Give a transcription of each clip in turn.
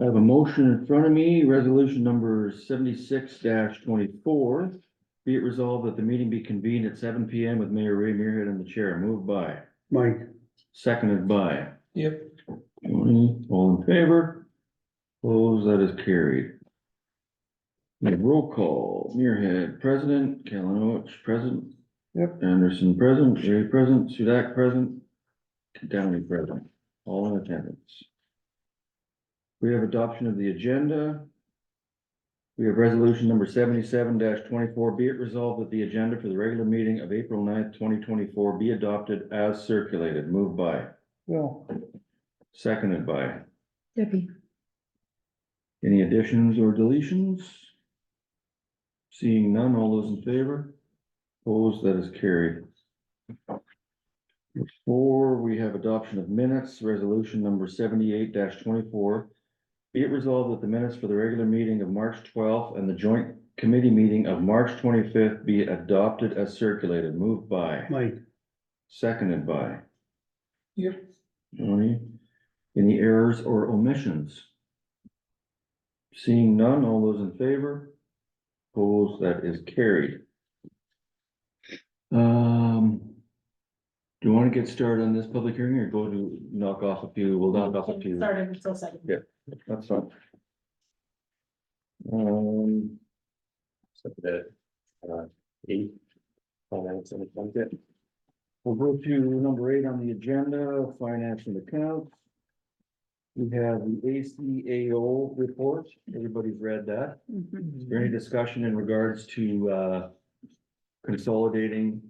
I have a motion in front of me, resolution number 76-24. Be it resolved that the meeting be convened at 7 PM with Mayor Ray Muirhead in the chair. Moved by, Mike, seconded by. Yep. Tony, all in favor? Opposed, that is carried. We have roll call, Muirhead, President, Kalanowicz, present. Yep. Anderson, present, Ray, present, Sudak, present, Downey, present, all in attendance. We have adoption of the agenda. We have resolution number 77-24. Be it resolved that the agenda for the regular meeting of April 9th, 2024 be adopted as circulated. Moved by, Bill, seconded by. Debbie. Any additions or deletions? Seeing none, all those in favor? Opposed, that is carried. Before we have adoption of minutes, resolution number 78-24. Be it resolved that the minutes for the regular meeting of March 12th and the joint committee meeting of March 25th be adopted as circulated. Moved by, Mike, seconded by. Yep. Tony. Any errors or omissions? Seeing none, all those in favor? Opposed, that is carried. Do you want to get started on this public hearing or go to knock off a few? We'll knock off a few. Started until 7. Yeah. That's fine. So the, 8. Finance and budget. We'll go to number 8 on the agenda, finance and accounts. We have the ACAO report. Everybody's read that. Is there any discussion in regards to consolidating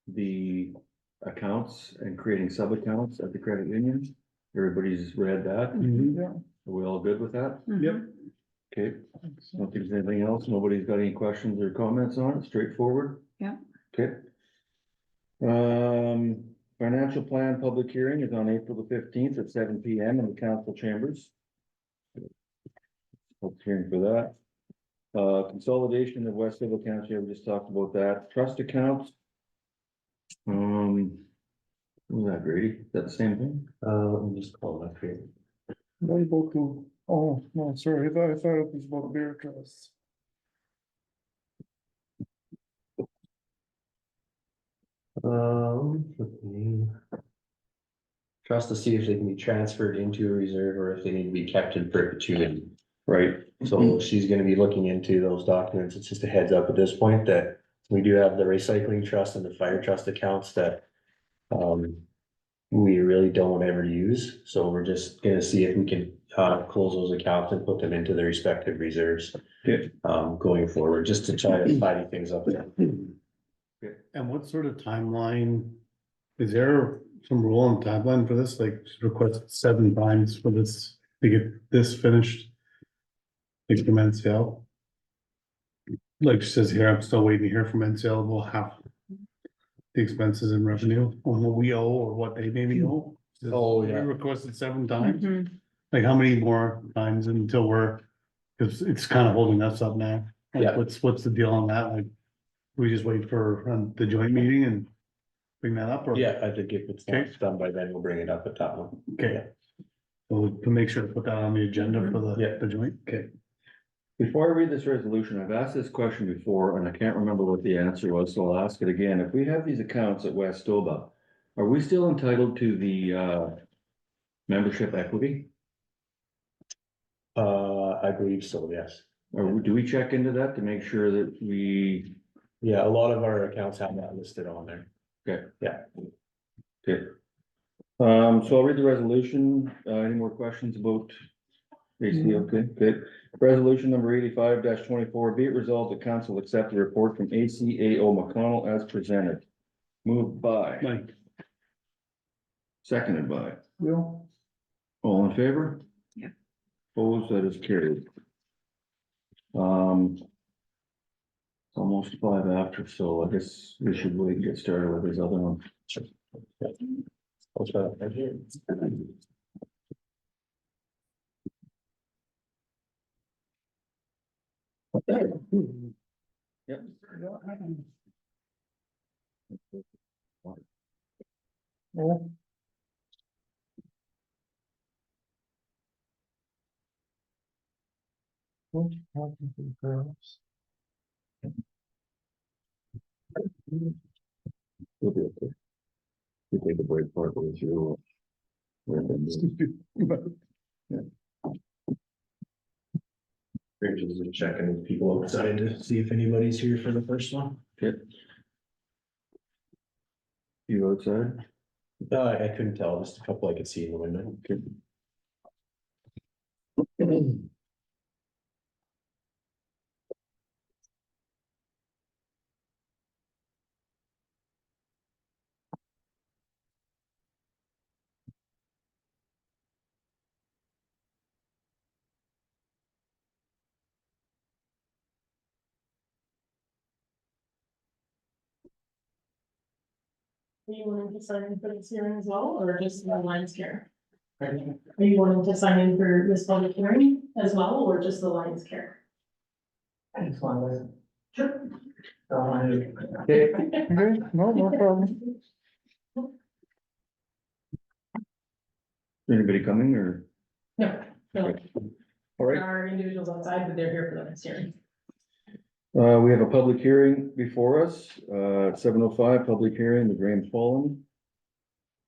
the accounts and creating sub-accounts at the credit union? Everybody's read that. yeah, Are we all good with that? yep. Okay, don't think there's anything else. Nobody's got any questions or comments on it, straightforward? Yeah. Okay. Financial plan public hearing is on April the 15th at 7 PM in the council chambers. Public hearing for that. Consolidation of West Civil County, we just talked about that. Trust accounts. What was that, Grady? Is that the same thing? Let me just call it up here. They both do. Oh, no, sorry, I thought it was about beer trusts. Trust to see if they can be transferred into a reserve or if they need to be kept in perpetuity. Right. So she's gonna be looking into those documents. It's just a heads up at this point that we do have the recycling trust and the fire trust accounts that. We really don't ever use, so we're just gonna see if we can close those accounts and put them into the respective reserves. Okay. Going forward, just to try to tidy things up. And what sort of timeline? Is there some rule on timeline for this, like she's requested 7 times for this, to get this finished? Like from NCL? Like she says here, I'm still waiting to hear from NCL, we'll have. The expenses and revenue on what we owe or what they maybe owe. Oh, yeah. We requested 7 times, like how many more times until we're, cause it's kind of holding us up now. Like, Yeah. what's the deal on that, like? We just wait for the joint meeting and bring that up, or? Yeah, I think if it's Okay. not done by then, we'll bring it up at that one. Okay. So to make sure to put that on the agenda for Yeah. the joint, okay. Before I read this resolution, I've asked this question before and I can't remember what the answer was, so I'll ask it again. If we have these accounts at West Stoba, are we still entitled to the membership equity? I believe so, yes. Or do we check into that to make sure that we, Yeah, a lot of our accounts have that listed on there. okay? Yeah. Okay. So I'll read the resolution. Any more questions about? AC, okay, good. Resolution number 85-24, be it resolved the council accept the report from ACAO McConnell as presented. Moved by, Mike, seconded by, Bill, all in favor? Yeah. Opposed, that is carried. It's almost 5 after, so I guess we should wait and get started with this other one. I'll try that right here. Yep. Oh, We'll be okay. We take the break part way through. Rachel's just checking with people outside to see if anybody's here for the first one. You outside? I couldn't tell, just a couple I could see in the window. Are you wanting to sign in for this hearing as well, or just the Lions Care? Are you wanting to sign in for this public hearing as well, or just the Lions Care? I just want to listen. Sure. Okay, no problem. Anybody coming or? No, no, All right, there are individuals outside, but they're here for the next hearing. we have a public hearing before us, 7:05, public hearing, the Graham Fallen.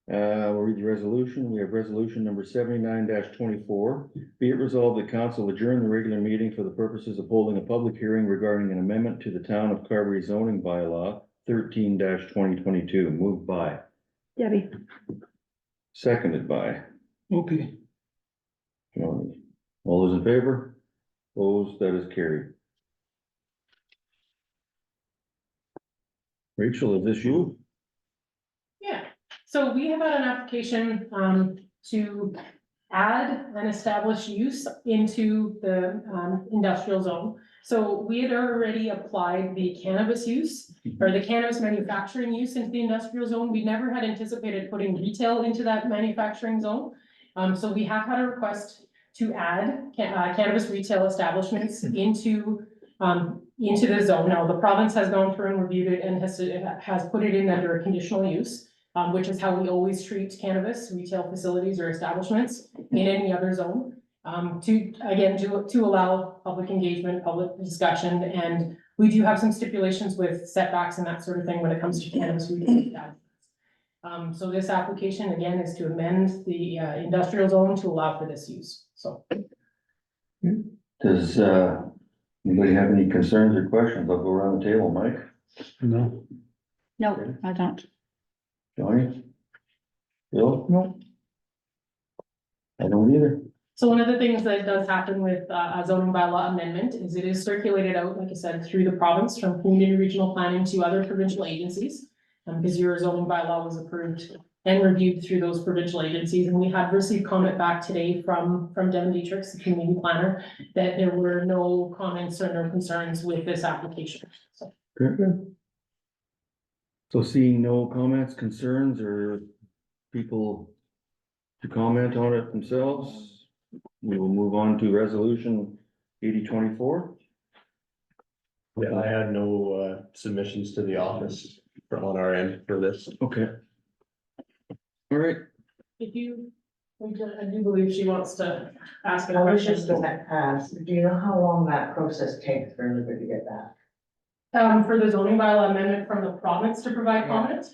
We'll read the resolution. We have resolution number 79-24. Be it resolved that council adjourn the regular meeting for the purposes of holding a public hearing regarding an amendment to the town of Carberry zoning bylaw 13-2022, moved by, Debbie. seconded by. Okay. All those in favor? Opposed, that is carried. Rachel, is this you? Yeah, so we have had an application, to add an established use into the, industrial zone. So we had already applied the cannabis use, or the cannabis manufacturing use into the industrial zone. We never had anticipated putting retail into that manufacturing zone. So we have had a request to add cannabis retail establishments into the zone. Now, the province has gone through and reviewed it and has put it in under a conditional use, which is how we always treat cannabis retail facilities or establishments in any other zone. To allow public engagement, public discussion, and we do have some stipulations with setbacks and that sort of thing when it comes to cannabis retail establishments. So this application again is to amend the industrial zone to allow for this use, so. Does, anybody have any concerns or questions? I'll go around the table. Mike, No, No, I don't. Johnny? Bill? No. I don't either. So one of the things that does happen with a zoning bylaw amendment is it is circulated out, like I said, through the province from community regional planning to other provincial agencies. Because your zoning bylaw was approved and reviewed through those provincial agencies, and we have received comment back today from Devin Dietrichs, the community planner, that there were no comments or no concerns with this application, so. Good. So seeing no comments, concerns, or people to comment on it themselves, we will move on to resolution 8024. Yeah, I had no submissions to the office on our end for this. Okay. All right, If you, I do believe she wants to ask a I was question. just gonna ask, do you know how long that process takes for everybody to get back? For the zoning bylaw amendment from the province to provide comment.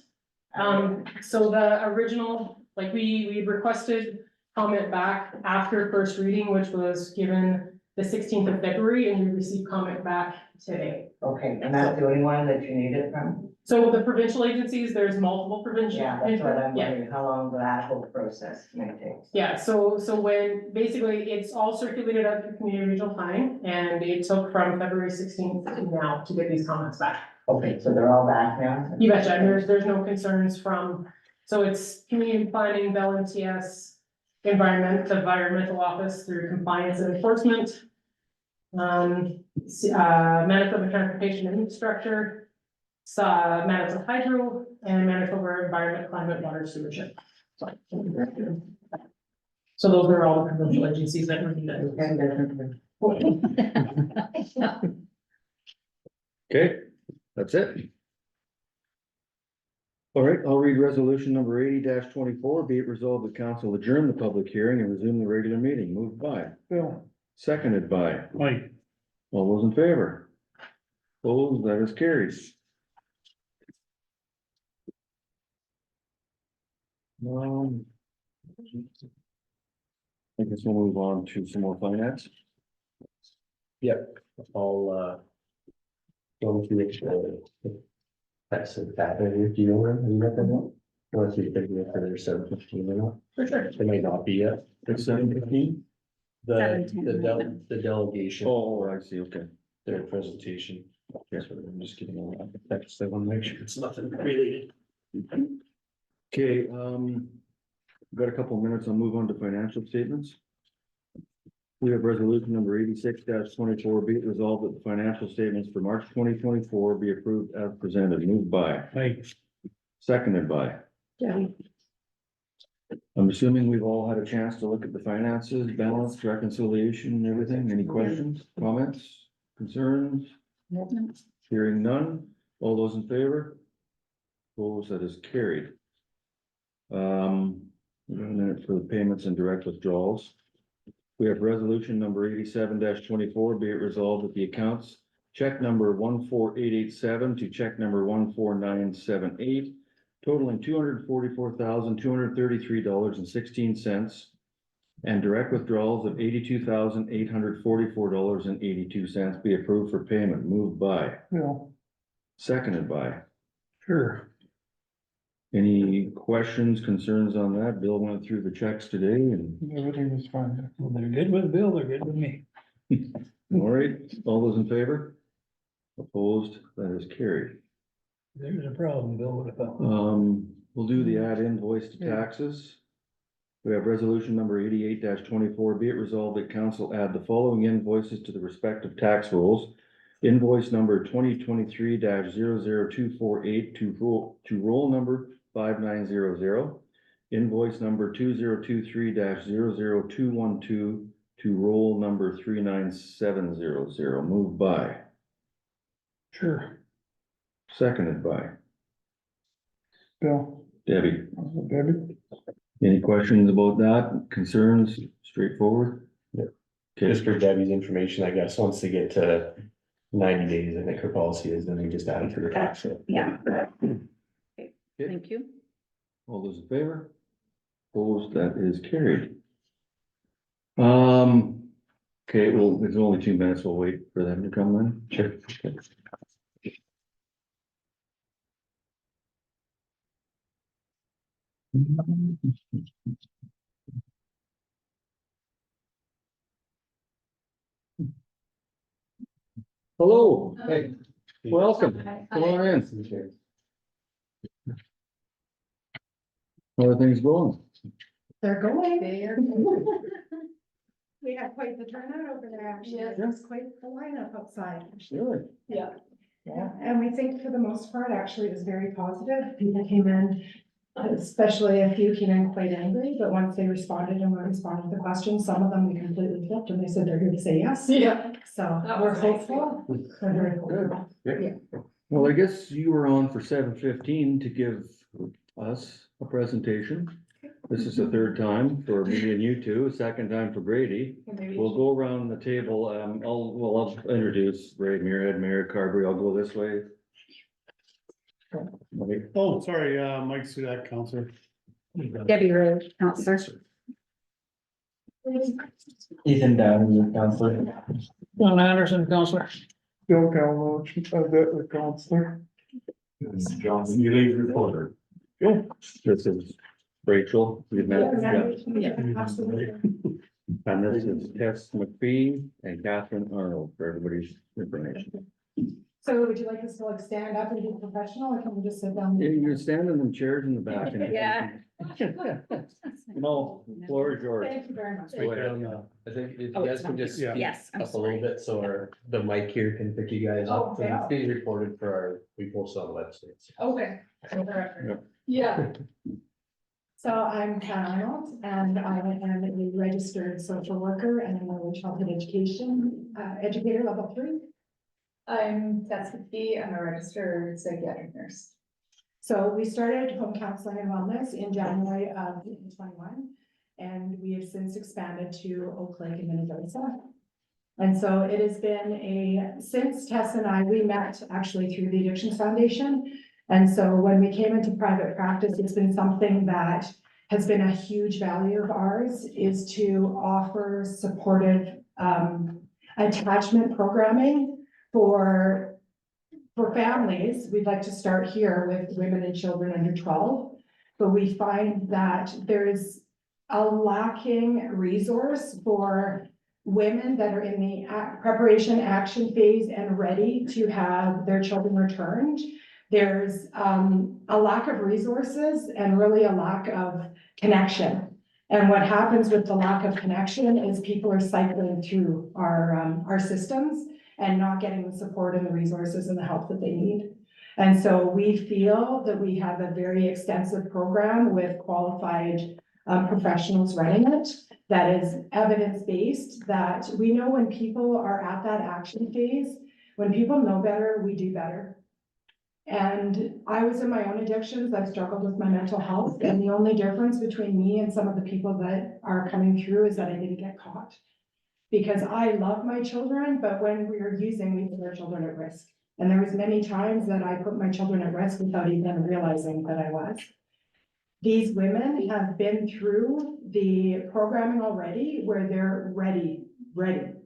So the original, like we requested comment back after first reading, which was given the 16th of February, and we received comment back today. Okay, and that's the only one that you need it from? So the provincial agencies, there's multiple provincial. Yeah, that's what I'm Yeah. wondering, how long the actual process may take. Yeah, so when, basically, it's all circulated out through community regional planning, and it took from February 16th to now to get these comments back. Okay, so they're all back now? You betcha, and there's no concerns from, so it's community planning, Bell MTS, environmental office through compliance and enforcement. Manitoba Transportation and Infrastructure, Manitoba Hydro, and Manitoba Environment, Climate, Water, Stewardship. So those are all the provincial agencies that reviewed it. And then- okay, that's it. All right, I'll read resolution number 80-24. Be it resolved that council adjourn the public hearing and resume the regular meeting. Moved by, Bill, seconded by, Mike, All those in favor? Opposed, that is carried. Um, I guess we'll move on to some more finance. Yep, I'll, go through it. That's that, do you know where, have you got that one? Or if you think they're 7:15 or not? For sure. It may not be yet. It's 7:15? The delegation, Oh, I see, okay. their presentation. Yes, I'm just getting all that. That's, I want to make sure it's nothing related. Okay, got a couple minutes, I'll move on to financial statements. We have resolution number 86-24, be it resolved that the financial statements for March 2024 be approved as presented, moved by, Like, seconded by. Debbie. I'm assuming we've all had a chance to look at the finances, balance, reconciliation, and everything. Any questions, comments, concerns? Hearing none. All those in favor? Opposed, that is carried. We have a minute for the payments and direct withdrawals. We have resolution number 87-24, be it resolved that the accounts check number 14887 to check number 14978, totaling $244,233.16, and direct withdrawals of $82,844.82 be approved for payment. Moved by, Bill, seconded by. sure. Any questions, concerns on that? Bill went through the checks today and, Everything was fine. Well, they're good with Bill, they're good with me. all right, all those in favor? Opposed, that is carried. There's a problem, Bill would have thought. We'll do the add invoice to taxes. We have resolution number 88-24, be it resolved that council add the following invoices to the respective tax rolls. Invoice number 2023-00248 to roll number 5900. Invoice number 2023-00212 to roll number 39700. Moved by, Sure. seconded by Bill, Debbie. Debbie? Any questions about that? Concerns? Straightforward? Yep. Okay, Just for Debbie's information, I guess, once they get to 90 days, I think her policy is, then we just add it to the tax. Yeah. Thank you. all those in favor? Opposed, that is carried. Okay, well, it's only 2 minutes, we'll wait for them to come in. Sure. Hello, hey, welcome, come on in. How are things going? They're going. We had quite the turnout over there, actually. Yeah. There's quite the lineup outside. Really? Yeah. Yeah, and we think for the most part, actually, it was very positive. People came in, especially a few came in quite angry, but once they responded and we responded to the questions, some of them we completely flipped and they said they're here to say yes. Yeah. So That we're was nice. hopeful. We're very hopeful. Well, I guess you were on for 7:15 to give us a presentation. This is the third time for me and you two, second time for Brady. We'll go around the table. I'll introduce Ray Muirhead, Mayor Carberry. I'll go this way. Mike. Oh, sorry, Mike Sudak, counselor. Debbie Rowe, counselor. Ethan Downing, counselor. John Anderson, counselor. Bill Calvo, the counselor. John, you leave reporter. This is Rachel. We've met. Yeah, absolutely. And this is Tess McPhee and Catherine Arnold for everybody's information. So would you like us to like stand up and be professional or can we just sit down? Yeah, you're standing in chairs in the back. Yeah. No, floor is yours. Thank you very much. Go ahead. I think if Oh, you it's guys can not- just Yeah. speak Yes, I'm up a little sorry. bit, so the mic here can pick you guys up. Okay. And it's being recorded for our, we post on the website. Okay. Yeah. So I'm Kat Arnold and I am a registered social worker and an early childhood education educator level 3. I'm Tess McPhee, I'm a registered psychiatric nurse. So we started home counseling and wellness in January of 2021. And we have since expanded to Oak Lake and Minnesota. And so it has been since Tess and we met actually through the Addictions Foundation. And so when we came into private practice, it's been something that has been a huge value of ours, is to offer supportive attachment programming for families. We'd like to start here with women and children under 12, but we find that there is a lacking resource for women that are in the preparation action phase and ready to have their children returned. There's a lack of resources and really a lack of connection. And what happens with the lack of connection is people are cycling through our systems and not getting the support and the resources and the help that they need. And so we feel that we have a very extensive program with qualified professionals running it that is evidence-based, that we know when people are at that action phase, when people know better, we do better. And I was in my own addictions. I've struggled with my mental health, and the only difference between me and some of the people that are coming through is that I didn't get caught. Because I love my children, but when we were using, we put our children at risk. And there was many times that I put my children at risk without even realizing that I was. These women have been through the programming already where they're ready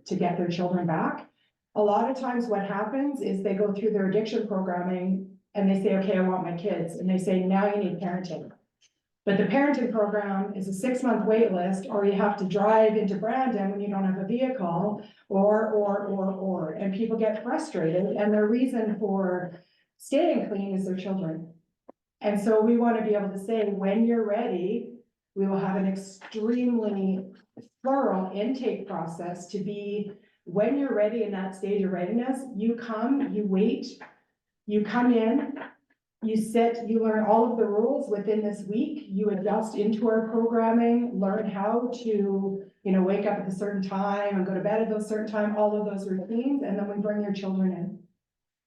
to get their children back. A lot of times what happens is they go through their addiction programming and they say, okay, I want my kids. And they say, now you need parenting. But the parenting program is a 6-month wait list, or you have to drive into Brandon when you don't have a vehicle, or, and people get frustrated, and their reason for staying clean is their children. And so we want to be able to say, when you're ready, we will have an extremely thorough intake process to be, when you're ready in that stage of readiness, you come, you wait, you come in, you sit, you learn all of the rules within this week, you adjust into our programming, learn how to, wake up at a certain time and go to bed at a certain time, all of those routines, and then we bring your children in.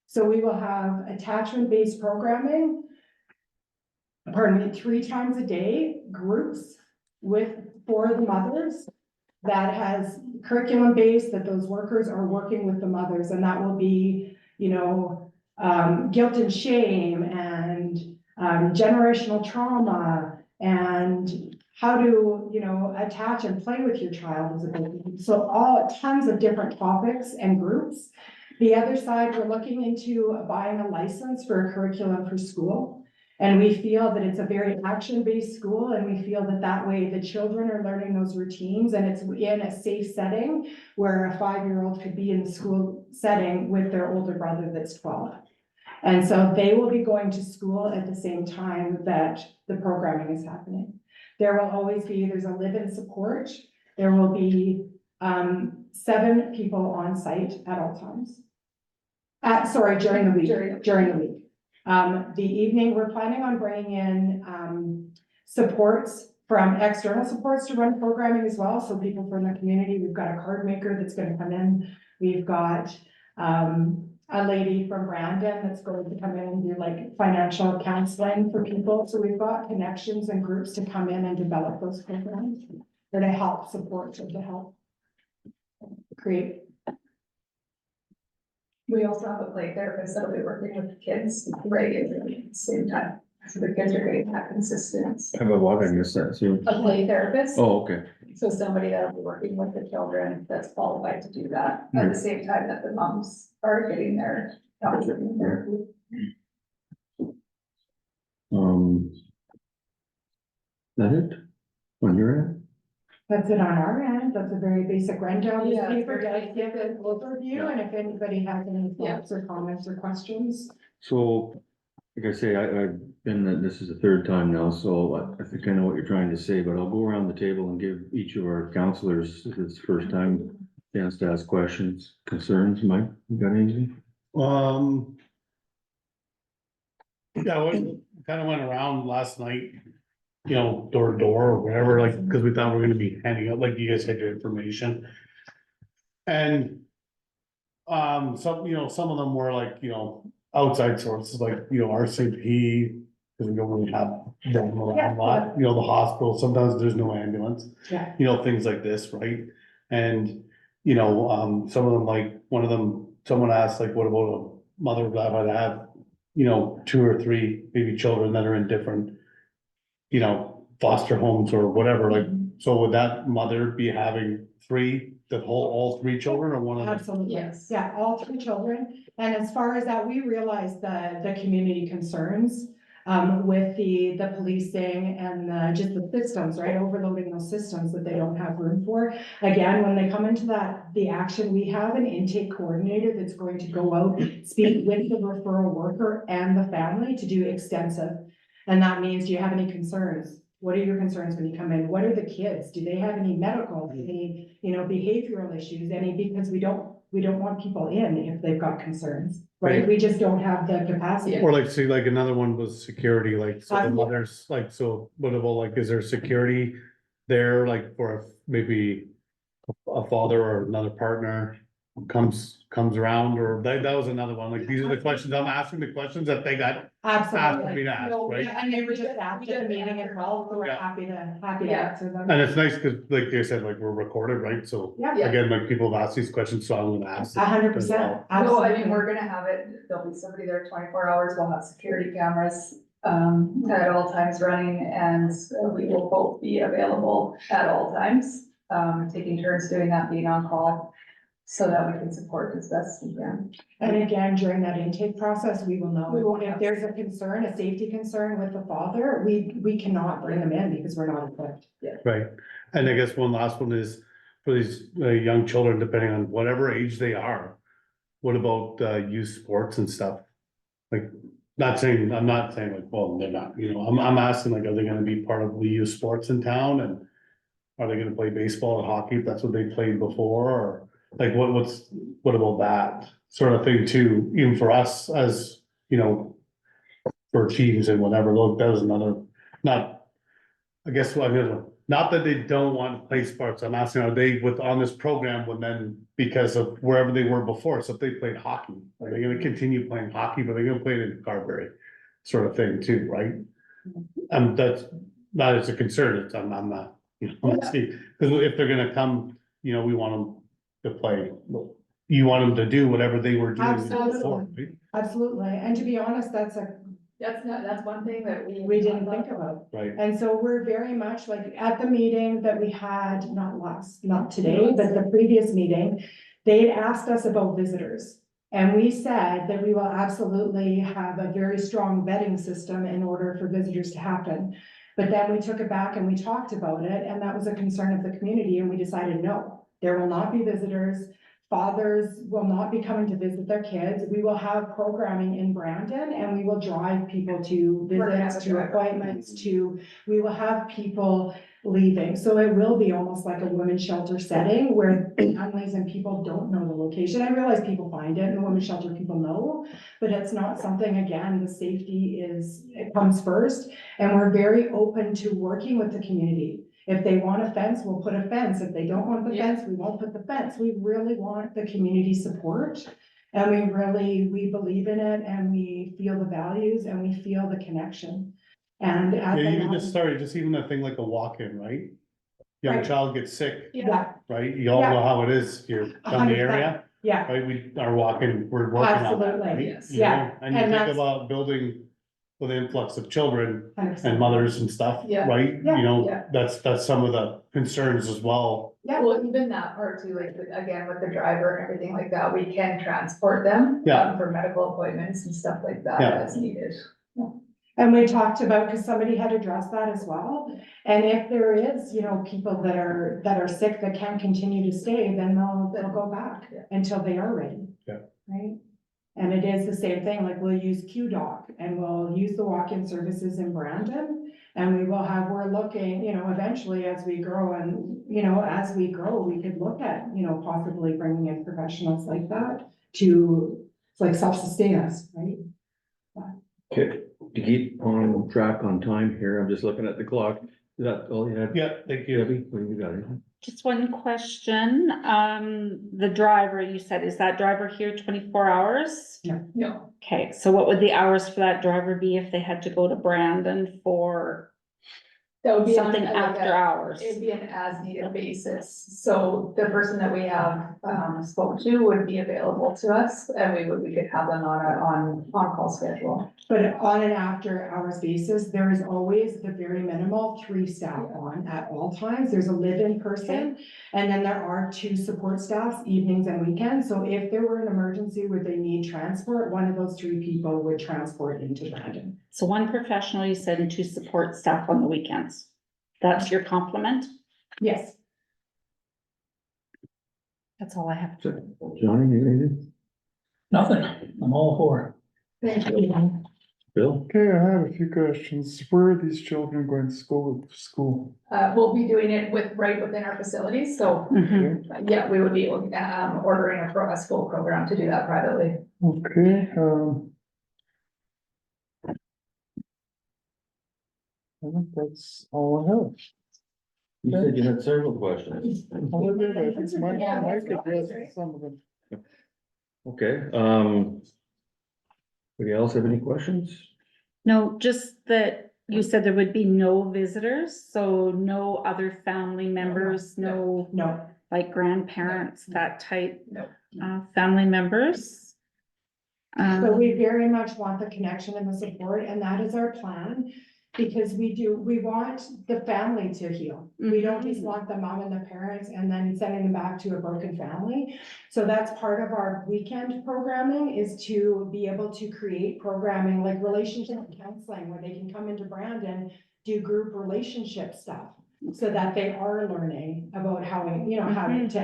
So we will have attachment-based programming, 3 times a day, groups for the mothers that has curriculum-based, that those workers are working with the mothers, and that will be, guilt and shame and generational trauma and how to, attach and play with your child as a baby. So tons of different topics and groups. The other side, we're looking into buying a license for a curriculum for school. And we feel that it's a very action-based school, and we feel that way the children are learning those routines, and it's in a safe setting where a 5-year-old could be in the school setting with their older brother that's 12. And so they will be going to school at the same time that the programming is happening. There will always be, there's a live-in support. There will be 7 people on site at all times. During the week. The evening, we're planning on bringing in supports from external supports to run programming as well. So people from the community, we've got a card maker that's going to come in. We've got a lady from Brandon that's going to come in and do like financial counseling for people. So we've got connections and groups to come in and develop those programs that to help support and to help create. We also have a play therapist that'll be working with the kids regularly at the same time. So the kids are getting that consistency. How about what I missed that, so. A play therapist, Oh, okay. so somebody that'll be working with the children that's qualified to do that at the same time that the moms are getting their counseling therapy. That it? On your end? That's it on our end. That's a very basic rundown. This Yeah, paper very does give an overview, and if anybody has any thoughts or comments or questions. So, like I say, I've been, this is the 3rd time now, so I think I know what you're trying to say, but I'll go around the table and give each of our counselors this first time chance to ask questions, concerns. Mike, you got anything? Yeah, we kind of went around last night, door to door or whatever, like, because we thought we were gonna be handing out, like, you guys had your information. And some of them were like, outside sources, like, RCP, because we don't really have them around a lot, the hospital, sometimes there's no ambulance. Yeah. Things like this, right? And some of them, like, one of them, someone asked, like, what about a mother that would have, 2 or 3, maybe children that are in different, foster homes or whatever, like, so would that mother be having 3, all 3 children or one of them? Absolutely, Yes. yeah, all 3 children, and as far as that, we realize the community concerns. With the policing and just the systems, right, overloading those systems that they don't have room for. Again, when they come into the action, we have an intake coordinator that's going to go out, speak with the referral worker and the family to do extensive. And that means, do you have any concerns? What are your concerns when you come in? What are the kids? Do they have any medical, any, behavioral issues? Because we don't want people in if they've got concerns, right? Right. We just don't have the capacity. Or like, see, like another one was security, like, so the Yeah. mothers, like, so what about, like, is there security there, like, for maybe a father or another partner comes around, or that was another one, like, these are the questions, I'm asking the questions that they got asked me Absolutely. to ask, No, right? yeah, and they were just asked at the meeting as well, so we're Yeah. happy to Yeah. answer them. And it's nice, cause like they said, like, we're recorded, right, so, Yeah. Yeah. again, like, people have asked these questions, so I'm gonna ask. it 100%, as well. No, I absolutely. mean, we're gonna have it, there'll be somebody there 24 hours, we'll have security cameras, at all times running, and we will both be available at all times. Taking turns doing that, being on call, so that we can support as best we can. And again, during that intake process, we will We will know if have- there's a concern, a safety concern with the father, we cannot bring them in because we're not equipped. Right, and I guess one last one is for these young children, depending on whatever age they are. What about youth sports and stuff? Like, I'm not saying like, well, they're not, I'm asking like, are they gonna be part of the youth sports in town, and are they gonna play baseball or hockey if that's what they played before, or like what about that sort of thing too, even for us as, for teams and whatever, look, that was another, I guess what, not that they don't want to play sports, I'm asking, are they on this program when then, because of wherever they were before, so if they played hockey, are they gonna continue playing hockey, but they're gonna play it in Carberry? Sort of thing too, right? That's not as a concern, it's, I'm not, see, because if they're gonna come, we want them to play. You want them to do whatever they were doing before, right? Absolutely, and to be honest, that's one thing that we didn't think about. Right, And so we're very much like at the meeting that we had, not today, but the previous meeting, they had asked us about visitors. And we said that we will absolutely have a very strong vetting system in order for visitors to happen. But then we took it back and we talked about it, and that was a concern of the community, and we decided, no, there will not be visitors. Fathers will not be coming to visit their kids. We will have programming in Brandon, and we will drive people to We're gonna have visits, a to driver. appointments, we will have people leaving. So it will be almost like a women's shelter setting where families and people don't know the location. I realize people find it and the women's shelter people know, but it's not something, again, the safety it comes first. And we're very open to working with the community. If they want a fence, we'll put a fence. If they don't want the Yeah. fence, we won't put the fence. We really want the community support. And we believe in it, and we feel the values, and we feel the connection. And at yeah, the even just even a thing like a walk-in, right? Young Right. child gets sick, Yeah, right, you all know how it is here down the 100%. area, yeah, right, we're working on that, Absolutely. right? Yes. You know? Yeah, And you and think that's- about building with the influx of children 100%. and mothers and stuff, Yeah. right? Yeah. Yeah. That's some of the concerns as well. Yeah. Well, even that part too, like, again, with the driver and everything like that, we can transport them. Yeah. For medical appointments and stuff like that Yeah. as needed. And we talked about, because somebody had addressed that as well, and if there is, people that are sick that can't continue to stay, then they'll go back Yeah. until they are ready. Yeah. Right? And it is the same thing, like we'll use QDoc and we'll use the walk-in services in Brandon. And we're looking, eventually as we grow and, we could look at, possibly bringing in professionals like that to, like, self-sustain us, right? Okay, to keep on track on time here, I'm just looking at the clock. Is that all you had? Yeah, thank you. Debbie, what do you got? Just one question. The driver, you said, is that driver here 24 hours? No, Okay, so what would the hours for that driver be if they had to go to Brandon for that would be on something like after a- hours? It'd be an as needed basis. So the person that we have, spoke to would be available to us, and we could have them on-call schedule. But on an after hours basis, there is always the very minimal 3 staff on at all times. There's a live-in person. And then there are 2 support staffs, evenings and weekends. So if there were an emergency where they need transport, one of those 3 people would transport into Brandon. So 1 professional, you said, and 2 support staff on the weekends. That's your complement? Yes. That's all I have. So, Johnny, you anything? Nothing, I'm all for Thank you. Bill? Okay, I have a few questions. Where are these children going to school? We'll be doing it right within our facilities, so, Mhm. yeah, we would be, ordering a school program to do that privately. Okay, I think that's all I have. You said you had several questions. Mike addressed some of them. Okay, anybody else have any questions? No, just that you said there would be no visitors, so no other family members, no No, like grandparents, that type. No. Family members. so we very much want the connection and the support, and that is our plan. Because we want the family to heal. We don't just want the mom and the parents and then sending them back to a broken family. So that's part of our weekend programming, is to be able to create programming like relationship counseling, where they can come into Brandon, do group relationship stuff. So that they are learning about how to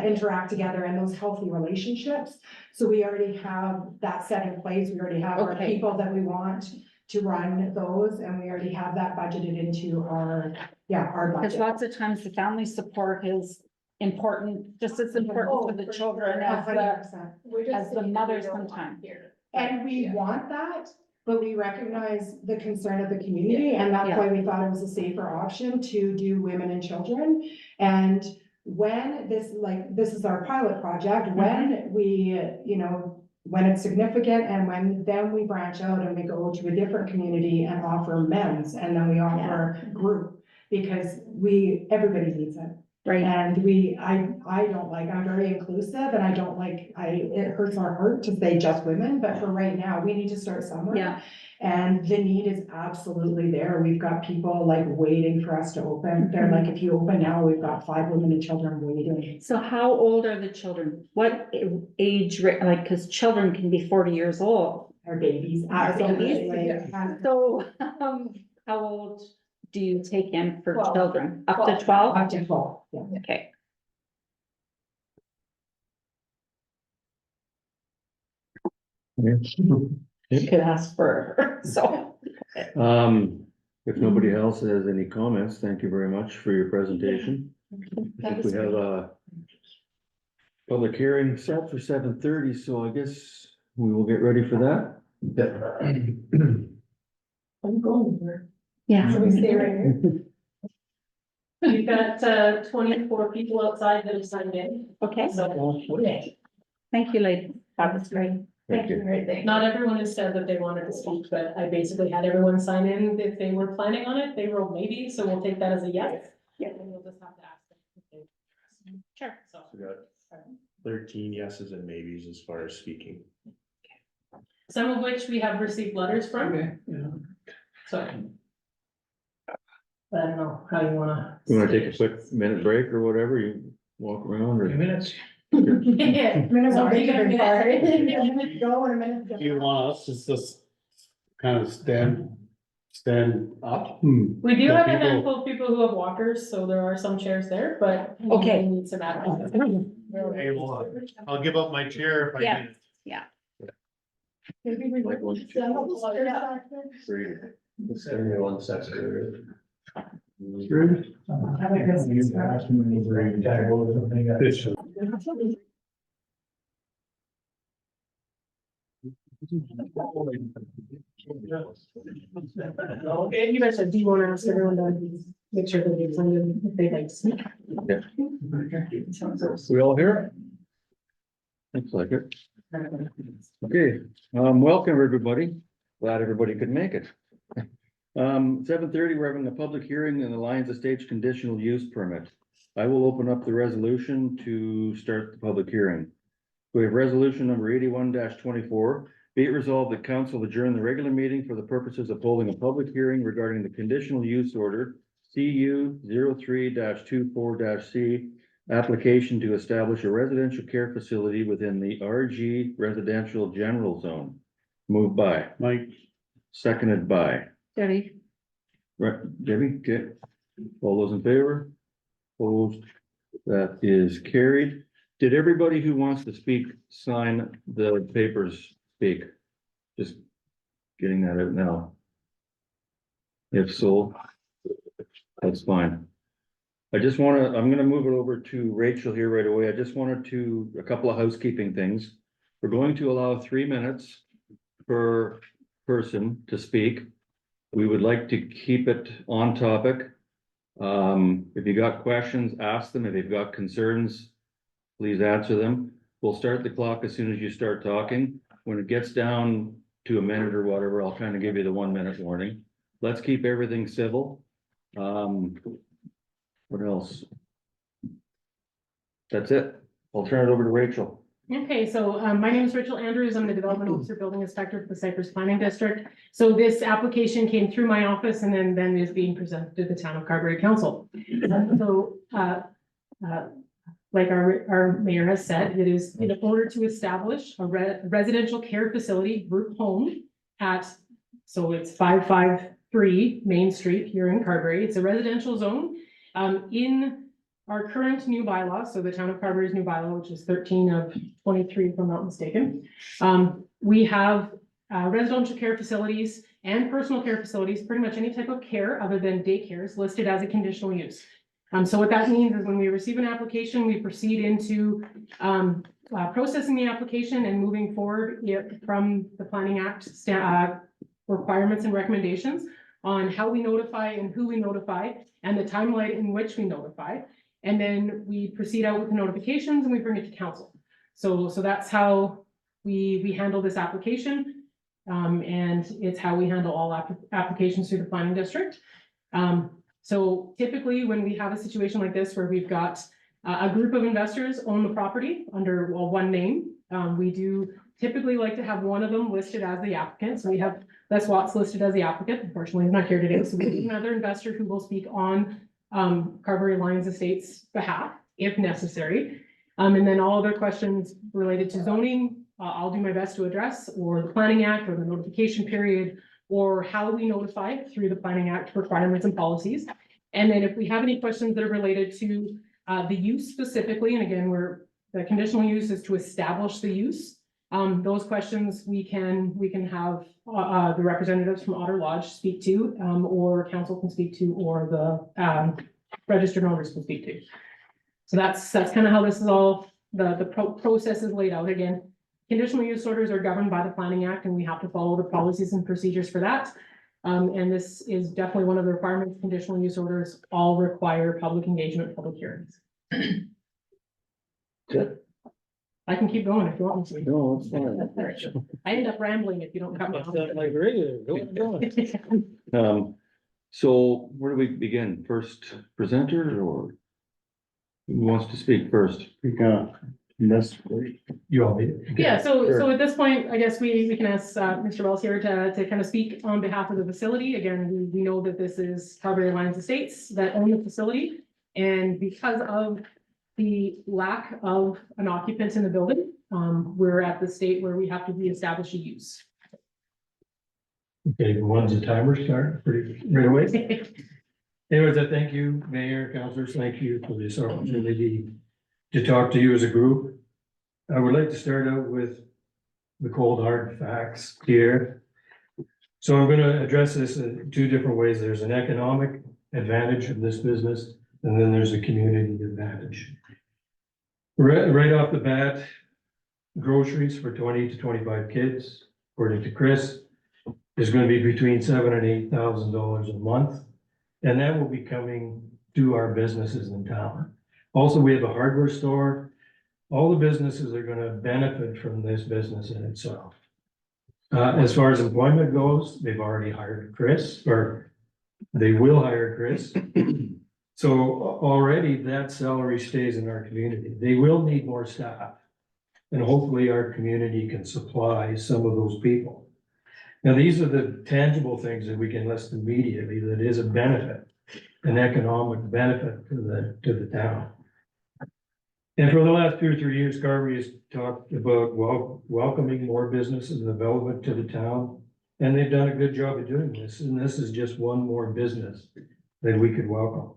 interact together in those healthy relationships. So we already have that set in place. We already have our Okay. people that we want to run those, and we already have that budgeted into our Because budget. lots of times the family support is important, just as important for the children as the, 100%. as the mother sometimes. And we want that, but we recognize the concern of the community, and that's why we thought it was a safer option to do women and children. And when this is our pilot project, when we, when it's significant, and then we branch out and we go to a different community and offer men's, and then we offer group, because everybody needs it. Right, And I don't like, I'm very inclusive, and I don't like, it hurts our heart to say just women, but for right now, we need to start somewhere. yeah. And the need is absolutely there. We've got people like waiting for us to open. They're like, if you open now, we've got 5 women and children waiting. So how old are the children? What age, like, because children can be 40 years old. They're babies. Babies. So, how old do you take in for 12. children? Up to 12? Up to 12, yeah. Okay. You could ask for, so. If nobody else has any comments, thank you very much for your presentation. I think we have a public hearing set for 7:30, so I guess we will get ready for that. I'm going there. Yeah. So we stay right here. We've got 24 people outside that have signed in, Okay, so thank you, lady. That was great. Thank you. Great, thank you. not everyone has said that they wanted to speak, but I basically had everyone sign in if they were planning on it. They wrote maybe, so we'll take that as a yes. Yeah. And we'll just have to ask them if they. Sure. So, We got 13 yeses and maybes as far as speaking. some of which we have received letters from, Okay, yeah. so. I don't know how you wanna. You wanna take a quick minute break or whatever, you walk around Few or? minutes. Yeah. Minutes So are we got a very minute. far. A minute to go and a minute to Do you go. want us to just kind of stand up? We do So have a people- handful of people who have walkers, so there are some chairs there, but. Okay. we Need some access. Hey, well, I'll give up my chair if I Yeah. need it. Maybe we Like one, would stand up a little back there. Three. Everyone sets their- And you guys said, do you want to ask everyone to make sure that they've signed in if they'd like to speak? We all here? Looks like it. Okay, welcome everybody. Glad everybody could make it. 7:30, we're having a public hearing in the Lions Estates conditional use permit. I will open up the resolution to start the public hearing. We have resolution number 81-24. Be it resolved that council adjourn the regular meeting for the purposes of holding a public hearing regarding the conditional use order CU 03-24-C application to establish a residential care facility within the RG residential general zone. Moved by, Mike, seconded by, Debbie, right, Debbie, okay. All those in favor? Opposed? That is carried. Did everybody who wants to speak sign the papers speak? Just getting that out now. If so, that's fine. I'm gonna move it over to Rachel here right away. I just wanted a couple of housekeeping things. We're going to allow 3 minutes per person to speak. We would like to keep it on topic. If you got questions, ask them. If you've got concerns, please answer them. We'll start the clock as soon as you start talking. When it gets down to a minute or whatever, I'll kind of give you the 1 minute warning. Let's keep everything civil. What else? That's it. I'll turn it over to Rachel. Okay, so my name is Rachel Andrews. I'm the Development Officer, Building Inspector for the Cypress Planning District. So this application came through my office and then is being presented to the Town of Carberry Council. So like our mayor has said, it is in order to establish a residential care facility group home at, so it's 553 Main Street here in Carberry. It's a residential zone. In our current new bylaw, so the Town of Carberry's new bylaw, which is 13 of 23, if I'm not mistaken, we have residential care facilities and personal care facilities, pretty much any type of care other than daycares listed as a conditional use. So what that means is when we receive an application, we proceed into processing the application and moving forward from the Planning Act requirements and recommendations on how we notify and who we notify and the timeline in which we notify. And then we proceed out with the notifications and we bring it to council. So that's how we handle this application. And it's how we handle all applications through the planning district. So typically when we have a situation like this where we've got a group of investors own the property under one name, we do typically like to have one of them listed as the applicant. So we have Les Watts listed as the applicant. Unfortunately, he's not here today. So we have another investor who will speak on Carberry Lions Estates behalf if necessary. And then all other questions related to zoning, I'll do my best to address, or the Planning Act or the notification period, or how we notify through the Planning Act requirements and policies. And then if we have any questions that are related to the use specifically, and again, the conditional use is to establish the use. Those questions we can have the representatives from Otter Lodge speak to, or council can speak to, or the registered owners can speak to. So that's kind of how this is all, the process is laid out. Again, conditional use orders are governed by the Planning Act and we have to follow the policies and procedures for that. And this is definitely one of the requirements. Conditional use orders all require public engagement, public hearings. Good. I can keep going if you want me to. No, it's fine. I end up rambling if you don't cut me off. Like regular, So where do we begin? First presenter or who wants to speak first? that's You all be. Yeah, so Sure. at this point, I guess we can ask Mr. Wells here to kind of speak on behalf of the facility. Again, we know that this is Carberry Lions Estates that own the facility. And because of the lack of an occupant in the building, we're at the state where we have to reestablish a use. Okay, when's the timer start? Pretty right away. Anyways, I thank you, Mayor, councilors, thank you for this opportunity to talk to you as a group. I would like to start out with the cold hard facts here. So I'm gonna address this in two different ways. There's an economic advantage of this business, and then there's a community advantage. Right off the bat, groceries for 20 to 25 kids, according to Chris, is gonna be between $7,000 and $8,000 a month. And that will be coming to our businesses in town. Also, we have a hardware store. All the businesses are gonna benefit from this business in itself. As far as employment goes, they've already hired Chris, or they will hire Chris. So already that salary stays in our community. They will need more staff. And hopefully our community can supply some of those people. Now, these are the tangible things that we can list immediately that is a benefit, an economic benefit to the town. And for the last 2 or 3 years, Carberry has talked about welcoming more business and development to the town. And they've done a good job of doing this, and this is just one more business that we could welcome.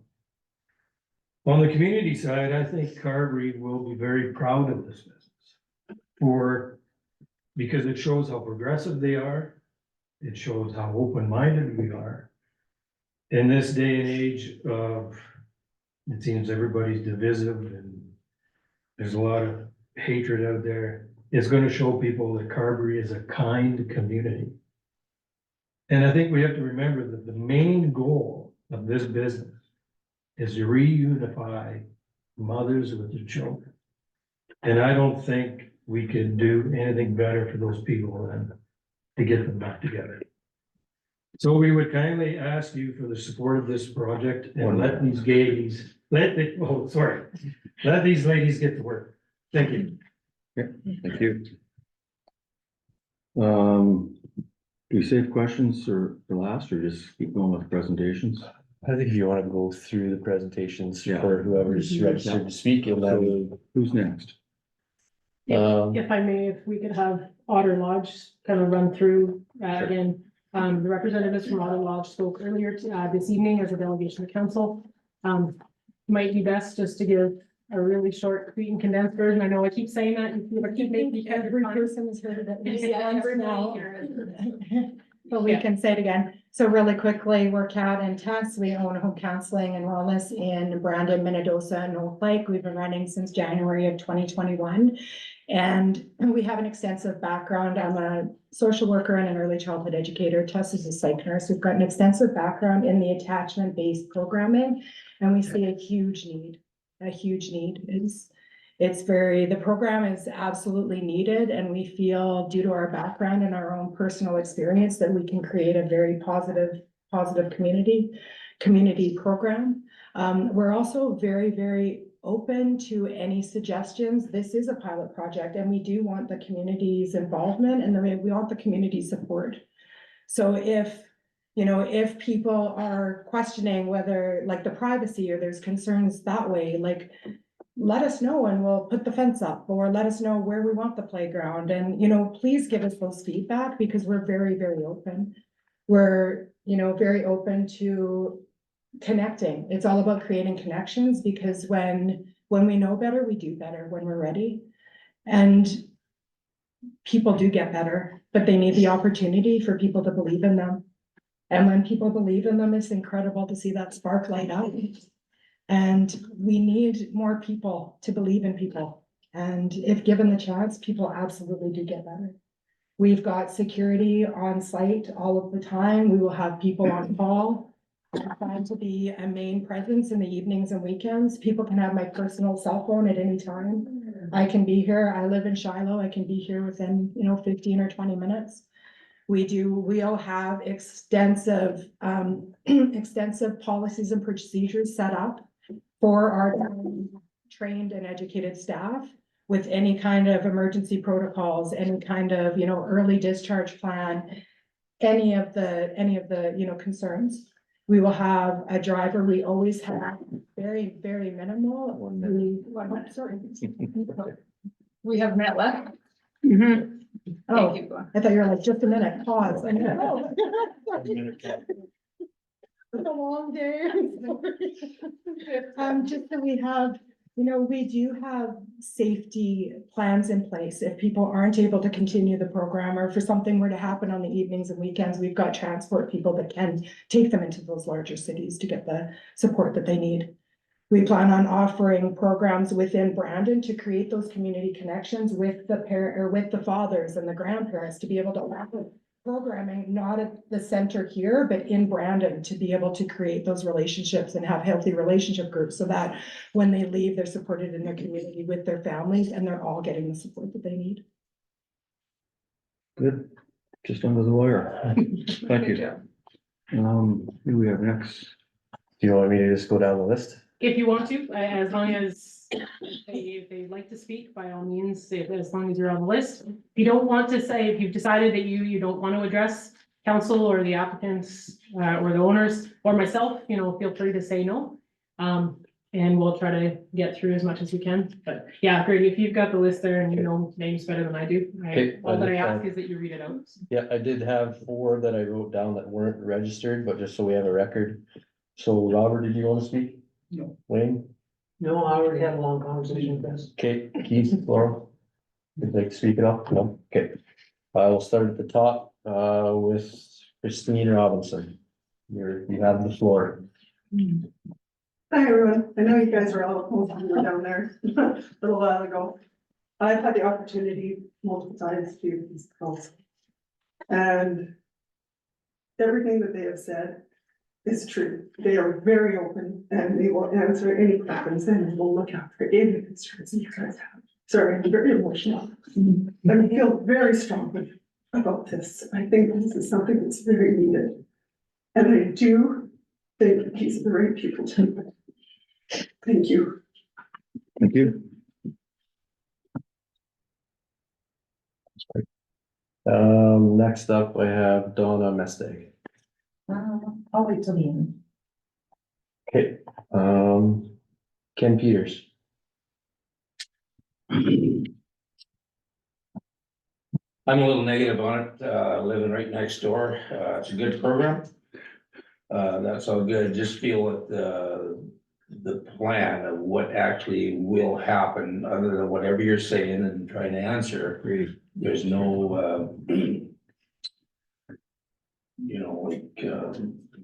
On the community side, I think Carberry will be very proud of this business because it shows how progressive they are. It shows how open-minded we are. In this day and age of, it seems everybody's divisive and there's a lot of hatred out there. It's going to show people that Carberry is a kind community. And I think we have to remember that the main goal of this business is to reunify mothers with their children. And I don't think we could do anything better for those people than to get them back together. So we would kindly ask you for the support of this project and let these ladies, let these ladies get to work. Thank you. Thank you. Do we save questions for last or just keep going with presentations? I think if you wanna go through the presentations Yeah. for whoever's registered to speak, and then, So who's next? If I may, if we could have Otter Lodge kind of run through, again, the representatives from Otter Lodge spoke earlier, this evening as a delegation to council. Might be best just to give a really short, sweet and condensed version. I know I keep saying that. I keep making Every person has heard of it. at least Yeah, once everybody now. here. But we Yeah. can say it again. So really quickly, we're Cat and Tess. We own home counseling and wellness in Brandon, Minnedosa, and North Lake. We've been running since January of 2021. And we have an extensive background. I'm a social worker and an early childhood educator. Tess is a psych nurse. We've got an extensive background in the attachment-based programming, and we see a huge need. The program is absolutely needed, and we feel due to our background and our own personal experience that we can create a very positive community program. We're also very, very open to any suggestions. This is a pilot project and we do want the community's involvement and we want the community support. So if people are questioning whether like the privacy or there's concerns that way, like let us know and we'll put the fence up or let us know where we want the playground and, please give us those feedback because we're very, very open. We're, very open to connecting. It's all about creating connections because when we know better, we do better when we're ready. And people do get better, but they need the opportunity for people to believe in them. And when people believe in them, it's incredible to see that spark light up. And we need more people to believe in people. And if given the chance, people absolutely do get better. We've got security on site all of the time. We will have people on call. I plan to be a main presence in the evenings and weekends. People can have my personal cell phone at any time. I can be here. I live in Shiloh. I can be here within, 15 or 20 minutes. We'll have extensive policies and procedures set up for our trained and educated staff with any kind of emergency protocols, any kind of, early discharge plan, any of the, concerns. We will have a driver. We always have very, very minimal. 1 minute. Sorry. We have a minute left. Mhm. Oh, Keep going. I thought you were like, just a minute, pause. I know. It's a long day. Just that we have, we do have safety plans in place. If people aren't able to continue the program or for something were to happen on the evenings and weekends, we've got transport people that can take them into those larger cities to get the support that they need. We plan on offering programs within Brandon to create those community connections with the fathers and the grandparents to be able to offer programming, not at the center here, but in Brandon to be able to create those relationships and have healthy relationship groups so that when they leave, they're supported in their community with their families and they're all getting the support that they need. Good. Just under the wire. Thank you. Who do we have next? Do you want me to just go down the list? If you want to, as long as if they'd like to speak, by all means, as long as you're on the list. If you don't want to say, if you've decided that you don't want to address council or the applicants, or the owners, or myself, feel free to say no. And we'll try to get through as much as we can. But yeah, Grady, if you've got the list there and you know names better than I do, Okay, all that I I ask is that you read it out. Yeah, I did have 4 that I wrote down that weren't registered, but just so we have a record. So Robert, did you want to speak? No. Wayne? No, I already had a long conversation with this. Okay, Keith, Laurel? Would you like to speak it up? No, okay. I will start at the top, with Christine Robinson. You have the floor. Hi, everyone. I know you guys are all, most of you were down there a little while ago. I've had the opportunity multiple times to do these calls. And everything that they have said is true. They are very open and they will answer any questions and will look after any concerns that you guys have. Sorry, I'm very emotional. I feel very strongly about this. I think this is something that's very needed. And I do think that these are the right people to do it. Thank you. Thank you. Next up, I have Donna Mesteg. I'll wait till the end. Okay, Ken Peters. I'm a little negative on it, living right next door. It's a good program. That's all good. Just feel that the plan of what actually will happen, other than whatever you're saying and trying to answer. There's no,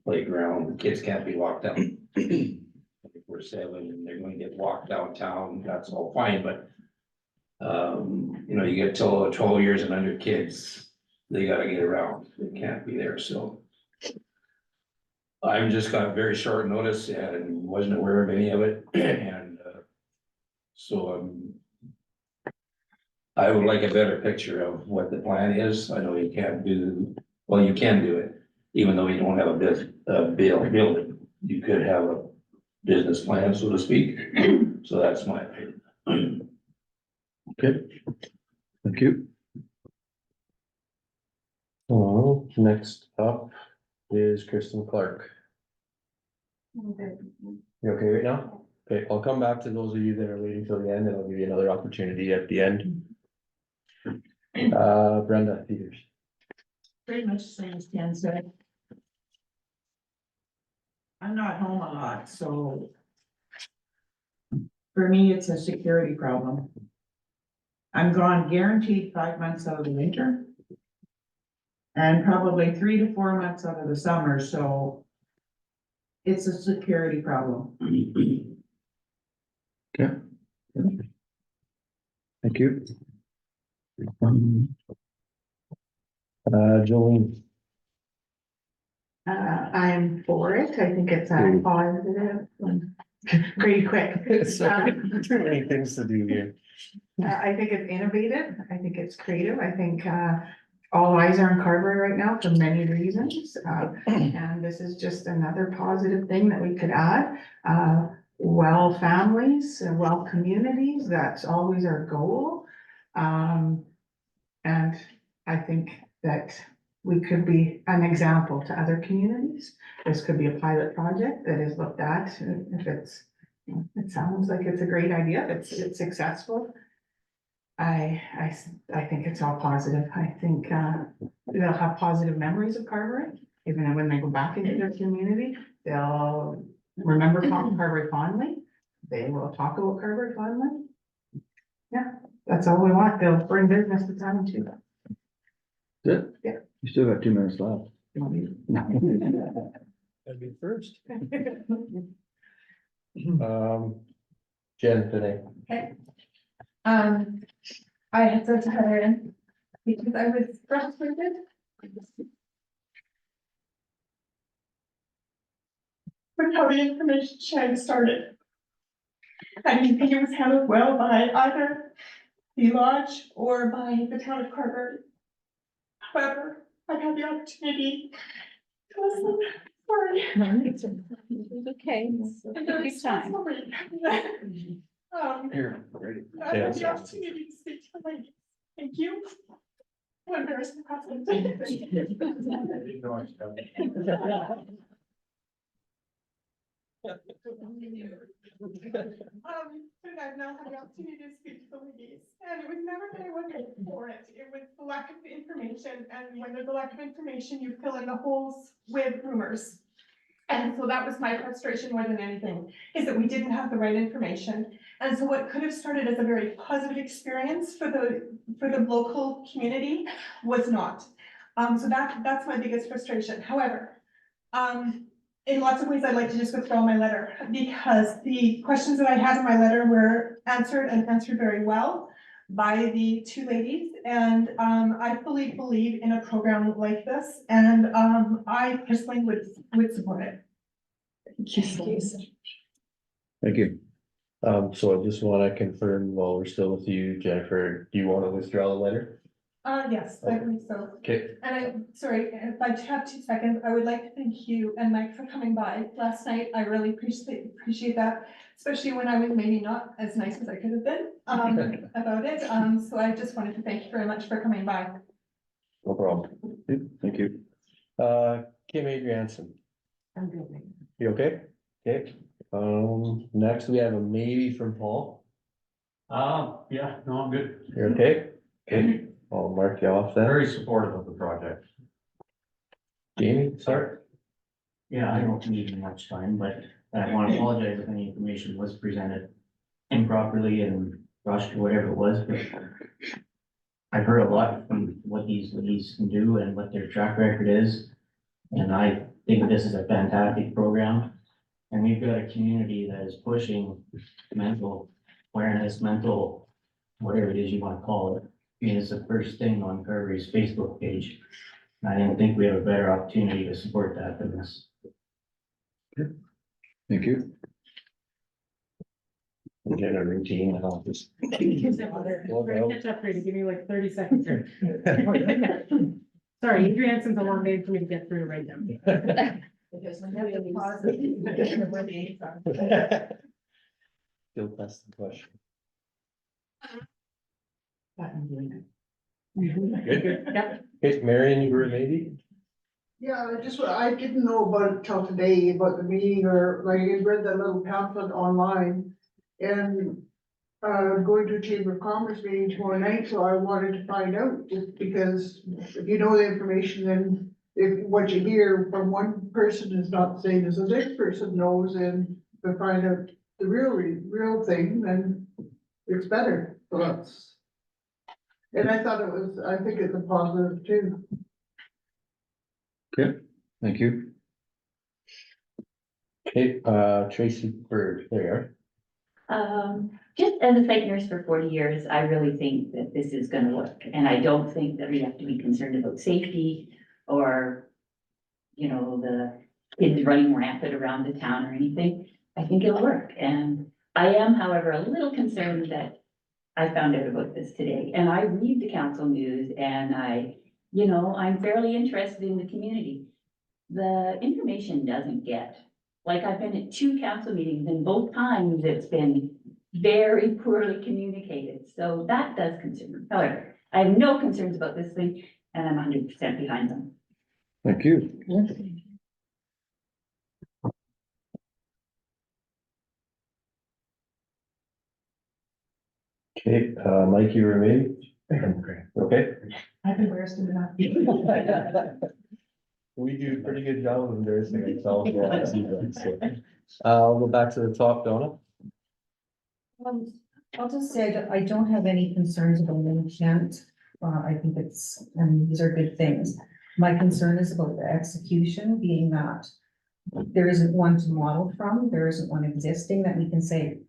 playground, the kids can't be locked down 24/7, and they're gonna get walked downtown, that's all fine, but you get till 12 years and under kids, they gotta get around, they can't be there, so. I've just got very short notice and wasn't aware of any of it, and so I would like a better picture of what the plan is. I know you can't do, well, you can do it, even though you don't have a building. You could have a business plan, so to speak, so that's my opinion. Okay. Thank you. Next up is Kristen Clark. You okay right now? Okay, I'll come back to those of you that are waiting till the end, and I'll give you another opportunity at the end. Brenda Peters. Pretty much the same as Ken said. I'm not home a lot, so. For me, it's a security problem. I'm gone guaranteed 5 months out of the winter. And probably 3 to 4 months out of the summer, so. It's a security problem. Okay. Thank you. Jolene. I'm for it. I think it's a positive. Pretty quick. Sorry, too many things to do here. I think it's innovative. I think it's creative. I think, all eyes are on Carberry right now for many reasons. And this is just another positive thing that we could add. Well families, well communities, that's always our goal. And I think that we could be an example to other communities. This could be a pilot project that is looked at. If it's, it sounds like it's a great idea, it's successful. I think it's all positive. I think they'll have positive memories of Carberry, even when they go back into their community. They'll remember Carberry fondly. They will talk about Carberry fondly. Yeah, that's all we want. They'll bring business to town too. Good. Yeah. You still got 2 minutes left. That'd be first. Jen today. Okay. I had sent to Heather in because I was frustrated. With how the information sharing started. I didn't think it was handled well by either the lodge or by the town of Carver. However, I've had the opportunity to listen. Sorry. Okay. Good time. Here, ready. I had the opportunity to speak to the ladies. Thank you. One embarrassing process. And I've now had the opportunity to speak to the ladies, and it was never that I wasn't for it, it was the lack of information, and when there's a lack of information, you fill in the holes with rumors. And so that was my frustration more than anything, is that we didn't have the right information. And so what could have started as a very positive experience for the local community was not. So that's my biggest frustration. However, in lots of ways, I'd like to just withdraw my letter, because the questions that I had in my letter were answered and answered very well by the two ladies. And I fully believe in a program like this, and I personally would support it. Thank you. So I just wanna confirm while we're still with you, Jennifer, do you wanna withdraw the letter? Yes, I believe so. Okay. And I'm sorry, if I have 2 seconds, I would like to thank you and Mike for coming by last night. I really appreciate that, especially when I was maybe not as nice as I could have been about it. So I just wanted to thank you very much for coming by. No problem. Thank you. Kim Adrianson, I'm good. you okay? Okay, next we have a maybe from Paul. Yeah, no, I'm good. You're okay? Okay, I'll mark you off then. Very supportive of the project. Jamie, start. Yeah, I don't need much time, but I want to apologize if any information was presented improperly and rushed or whatever it was, but I've heard a lot from what these ladies can do and what their track record is. And I think this is a fantastic program. And we've got a community that is pushing mental awareness, mental, whatever it is you want to call it. I mean, it's the first thing on Carberry's Facebook page. I didn't think we have a better opportunity to support that than this. Thank you. We're getting a routine and I'll just. We're gonna catch up here to give me like 30 seconds here. Sorry, Adrianson's a long name for me to get through right now. Still pass the question. Good. Yep. Okay, Marion, you were maybe? Yeah, I didn't know about it till today, about the meeting, or like I read that little pamphlet online. And going to a Chamber of Commerce meeting tomorrow night, so I wanted to find out, just because if you know the information, then if what you hear from one person is not the same as the next person knows, and to find out the real thing, then it's better for us. And I thought I think it's a positive too. Thank you. Okay, Tracy Bird, there. Just as a site nurse for 40 years, I really think that this is gonna work, and I don't think that we have to be concerned about safety or, you know, the kids running rampant around the town or anything. I think it'll work, and I am, however, a little concerned that I found out about this today, and I read the council news, and I'm fairly interested in the community. The information doesn't get, like, I've been at 2 council meetings, and both times it's been very poorly communicated, so that does concern me. However, I have no concerns about this thing, and I'm 100% behind them. Thank you. Okay, Mike, you were maybe? Okay. I've been embarrassed enough. We do a pretty good job of embarrassing ourselves. I'll go back to the top, Donna. I'll just say that I don't have any concerns about the intent. I think these are good things. My concern is about the execution, being that there isn't one to model from, there isn't one existing that we can say,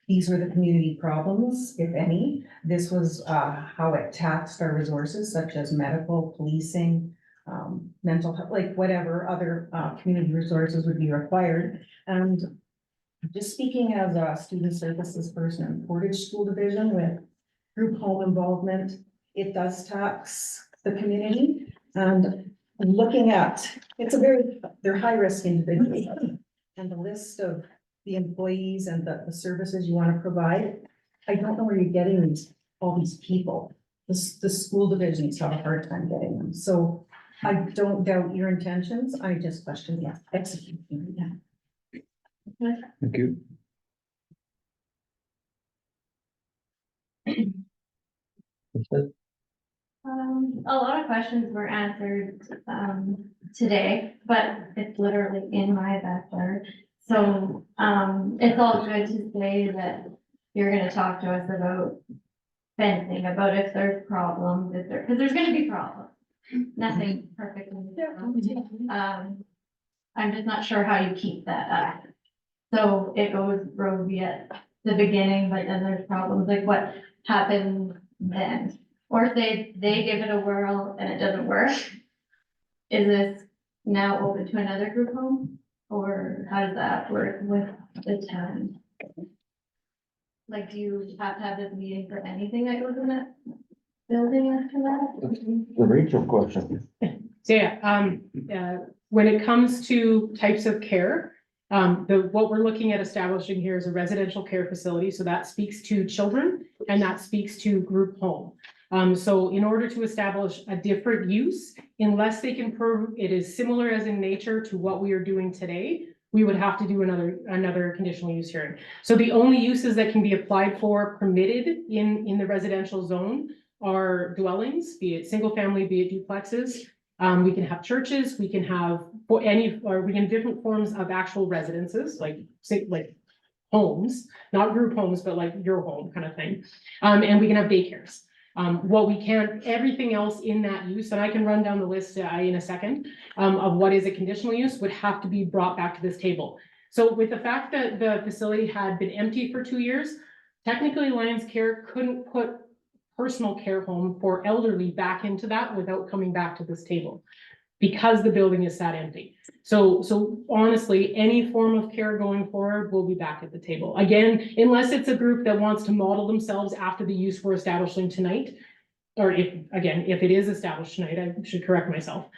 these were the community problems, if any. This was how it taxed our resources, such as medical, policing, mental health, like whatever other community resources would be required. And just speaking as a student services person in Portage School Division with group home involvement, it does tax the community. And looking at, they're high-risk individuals. And the list of the employees and the services you want to provide, I don't know where you're getting all these people. The school divisions have a hard time getting them, so I don't doubt your intentions, I just question the execution. Thank you. A lot of questions were answered, today, but it's literally in my backyard. So, it's all good to say that you're gonna talk to us about fencing, about if there's problems, because there's gonna be problems. Nothing perfectly. I'm just not sure how you keep that up. So it goes rosy at the beginning, but then there's problems, like what happens then? Or say they give it a whirl and it doesn't work. Is this now open to another group home? Or how does that work with the town? Like, do you have to have this meeting for anything that goes in that building after that? The Rachel question. So yeah, when it comes to types of care, what we're looking at establishing here is a residential care facility, so that speaks to children and that speaks to group home. So in order to establish a different use, unless they can prove it is similar as in nature to what we are doing today, we would have to do another conditional use hearing. So the only uses that can be applied for permitted in the residential zone are dwellings, be it single family, be it duplexes. We can have churches, we can have different forms of actual residences, like homes, not group homes, but like your home kind of thing. And we can have daycares. What we can't, everything else in that use, and I can run down the list in a second, of what is a conditional use would have to be brought back to this table. So with the fact that the facility had been empty for 2 years, technically Lions Care couldn't put personal care home for elderly back into that without coming back to this table, because the building is sat empty. So honestly, any form of care going forward will be back at the table. Again, unless it's a group that wants to model themselves after the use we're establishing tonight. Or if it is established tonight, I should correct myself.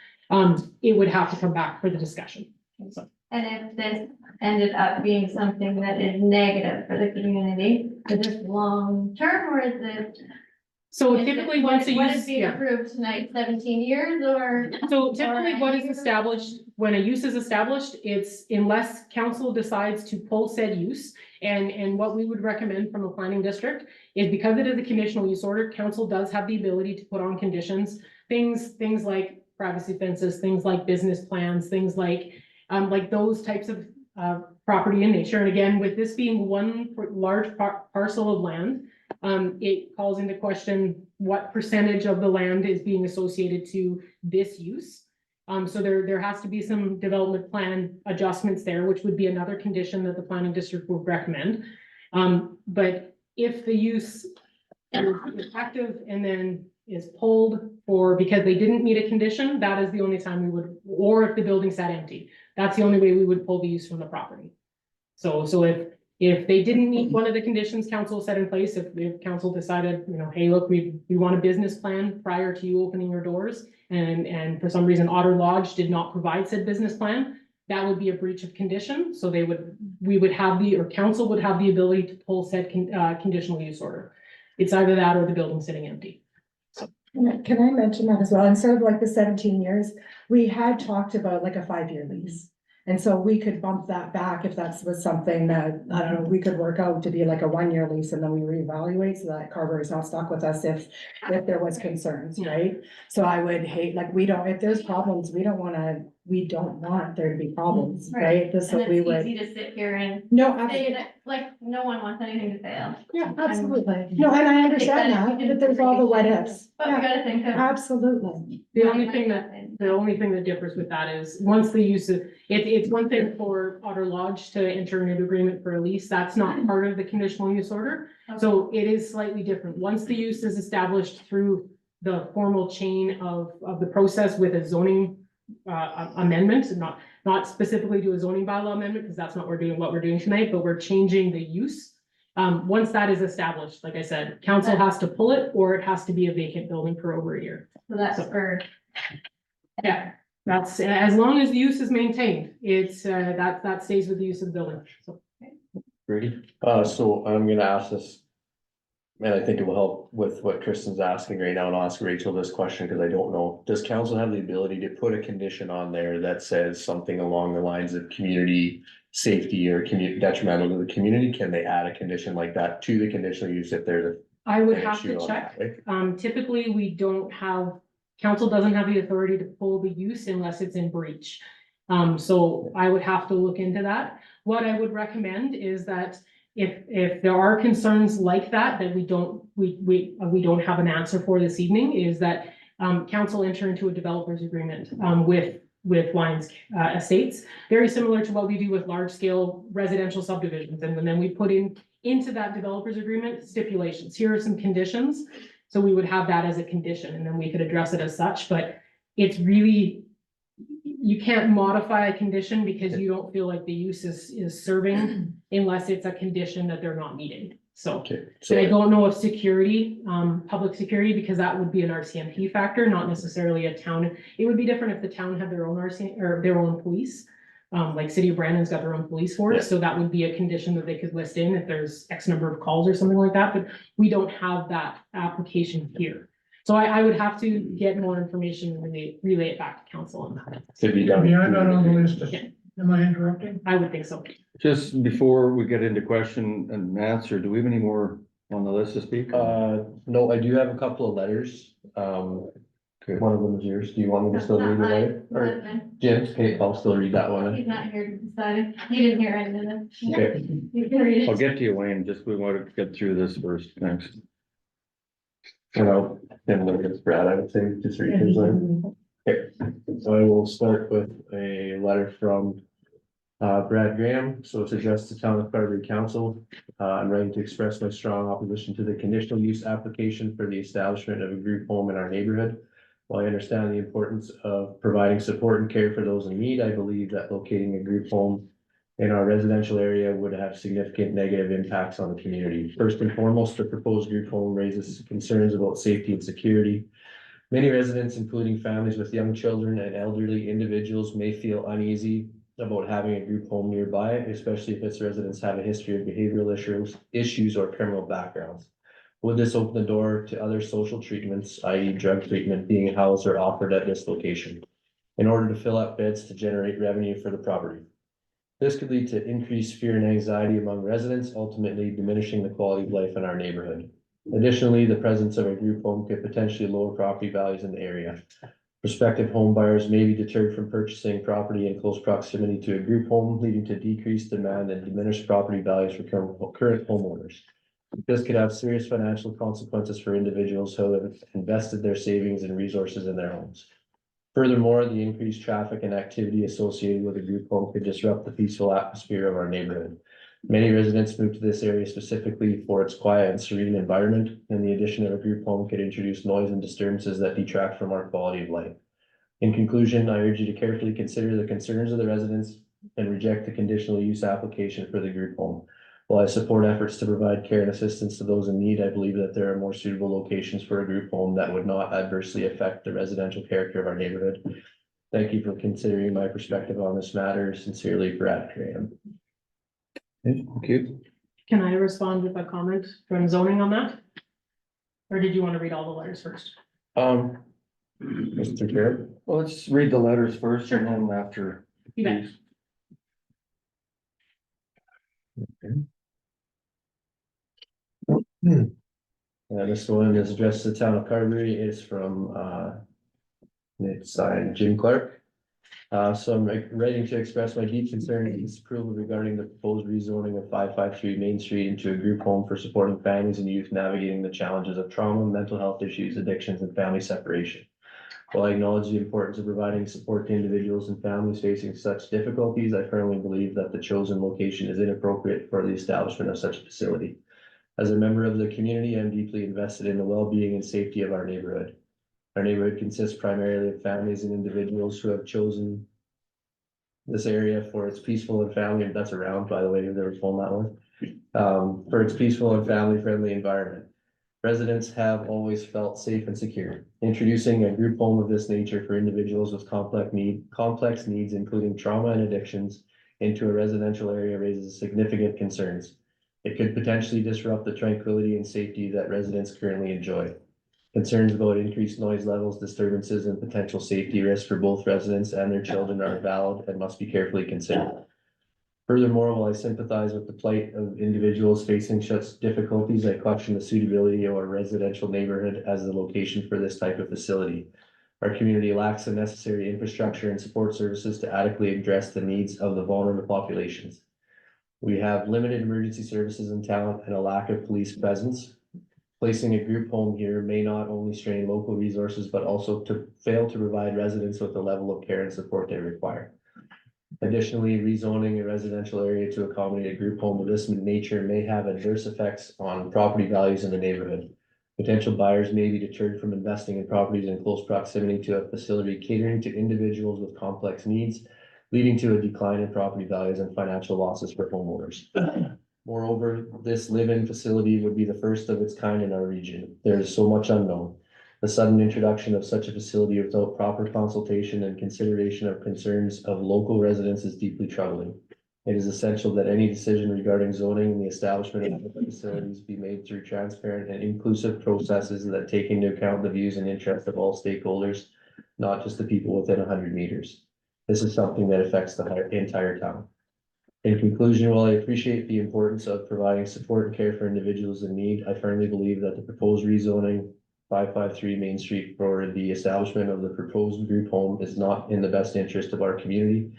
It would have to come back for the discussion. So. And if this ended up being something that is negative for the community, is this long term or is it? So typically once a use. What is being approved tonight, 17 years or? So typically what is established, when a use is established, it's unless council decides to pull said use. And what we would recommend from a planning district is, because it is a conditional use order, council does have the ability to put on conditions, things like privacy fences, things like business plans, things like those types of property in nature. And again, with this being one large parcel of land, it calls into question what percentage of the land is being associated to this use. So there has to be some development plan adjustments there, which would be another condition that the planning district would recommend. But if the use is active and then is pulled because they didn't meet a condition, that is the only time we would, or if the building sat empty, that's the only way we would pull the use from the property. So if they didn't meet one of the conditions council set in place, if council decided, hey, look, we want a business plan prior to you opening your doors, and for some reason Otter Lodge did not provide said business plan, that would be a breach of condition. So council would have the ability to pull said conditional use order. It's either that or the building sitting empty. Can I mention that as well? Instead of like the 17 years, we had talked about like a 5-year lease. And so we could bump that back if that was something that, I don't know, we could work out to be like a 1-year lease, and then we reevaluate so that Carberry's not stuck with us if there was concerns, right? So I would hate, like, if there's problems, we don't want there to be problems, right? This And is we it's would. easy to sit here and No, say absolutely. that, like, no one wants anything to fail. Yeah, absolutely. No, and I understand that, but there's all the what ifs. But we Yeah, gotta think of. absolutely. The only thing that differs with that is once the use of, it's one thing for Otter Lodge to enter into an agreement for a lease, that's not part of the conditional use order. So it is slightly different. Once the use is established through the formal chain of the process with a zoning amendment, and not specifically to a zoning bylaw amendment, because that's not what we're doing tonight, but we're changing the use. Once that is established, like I said, council has to pull it, or it has to be a vacant building for over a year. So that's for. Yeah. That's, as long as the use is maintained, it's, that stays with the use of the building, so. Brady? So I'm gonna ask this. And I think it will help with what Kristen's asking right now, and I'll ask Rachel this question, because I don't know. Does council have the ability to put a condition on there that says something along the lines of community safety or detrimental to the community? Can they add a condition like that to the conditional use if there's I would an have issue to on check. that, right? Typically, we don't have, council doesn't have the authority to pull the use unless it's in breach. So I would have to look into that. What I would recommend is that if there are concerns like that, that we don't have an answer for this evening, is that council enter into a developers agreement with Lions Estates, very similar to what we do with large scale residential subdivisions. And then we put into that developers agreement stipulations. Here are some conditions. So we would have that as a condition, and then we could address it as such, but it's really, you can't modify a condition because you don't feel like the use is serving unless it's a condition that they're not meeting. So, Okay, so I so don't know if security, public security, because that would be an RCMP factor, not necessarily a town. It would be different if the town had their own RC or their own police. Like City of Brandon's got their own police force, Yeah. so that would be a condition that they could list in if there's X number of calls or something like that, but we don't have that application here. So I would have to get more information and relay it back to council on that. to be done. Yeah, I'm not on the list. Okay. Am I interrupting? I would think so. Just before we get into question and answer, do we have any more on the list to speak? No, I do have a couple of letters. One of them is yours. Do you want me to still read the letter? Or Jim's, okay, I'll still read that one. He's not here to decide it. He didn't hear any of it. Okay. You can read I'll it. get to you, Wayne, just we want to get through this first, thanks. Well, and look at Brad, I would say, just read his letter. Okay, so I will start with a letter from Brad Graham. So it's addressed to Town of Carberry Council. I'm ready to express my strong opposition to the conditional use application for the establishment of a group home in our neighborhood. While I understand the importance of providing support and care for those in need, I believe that locating a group home in our residential area would have significant negative impacts on the community. First and foremost, the proposed group home raises concerns about safety and security. Many residents, including families with young children and elderly individuals, may feel uneasy about having a group home nearby, especially if its residents have a history of behavioral issues or criminal backgrounds. Would this open the door to other social treatments, i.e. drug treatment, being housed or offered at this location, in order to fill up beds to generate revenue for the property? This could lead to increased fear and anxiety among residents, ultimately diminishing the quality of life in our neighborhood. Additionally, the presence of a group home could potentially lower property values in the area. Prospective home buyers may be deterred from purchasing property in close proximity to a group home, leading to decreased demand and diminished property values for current homeowners. This could have serious financial consequences for individuals who have invested their savings and resources in their homes. Furthermore, the increased traffic and activity associated with a group home could disrupt the peaceful atmosphere of our neighborhood. Many residents move to this area specifically for its quiet and serene environment, and the addition of a group home could introduce noise and disturbances that detract from our quality of life. In conclusion, I urge you to carefully consider the concerns of the residents and reject the conditional use application for the group home. While I support efforts to provide care and assistance to those in need, I believe that there are more suitable locations for a group home that would not adversely affect the residential character of our neighborhood. Thank you for considering my perspective on this matter. Sincerely, Brad Graham. Thank you. Can I respond with a comment from zoning on that? Or did you want to read all the letters first? Mr. Chair. Well, let's read the letters first and then after. You bet. This one is addressed to the Town of Carberry. It's from it's signed Jim Clark. So I'm ready to express my deep concern and disapproval regarding the proposed rezoning of 553 Main Street into a group home for supporting families and youth navigating the challenges of trauma, mental health issues, addictions, and family separation. While I acknowledge the importance of providing support to individuals and families facing such difficulties, I firmly believe that the chosen location is inappropriate for the establishment of such a facility. As a member of the community, I'm deeply invested in the well-being and safety of our neighborhood. Our neighborhood consists primarily of families and individuals who have chosen this area for its peaceful and family, that's around, by the way, there was one that one, for its peaceful and family-friendly environment. Residents have always felt safe and secure. Introducing a group home of this nature for individuals with complex needs, including trauma and addictions, into a residential area raises significant concerns. It could potentially disrupt the tranquility and safety that residents currently enjoy. Concerns about increased noise levels, disturbances, and potential safety risks for both residents and their children are valid and must be carefully considered. Furthermore, while I sympathize with the plight of individuals facing such difficulties, I question the suitability of our residential neighborhood as the location for this type of facility. Our community lacks the necessary infrastructure and support services to adequately address the needs of the vulnerable populations. We have limited emergency services in town and a lack of police presence. Placing a group home here may not only strain local resources, but also to fail to provide residents with the level of care and support they require. Additionally, rezoning a residential area to accommodate a group home of this nature may have adverse effects on property values in the neighborhood. Potential buyers may be deterred from investing in properties in close proximity to a facility catering to individuals with complex needs, leading to a decline in property values and financial losses for homeowners. Moreover, this live-in facility would be the first of its kind in our region. There is so much unknown. The sudden introduction of such a facility without proper consultation and consideration of concerns of local residents is deeply troubling. It is essential that any decision regarding zoning and the establishment of the facilities be made through transparent and inclusive processes that take into account the views and interests of all stakeholders, not just the people within 100 meters. This is something that affects the entire town. In conclusion, while I appreciate the importance of providing support and care for individuals in need, I firmly believe that the proposed rezoning 553 Main Street for the establishment of the proposed group home is not in the best interest of our community.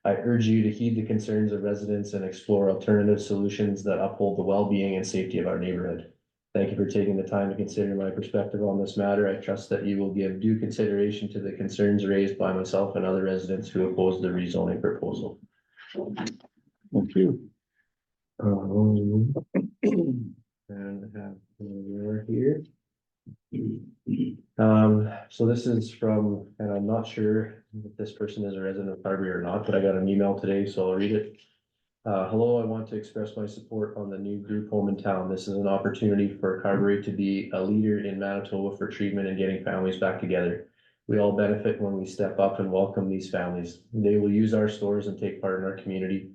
I urge you to heed the concerns of residents and explore alternative solutions that uphold the well-being and safety of our neighborhood. Thank you for taking the time to consider my perspective on this matter. I trust that you will give due consideration to the concerns raised by myself and other residents who oppose the rezoning proposal. Thank you. And have another here. So this is from, and I'm not sure if this person is a resident of Carberry or not, but I got an email today, so I'll read it. Hello, I want to express my support on the new group home in town. This is an opportunity for Carberry to be a leader in Manitoba for treatment and getting families back together. We all benefit when we step up and welcome these families. They will use our stores and take part in our community.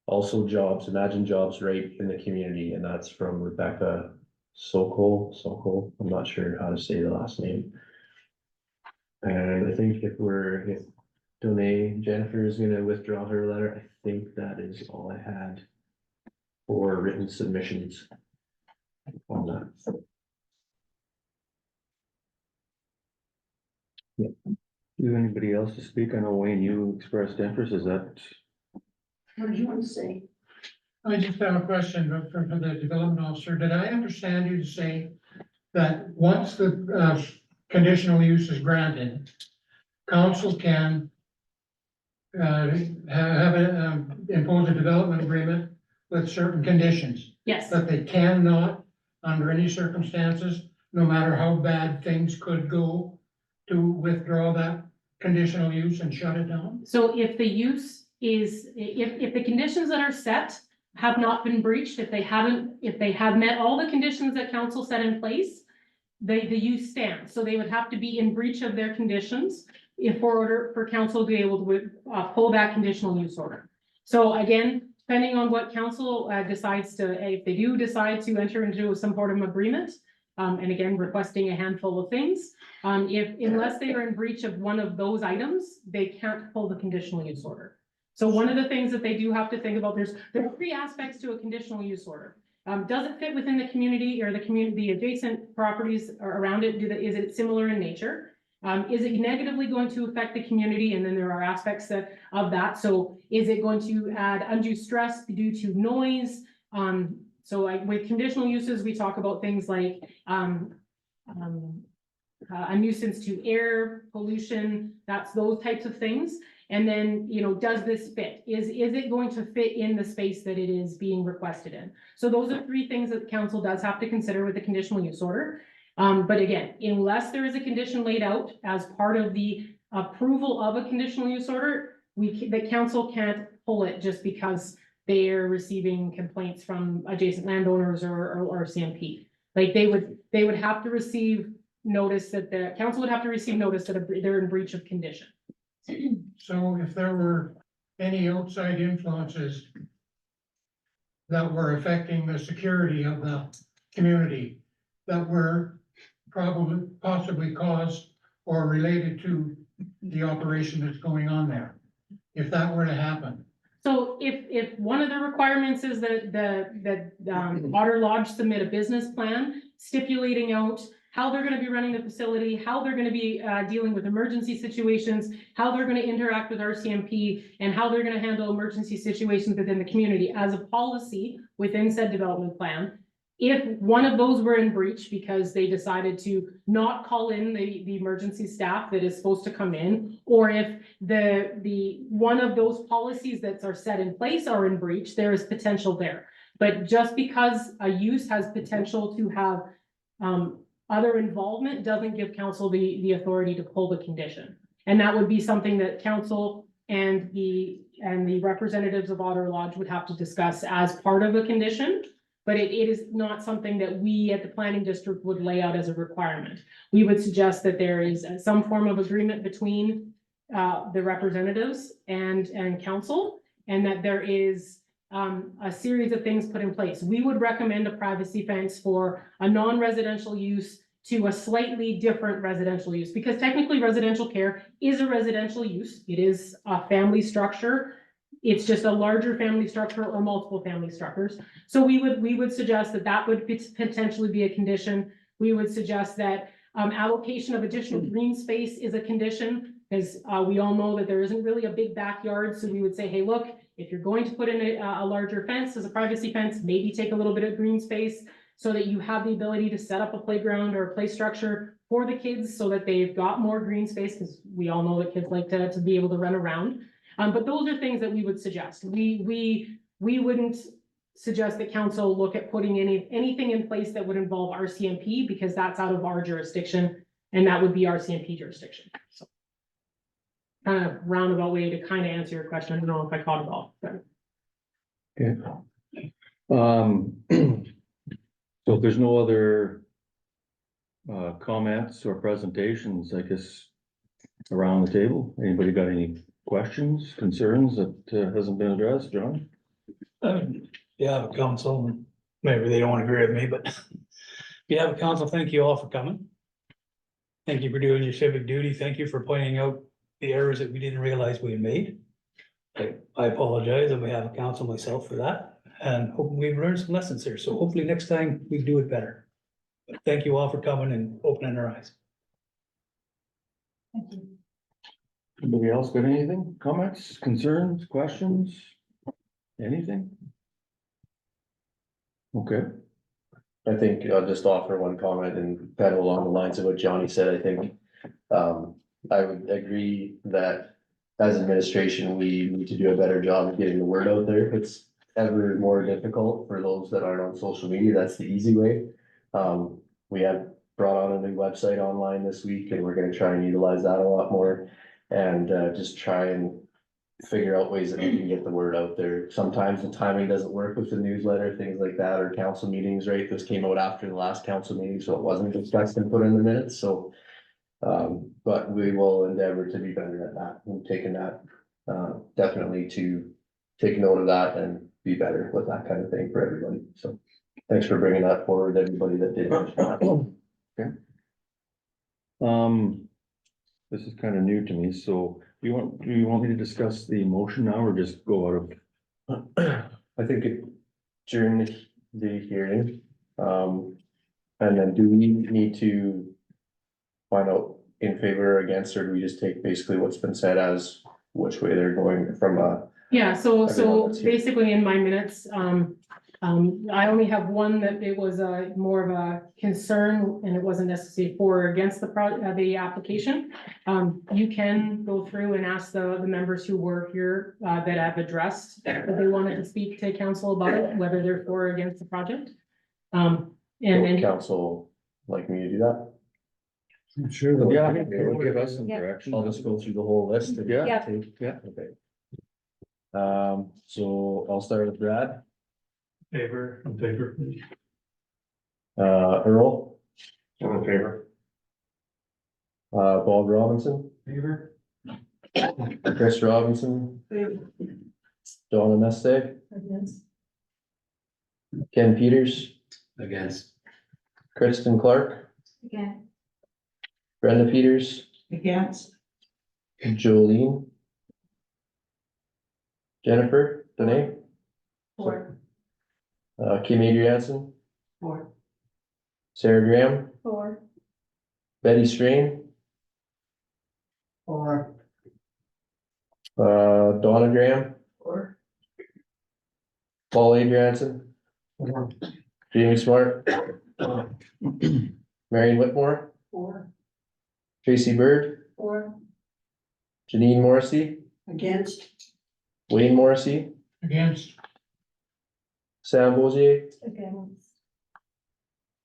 Also jobs, imagine jobs right in the community, and that's from Rebecca Sokol, I'm not sure how to say the last name. And I think if Jennifer is gonna withdraw her letter, I think that is all I had for written submissions on that. Yeah. Do anybody else to speak? I know Wayne, you expressed interest, is that? What did you want to say? I just have a question for the development officer. Did I understand you to say that once the conditional use is granted, council can impose a development agreement with certain conditions? Yes. That they cannot, under any circumstances, no matter how bad things could go, to withdraw that conditional use and shut it down? So if the use is, if the conditions that are set have not been breached, if they have met all the conditions that council set in place, the use stands. So they would have to be in breach of their conditions in order for council to be able to pull that conditional use order. So again, depending on what council decides to, if they do decide to enter into some sort of agreement, and again, requesting a handful of things, unless they are in breach of one of those items, they can't pull the conditional use order. So one of the things that they do have to think about, there are three aspects to a conditional use order. Does it fit within the community or the adjacent properties around it? Is it similar in nature? Is it negatively going to affect the community? And then there are aspects of that. So is it going to add undue stress due to noise? So like with conditional uses, we talk about things like a nuisance to air pollution, that's those types of things. And then, does this fit? Is it going to fit in the space that it is being requested in? So those are three things that the council does have to consider with the conditional use order. But again, unless there is a condition laid out as part of the approval of a conditional use order, the council can't pull it just because they're receiving complaints from adjacent landowners or CMP. Like they would have to receive notice that the council would have to receive notice that they're in breach of condition. So if there were any outside influences that were affecting the security of the community, that were probably possibly caused or related to the operation that's going on there, if that were to happen. So if one of the requirements is that Otter Lodge submit a business plan stipulating out how they're gonna be running the facility, how they're gonna be dealing with emergency situations, how they're gonna interact with RCMP, and how they're gonna handle emergency situations within the community as a policy within said development plan. If one of those were in breach because they decided to not call in the emergency staff that is supposed to come in, or if the one of those policies that are set in place are in breach, there is potential there. But just because a use has potential to have other involvement doesn't give council the authority to pull the condition. And that would be something that council and the representatives of Otter Lodge would have to discuss as part of a condition. But it is not something that we at the planning district would lay out as a requirement. We would suggest that there is some form of agreement between the representatives and council, and that there is a series of things put in place. We would recommend a privacy fence for a non-residential use to a slightly different residential use, because technically residential care is a residential use. It is a family structure. It's just a larger family structure or multiple family structures. So we would suggest that would potentially be a condition. We would suggest that allocation of additional green space is a condition, because we all know that there isn't really a big backyard. So we would say, hey, look, if you're going to put in a larger fence as a privacy fence, maybe take a little bit of green space so that you have the ability to set up a playground or a play structure for the kids so that they've got more green space, because we all know that kids like to be able to run around. But those are things that we would suggest. We wouldn't suggest that council look at putting anything in place that would involve RCMP, because that's out of our jurisdiction, and that would be RCMP jurisdiction. So kind of roundabout way to kind of answer your question. I don't know if I caught it all. Okay. So if there's no other comments or presentations, I guess, around the table, anybody got any questions, concerns that hasn't been addressed, John? Yeah, council, maybe they don't want to agree with me, but yeah, council, thank you all for coming. Thank you for doing your civic duty. Thank you for pointing out the errors that we didn't realize we had made. I apologize on behalf of council myself for that, and hope we've learned some lessons here. So hopefully next time we do it better. But thank you all for coming and opening our eyes. Thank you. Anybody else got anything, comments, concerns, questions, anything? Okay. I think I'll just offer one comment and kind of along the lines of what Johnny said. I think I would agree that as administration, we need to do a better job of getting the word out there. It's ever more difficult for those that aren't on social media. That's the easy way. We have brought on a new website online this week, and we're gonna try and utilize that a lot more. And just try and figure out ways that we can get the word out there. Sometimes the timing doesn't work with the newsletter, things like that, or council meetings, right? This came out after the last council meeting, so it wasn't discussed and put in the minutes, so. But we will endeavor to be better at that. We've taken that, definitely to take note of that and be better with that kind of thing for everybody. So thanks for bringing that forward, everybody that did. Okay. This is kind of new to me, so do you want me to discuss the motion now or just go out of? I think during the hearing, and then do we need to find out in favor or against, or do we just take basically what's been said as which way they're going from Yeah, so Everyone that's here. basically in my minutes, I only have one that it was more of a concern, and it wasn't necessarily for or against the application. You can go through and ask the members who were here that have addressed that they wanted to speak to council about it, whether they're for or against the project. And then council like me to do that? I'm sure. Yeah, it'll give us some Yeah. direction. I'll just go through the whole list. and Yeah. take- Yeah. Okay. So I'll start with Brad. Favor, in favor. Earl, All in favor? Bob Robinson, Favor? Chris Robinson, Donna Mestay, Against. Ken Peters, Against. Kristen Clark, Again, Brenda Peters, Against. Jolene, Jennifer, Danae, four. Kim Adrianson, Four. Sarah Graham, Four. Betty Strain, Four. Donna Graham, Four. Paul Adrianson, Jamie Smart, Marion Whitmore, Four. Tracy Bird, Four. Janine Morrissey, Against. Wayne Morrissey, Against? Sam Bozier, Against.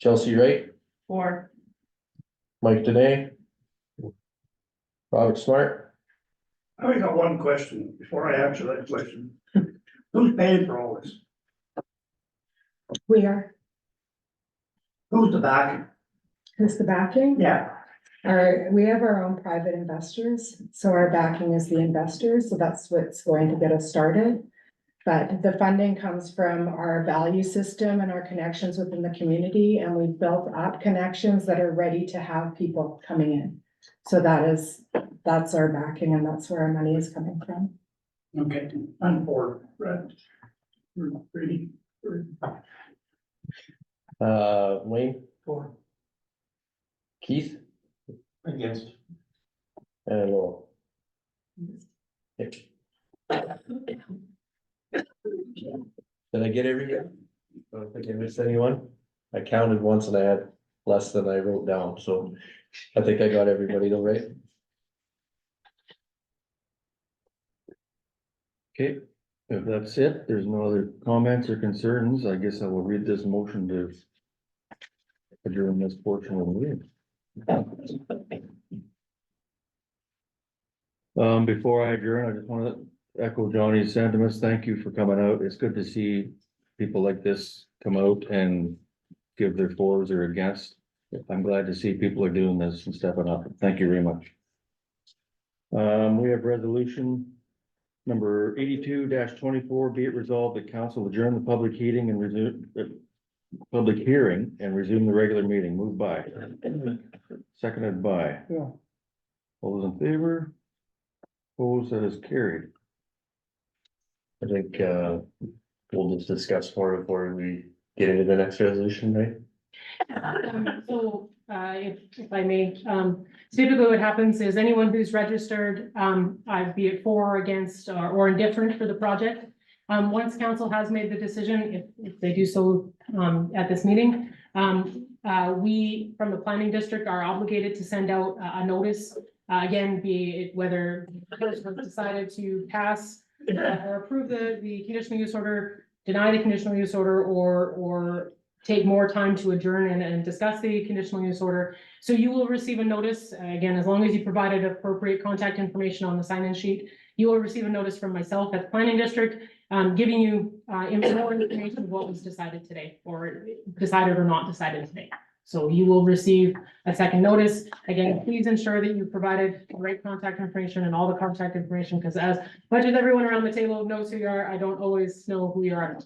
Chelsea Wright, Four. Mike Danae, Robert Smart. I only got one question before I answer that question. Who's paying for all this? We are, Who's the backing? who's the backing? Yeah. We have our own private investors, so our backing is the investors, so that's what's going to get us started. But the funding comes from our value system and our connections within the community, and we've built up connections that are ready to have people coming in. So that's our backing, and that's where our money is coming from. Okay, I'm for, right. Ready. Wayne, For. Keith, Against. and Laurel. Did I get every? I don't think I missed anyone. I counted once and I had less than I wrote down, so I think I got everybody though, right? Okay, if that's it, there's no other comments or concerns, I guess I will read this motion to adjourn this portion of the meeting. Before I adjourn, I just want to echo Johnny's sentiments. Thank you for coming out. It's good to see people like this come out and give their fors or against. I'm glad to see people are doing this and stepping up. Thank you very much. We have resolution number 82-24, be it resolved that council adjourn the public hearing and resume the regular meeting. Moved by. Seconded by. All those in favor? Opposed, that is carried. I think, we'll just discuss more before we get into the next resolution, right? So, if I may, typically what happens is anyone who's registered, be it for or against or indifferent for the project. Once council has made the decision, if they do so, at this meeting, we from the planning district are obligated to send out a notice. Again, be it whether it was decided to pass or approve the conditional use order, deny the conditional use order, or take more time to adjourn and discuss the conditional use order. So you will receive a notice, again, as long as you provided appropriate contact information on the sign-in sheet, you will receive a notice from myself at the planning district, giving you more information of what was decided today, or decided or not decided today. So you will receive a second notice. Again, please ensure that you provided the right contact information and all the contact information, because as much as everyone around the table knows who you are, I don't always know who you are.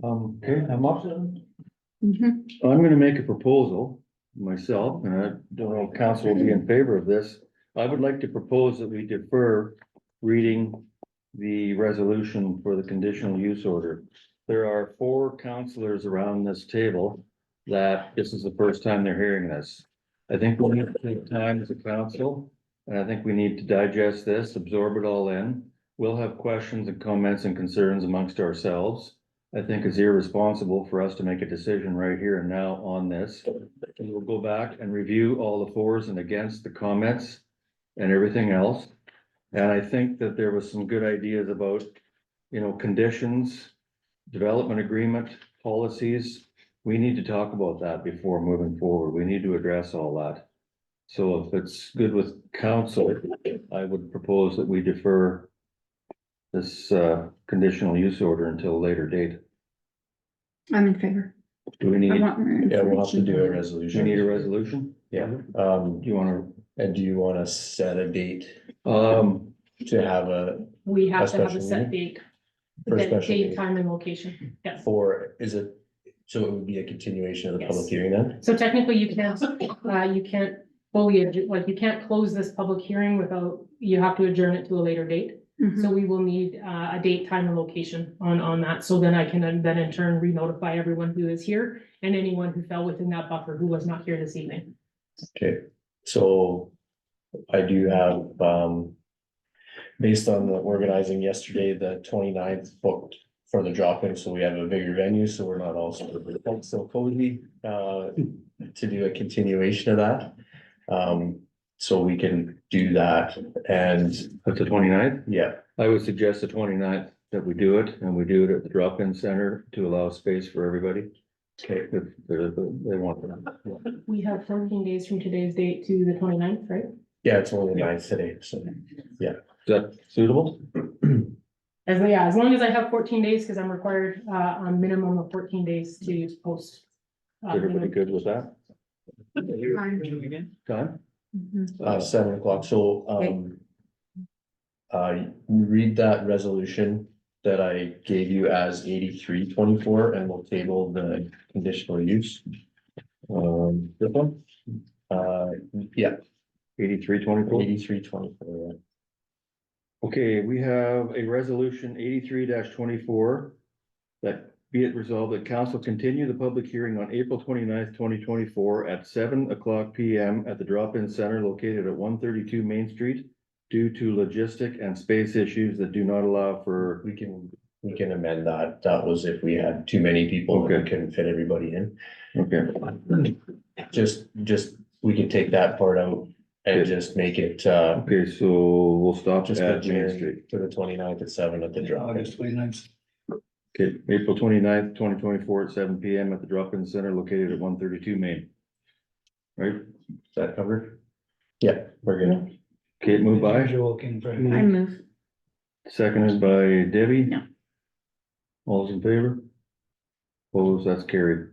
Okay, I'm up. I'm gonna make a proposal myself, and I don't know if council will be in favor of this. I would like to propose that we defer reading the resolution for the conditional use order. There are 4 councilors around this table that this is the first time they're hearing this. I think we need to take time as a council, and I think we need to digest this, absorb it all in. We'll have questions and comments and concerns amongst ourselves. I think it's irresponsible for us to make a decision right here and now on this. And we'll go back and review all the fors and against the comments and everything else. And I think that there was some good ideas about, conditions, development agreement, policies. We need to talk about that before moving forward. We need to address all that. So if it's good with council, I would propose that we defer this conditional use order until a later date. I'm in favor. Do we I need, want more Yeah, we'll have to information. do a do we resolution. need a resolution? Yeah, Do you wanna, and do you wanna set a date um, to have We have A to have a special set meeting? date. For a Date, special meeting. time and location, yes. is it, so it would be a continuation of the public Yes. hearing then? So technically you can't fully, like, you can't close this public hearing without, you have to adjourn it to a later date. Mhm. So we will need a date, time and location on that. So then I can then in turn re-notify everyone who is here and anyone who fell within that buffer who was not here this evening. Okay, so I do have, based on the organizing yesterday, the 29th booked for the drop-in, so we have a bigger venue, so we're not all so cozy, to do a continuation of that. So we can do that and, that's the 29th. yeah, I would suggest the 29th that we do it, and we do it at the drop-in center to allow space for everybody. okay, If they want that. We have 14 days from today's date to the 29th, right? yeah, it's only the 9th today, so, Is that suitable? As long as I have 14 days, because I'm required a minimum of 14 days to post. Everybody good with that? Time? Mhm. 7 o'clock, so, read that resolution that I gave you as 8324, and we'll table the conditional use. This one? Yeah, 8324? 8324, yeah. Okay, we have a resolution 83-24. That be it resolved that council continue the public hearing on April 29th, 2024 at 7 o'clock PM at the drop-in center located at 132 Main Street. Due to logistic and space issues that do not allow for, We can amend that. That was if we had too many people, and we Okay. couldn't fit everybody in. okay, Just, we can take that part out and just make it, okay, so we'll stop just at Main adjourn Street. for the 29th at 7 at the drop. August 29th. Okay, April 29th, 2024 at 7 PM at the drop-in center located at 132 Main. Right, Is that covered? Yeah, we're good. Kate moved by, Joel King, Frank. I move. seconded by Debbie. No. All those in favor? Opposed, that's carried.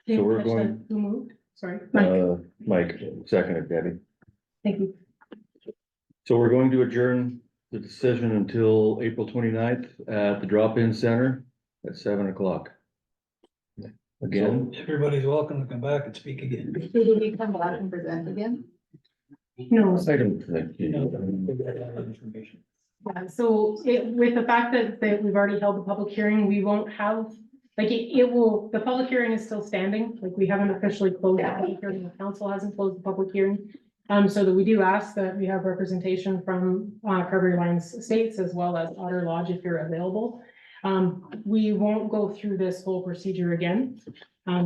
Did you we're catch going- that? Who moved? Sorry. Mike, seconded Debbie. Thank you. So we're going to adjourn the decision until April 29th at the drop-in center at 7 o'clock. Again, Everybody's welcome to come back and speak again. Did we come back and present again? No, I don't think you know. Information. so with the fact that we've already held the public hearing, we won't have, like, it will, the public hearing is still standing, like, we haven't officially closed the public hearing, the council hasn't closed the public hearing. So that we do ask that we have representation from, Carberry Lines Estates as well as Otter Lodge if you're available. We won't go through this whole procedure again.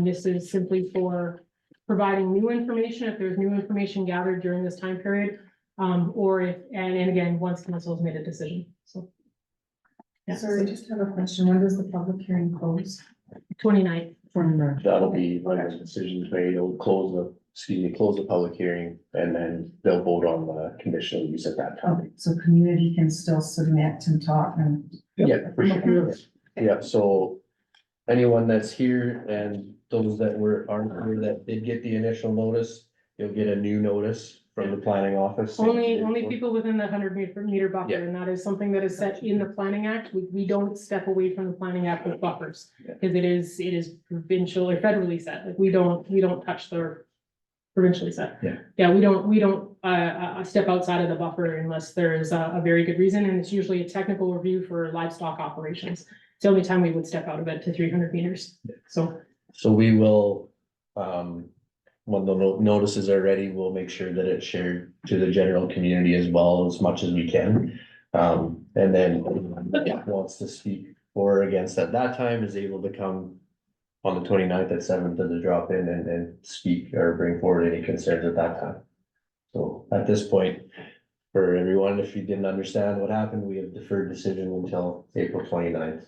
This is simply for providing new information, if there's new information gathered during this time period. Or if, and again, once council has made a decision, so. Yeah, Sorry, I just have a question. When does the public hearing close? 29th. That'll be when the decision's made, it'll close the public hearing, and then they'll vote on the conditional use at that time. Okay, so community can still submit and talk and. Yeah, for sure. Yeah, so anyone that's here and those that aren't here that did get the initial notice, you'll get a new notice from the planning office. Only people within the 100-meter buffer, Yeah. and that is something that is set in the planning act. We don't step away from the planning act with buffers. Yeah. Because it is provincial or federally set, like, we don't touch the provincially set. Yeah. Yeah, we don't step outside of the buffer unless there is a very good reason, and it's usually a technical review for livestock operations. It's the only time we would step out of it to 300 meters, so. So we will, when the notices are ready, we'll make sure that it's shared to the general community as well as much as we can. And then anyone that wants to speak for or against at that time is able to come on the 29th at 7 to the drop-in and speak or bring forward any concerns at that time. So at this point, for everyone, if you didn't understand what happened, we have deferred decision until April 29th.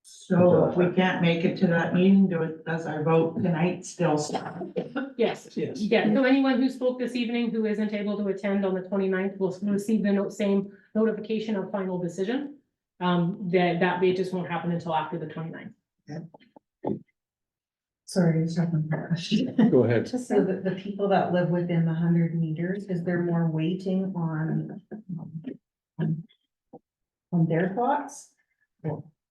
So if we can't make it to that meeting, does our vote tonight still stand? Yes, Yes. yeah, so anyone who spoke this evening who isn't able to attend on the 29th will receive the same notification of final decision. that just won't happen until after the 29th. Sorry, just have one more question. Go ahead. Just so that the people that live within the 100 meters, is there more waiting on their thoughts?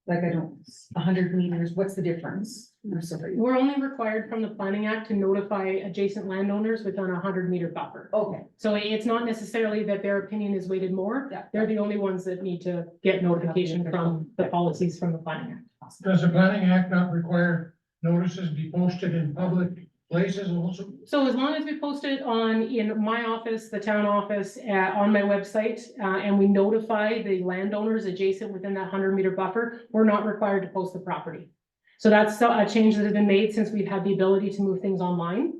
Like, I don't, 100 meters, what's the difference? I'm sorry. We're only required from the Planning Act to notify adjacent landowners within a 100-meter buffer. Okay. So it's not necessarily that their opinion is weighted more. Yeah. They're the only ones that need to get notification from the policies from the Planning Act. Does the Planning Act not require notices be posted in public places also? So as long as we post it in my office, the town office, on my website, and we notify the landowners adjacent within that 100-meter buffer, we're not required to post the property. So that's a change that has been made since we've had the ability to move things online.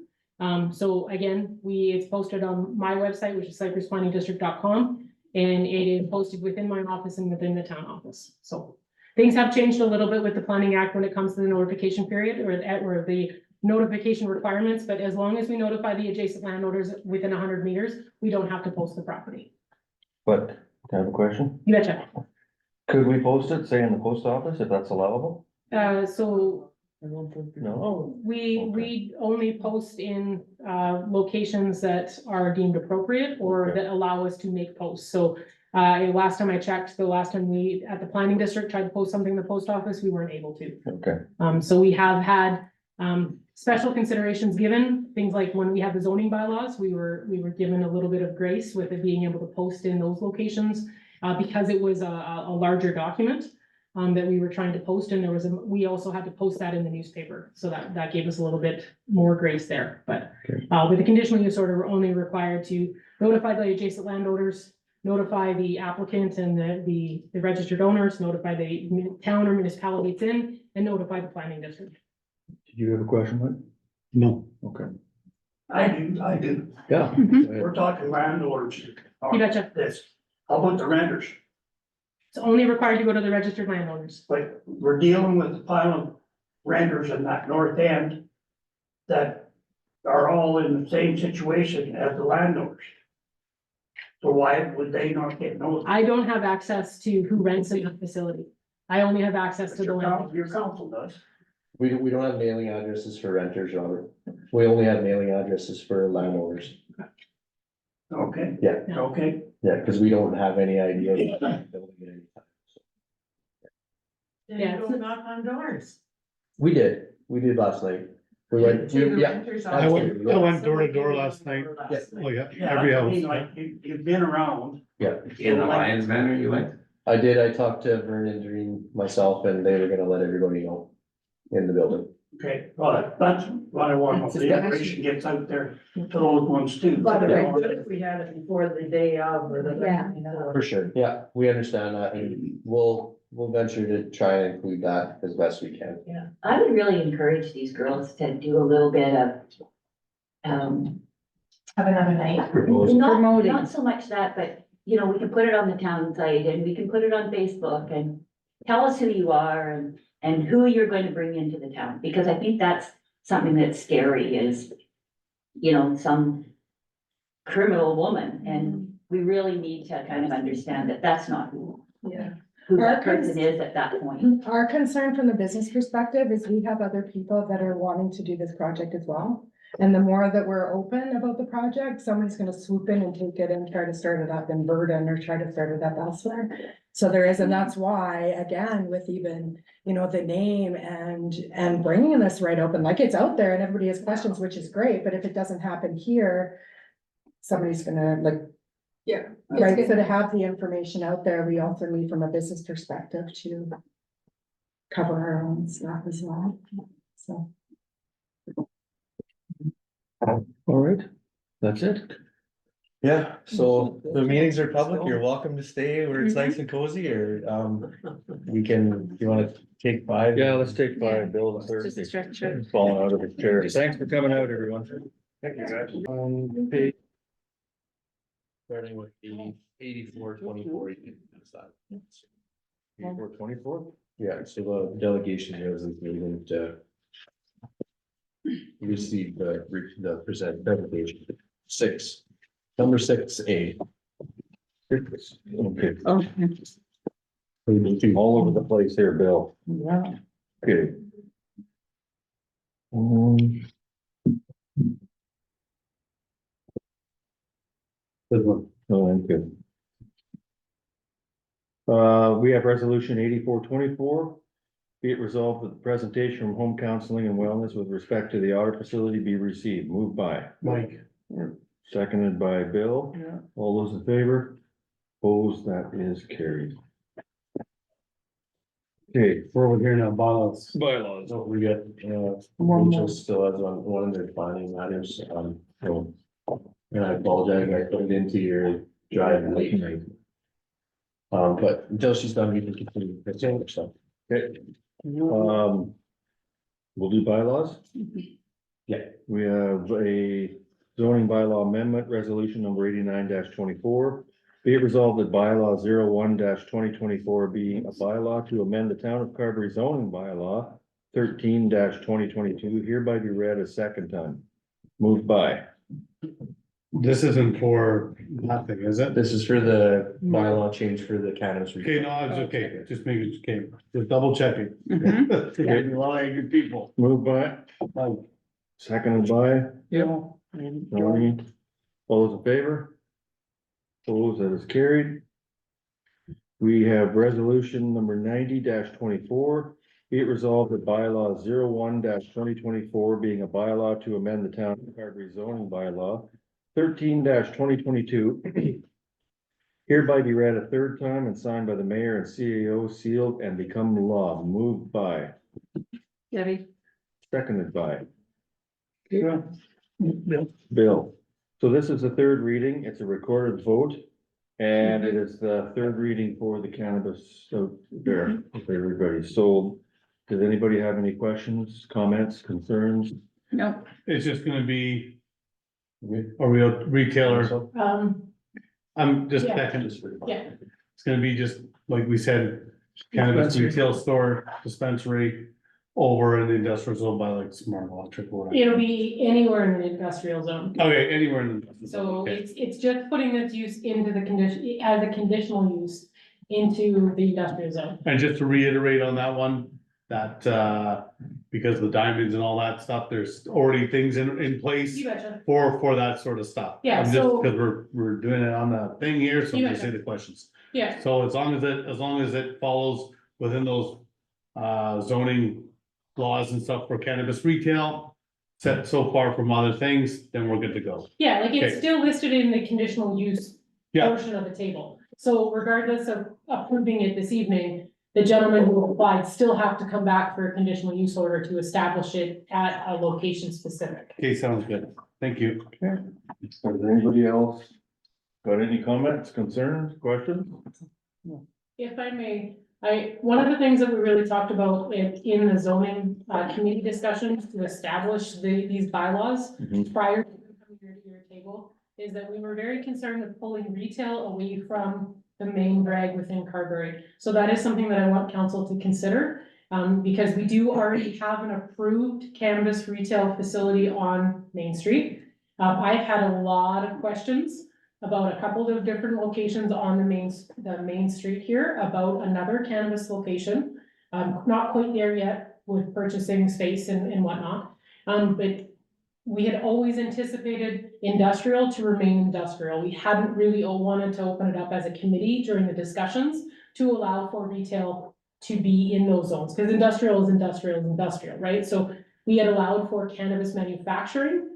So again, it's posted on my website, which is cypressplanningdistrict.com, and it is posted within my office and within the town office. So things have changed a little bit with the Planning Act when it comes to the notification period or the notification requirements, but as long as we notify the adjacent landowners within 100 meters, we don't have to post the property. But, can I have a question? You betcha. Could we post it, say in the post office, if that's allowable? So No? we only post in locations that are deemed appropriate or Okay. that allow us to make posts. So last time I checked, the last time we at the planning district tried to post something in the post office, we weren't able to. Okay. So we have had special considerations given, things like when we had the zoning bylaws, we were given a little bit of grace with it being able to post in those locations because it was a larger document that we were trying to post, and we also had to post that in the newspaper, so that gave us a little bit more grace there. But with the conditional use order, we're only required to notify the adjacent landowners, notify the applicant and the registered owners, notify the town or municipality it's in, and notify the planning district. Did you have a question, Mike? No. Okay. I do. Yeah. We're talking landowners. You betcha. This, how about the renters? It's only required to go to the registered landowners. But we're dealing with a pile of renters in that north end that are all in the same situation as the landowners. So why would they not get notified? I don't have access to who rents in the facility. I only have access to the land. Your council does. We don't have mailing addresses for renters, Robert. We only have mailing addresses for landowners. Okay. Yeah. Okay. Yeah, because we don't have any idea. Of that building at any time. Then Yeah, you go knock on doors. We did last night. We went, To the yeah, renters' I went, absolutely, I yeah. went door to door last night. Yeah. Oh, yeah, Yeah, every I house. mean, like, you've been around. Yeah, In the Lions Manor you went? I did. I talked to Vernon, Doreen, myself, and they were gonna let everybody know in the building. Okay, well, that's what I want, the information gets out there to those ones too. But it would be good if we had it before the day of or the. Yeah. For sure. Yeah, we understand that, and we'll venture to try and include that as best we can. Yeah, I would really encourage these girls to do a little bit of, Have another night. not so much that, but, you know, we can put it on the town site and we can put it on Facebook and tell us who you are and who you're going to bring into the town, because I think that's something that's scary is, you know, some criminal woman, and we really need to kind of understand that that's not who that person is at that point. Our concern from the business perspective is we have other people that are wanting to do this project as well. And the more that we're open about the project, somebody's gonna swoop in and take it and try to start it up in Verdun or try to start it up elsewhere. So there is, and that's why, again, with even, you know, the name and bringing this right open, like it's out there and everybody has questions, which is great, but if it doesn't happen here, somebody's gonna like. Yeah. Right, so to have the information out there, we also need from a business perspective to cover our own stuff as well, so. All right, that's it. Yeah, so the meetings are public. You're welcome to stay where it's nice and cozy, or we can, you wanna take 5? Yeah, let's take 5, Bill, the Just stretch it. falling out of his chair. Thanks for coming out, everyone. Thank you, guys. Page Starting with the 84-24. 24. Yeah, so the delegation has this meeting to receive the present presentation. 6, number 6A. Okay. Okay. All over the place here, Bill. Yeah. Okay. Good one. Oh, thank you. We have resolution 8424. Be it resolved that the presentation from home counseling and wellness with respect to the audit facility be received. Moved by. Mike. Seconded by Bill. Yeah. All those in favor? Opposed, that is carried. Okay, We're over here now, bylaws. Bylaws. Don't forget, One more. Rachel still has one of their planning matters, so. And I apologize, I put it into your drive late tonight. But until she's done, we can continue. That's the other stuff. okay. We'll do bylaws. Yeah. We have a zoning bylaw amendment, resolution number 89-24. Be it resolved that bylaw 01-2024 be a bylaw to amend the town of Carberry zoning bylaw 13-2022 hereby be read a second time. Moved by. This isn't for nothing, is it? This is for the bylaw change for the cannabis. Okay, no, it's okay, just making, okay, just double checking. Mhm. Okay, a lot of good people. Moved by. Mike. Seconded by. Yeah. Tony. All those in favor? Opposed, that is carried. We have resolution number 90-24. Be it resolved that bylaw 01-2024 being a bylaw to amend the town of Carberry zoning bylaw 13-2022 hereby be read a third time and signed by the mayor and CAO, sealed and become law. Moved by. Debbie. Seconded by. Yeah. Bill. So this is the third reading. It's a recorded vote. And it is the third reading for the cannabis out there with everybody. So does anybody have any questions, comments, concerns? No. It's just gonna be a real retailer. I'm just Yeah. checking. Yeah. It's gonna be just, like we said, cannabis Dispensary. retail store, dispensary over in the industrial zone by like Smart Electric or whatever. It'll be anywhere in the industrial zone. Okay, anywhere in the. So okay. it's just putting this use into the condition, as a conditional use into the industrial zone. And just to reiterate on that one, that, because the diamonds and all that stuff, there's already things in place You betcha. for that sort of stuff. Yeah, I'm just, so- cause we're doing it on the thing here, so I'm You gonna say betcha. the questions. Yeah, So as long as it follows within those, zoning laws and stuff for cannabis retail, set so far from other things, then we're good to go. yeah, like it's Okay. still listed in the conditional use Yeah. portion of the table. So regardless of approving it this evening, the gentleman who applied still have to come back for a conditional use order to establish it at a location specific. Okay, sounds good. Thank you. Does anybody else got any comments, concerns, questions? If I may, one of the things that we really talked about in the zoning, committee discussions to establish these bylaws Mhm. prior to coming here to your table, is that we were very concerned with pulling retail away from the main drag within Carberry. So that is something that I want council to consider, because we do already have an approved cannabis retail facility on Main Street. I've had a lot of questions about a couple of different locations on the main street here about another cannabis location. Not quite there yet with purchasing space and whatnot. But we had always anticipated industrial to remain industrial. We hadn't really wanted to open it up as a committee during the discussions to allow for retail to be in those zones, because industrial is industrial is industrial, right? So we had allowed for cannabis manufacturing.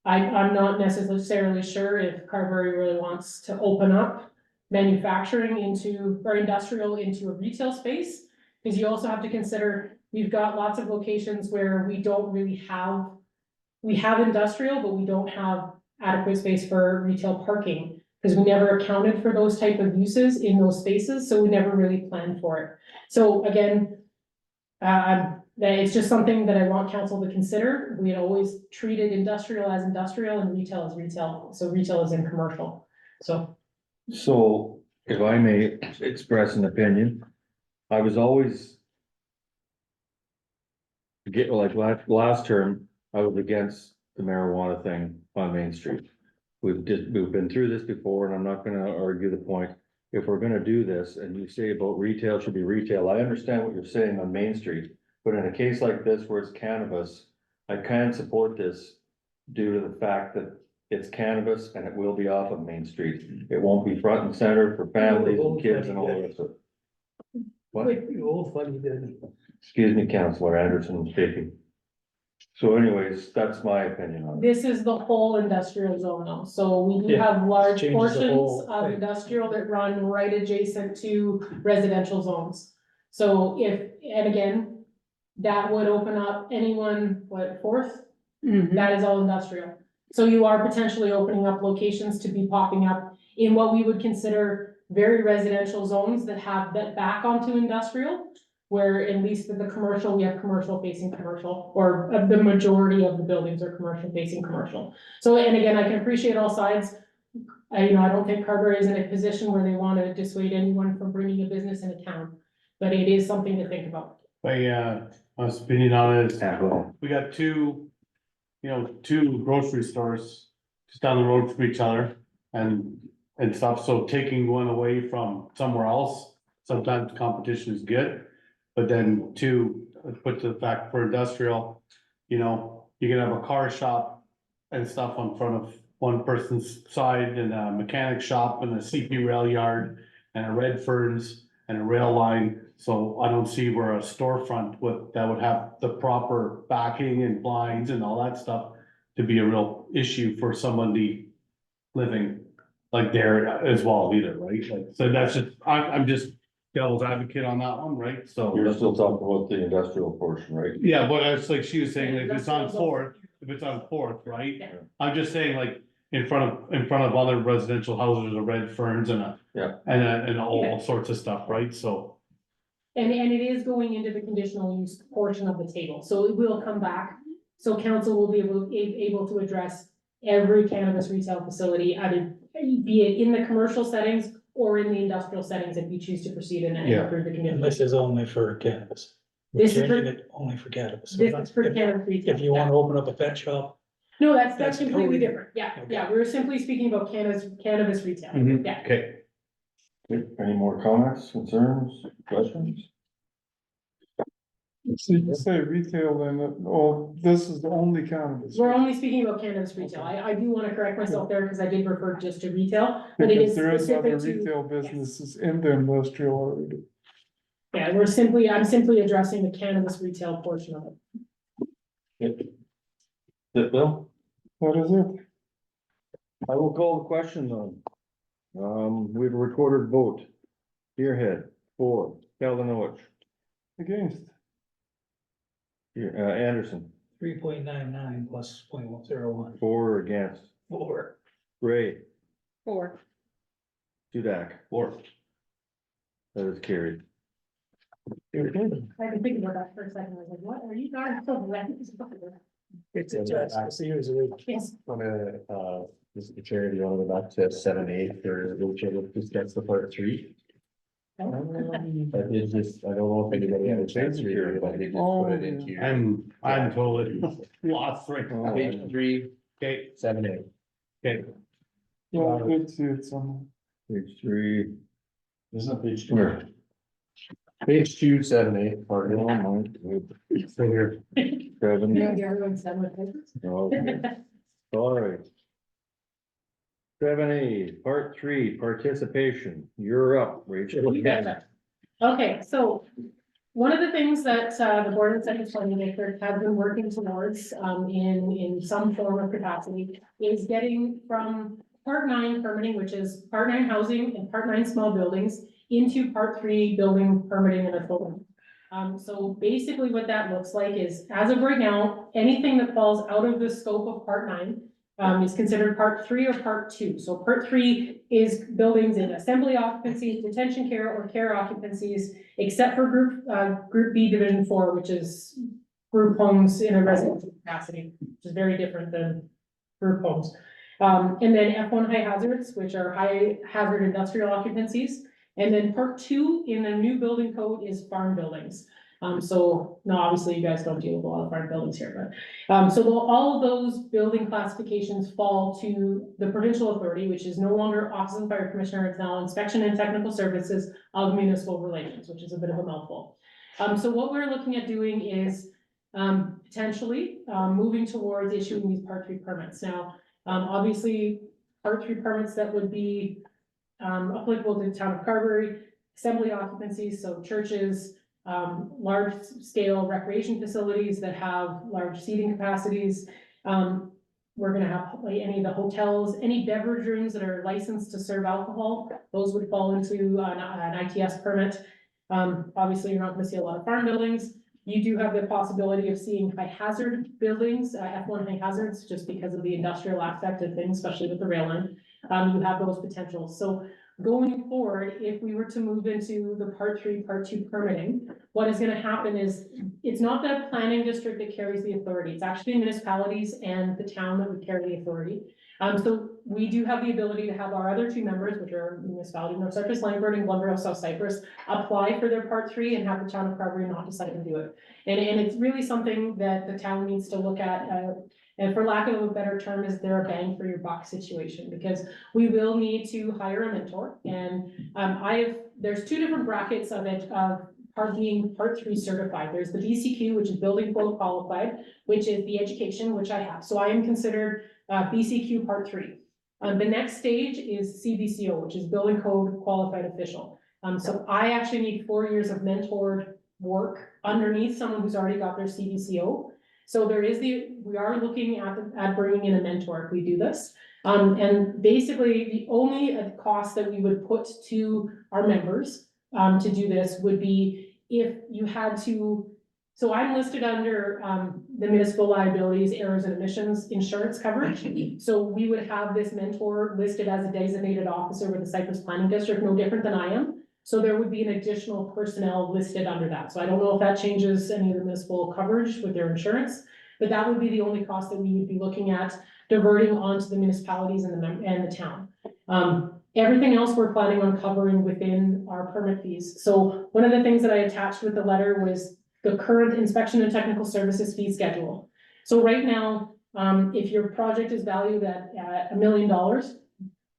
I'm not necessarily sure if Carberry really wants to open up manufacturing into, or industrial into a retail space. Because you also have to consider, we've got lots of locations where we don't really have, we have industrial, but we don't have adequate space for retail parking. Because we never accounted for those type of uses in those spaces, so we never really planned for it. So again, that it's just something that I want council to consider. We had always treated industrial as industrial and retail as retail, so retail is in commercial, so. So if I may express an opinion, I was always last term, I was against the marijuana thing on Main Street. We've been through this before and I'm not gonna argue the point. if we're gonna do this, and you say about retail should be retail, I understand what you're saying on Main Street. But in a case like this where it's cannabis, I can't support this due to the fact that it's cannabis and it will be off of Main Street. It won't be front and center for families and kids and all the rest of it. What? You old funny, didn't Excuse me, Councillor Anderson speaking. So anyways, that's my opinion on it. This is the whole industrial zone though, so we do Yeah, have large changes the portions whole of thing. industrial that run right adjacent to residential zones. So if, and again, that would open up anyone, what, Fourth? That is all industrial. So you are potentially opening up locations to be popping up in what we would consider very residential zones that have that back onto industrial. Where at least with the commercial, we have commercial facing commercial, or the majority of the buildings are commercial facing commercial. So, and again, I can appreciate all sides. I don't think Carberry is in a position where they want to dissuade anyone from bringing a business into town. But it is something to think about. My opinion on it is, we got two grocery stores just down the road from each other and stuff, so taking one away from somewhere else, sometimes competition is good. But then two, put to the fact for industrial, you can have a car shop and stuff on front of one person's side, and a mechanic shop and a CP rail yard and a Red Ferns and a rail line. So I don't see where a storefront that would have the proper backing and blinds and all that stuff to be a real issue for somebody living like there as well either, right? Like, so that's just, I'm just devil's advocate on that one, right? So. You're still talking about the industrial portion, right? Yeah, but it's like she was saying, like, if it's on Fourth, right? Yeah. I'm just saying, like, in front of other residential houses, the Red Ferns and and all sorts of stuff, right? So. And it is going into the conditional use portion of the table, so it will come back. So council will be able to address every cannabis retail facility, either be it in the commercial settings or in the industrial settings if you choose to proceed and approve the And conditional. this is only for cannabis. This is Changing for- it only for cannabis. This is for cannabis retail. If you want to open up a pet shop, No, that's That's completely totally different, yeah, we were simply speaking about cannabis retail, yeah. Okay. Any more comments, concerns, questions? So you say retail then, this is the only cannabis. We're only speaking about cannabis retail, I do wanna correct myself there, because I did refer just to retail, but it Because is there is other specific to. retail businesses in the industrial already. Yeah, I'm simply addressing the cannabis retail portion of it. Bill? What is it? I will call the question on. We have a recorded vote. Spearhead, 4, Kalinowicz, Against. Anderson, 3.99 plus 0.01. 4 against, 4. Gray, 4. Dudak, 4. That is carried. I had to think about that for a second, I was like, what are you guys talking about? It's usually. Yes. Mr. Chair, do you want to go back to 7A for wheelchair discuss the part 3? I did just, I don't know if anybody had a chance to read it, but I did just put it into your. I'm totally lost right now. Page 3, Okay, 7A. okay. Yeah, I did see it somewhere. Page 3. Isn't it page Where? Page 2, 7A, part 1. So here. 7. Everyone's done with it. Okay. All right. 7A, part 3, participation. You're up, Rachel. Okay, so one of the things that the Board of Second Planning District has been working towards in some form of capacity is getting from Part 9 permitting, which is Part 9 housing and Part 9 small buildings, into Part 3 building permitting and authority. So basically what that looks like is, as of right now, anything that falls out of the scope of Part 9 is considered Part 3 or Part 2. So Part 3 is buildings in assembly occupancies, detention care, or care occupancies, except for Group B Division 4, which is group homes in a residential capacity, which is very different than group homes. And then F1 high hazards, which are high hazard industrial occupancies. And then Part 2 in the new building code is farm buildings. So, no, obviously you guys don't deal with a lot of farm buildings here, but, all of those building classifications fall to the provincial authority, which is no longer Office of the Fire Commissioner, it's now Inspection and Technical Services of Municipal Relations, which is a bit of a mouthful. So what we're looking at doing is, potentially, moving towards issuing these Part 3 permits. Now, obviously, Part 3 permits that would be, applicable to the town of Carberry, assembly occupancies, so churches, large scale recreation facilities that have large seating capacities. We're gonna have like any of the hotels, any beverage rooms that are licensed to serve alcohol, those would fall into an ITS permit. Obviously, you're not gonna see a lot of farm buildings. You do have the possibility of seeing high hazard buildings, F1 high hazards, just because of the industrial aspect of things, especially with the rail line. You have those potentials. So going forward, if we were to move into the Part 3, Part 2 permitting, what is gonna happen is, it's not the planning district that carries the authority, it's actually municipalities and the town that would carry the authority. So we do have the ability to have our other 2 members, which are municipality North Cypress Langford and Glenborough South Cypress, apply for their Part 3 and have the town of Carberry not decide to do it. And it's really something that the town needs to look at, and for lack of a better term, is there a bang for your buck situation? Because we will need to hire a mentor, and there's 2 different brackets of it, being Part 3 certified. There's the BCQ, which is Building Code Qualified, which is the education, which I have. So I am considered BCQ Part 3. The next stage is CBCO, which is Building Code Qualified Official. So I actually need 4 years of mentored work underneath someone who's already got their CBCO. So we are looking at bringing in a mentor if we do this. And basically, the only cost that we would put to our members to do this would be if you had to. So I'm listed under the municipal liabilities, errors and omissions insurance coverage. So we would have this mentor listed as a designated officer with the Cypress Planning District, no different than I am. So there would be an additional personnel listed under that. So I don't know if that changes any of the municipal coverage with their insurance, but that would be the only cost that we would be looking at diverting onto the municipalities and the town. Everything else we're planning on covering within our permit fees. So one of the things that I attached with the letter was the current inspection and technical services fee schedule. So right now, if your project is valued at $1 million,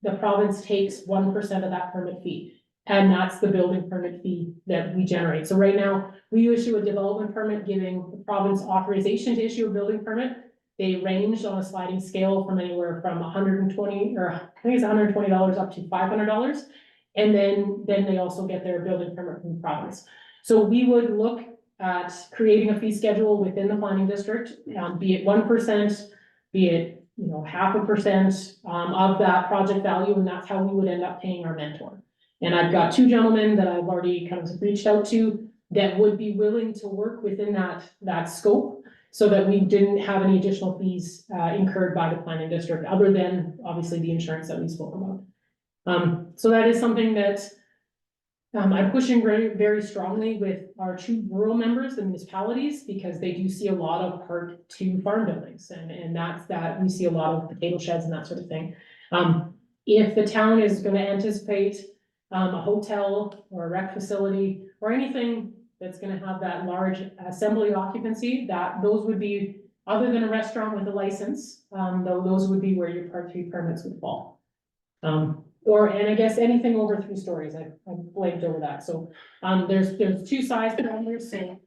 the province takes 1% of that permit fee. And that's the building permit fee that we generate. So right now, we issue a development permit giving the province authorization to issue a building permit. They range on a sliding scale from anywhere from $120, or I think it's $120 up to $500. And then they also get their building permit from the province. So we would look at creating a fee schedule within the planning district, be it 1%, be it 0.5% of that project value, and that's how we would end up paying our mentor. And I've got 2 gentlemen that I've already kind of reached out to that would be willing to work within that scope, so that we didn't have any additional fees incurred by the planning district, other than obviously the insurance that we spoke about. So that is something that I'm pushing very, very strongly with our 2 rural members, the municipalities, because they do see a lot of Part 2 farm buildings, and that we see a lot of potato sheds and that sort of thing. If the town is going to anticipate a hotel or a rec facility or anything that's gonna have that large assembly occupancy, those would be, other than a restaurant with a license, those would be where your Part 3 permits would fall. And I guess anything over 3 stories, I blanked over that. So there's 2 size parameters, so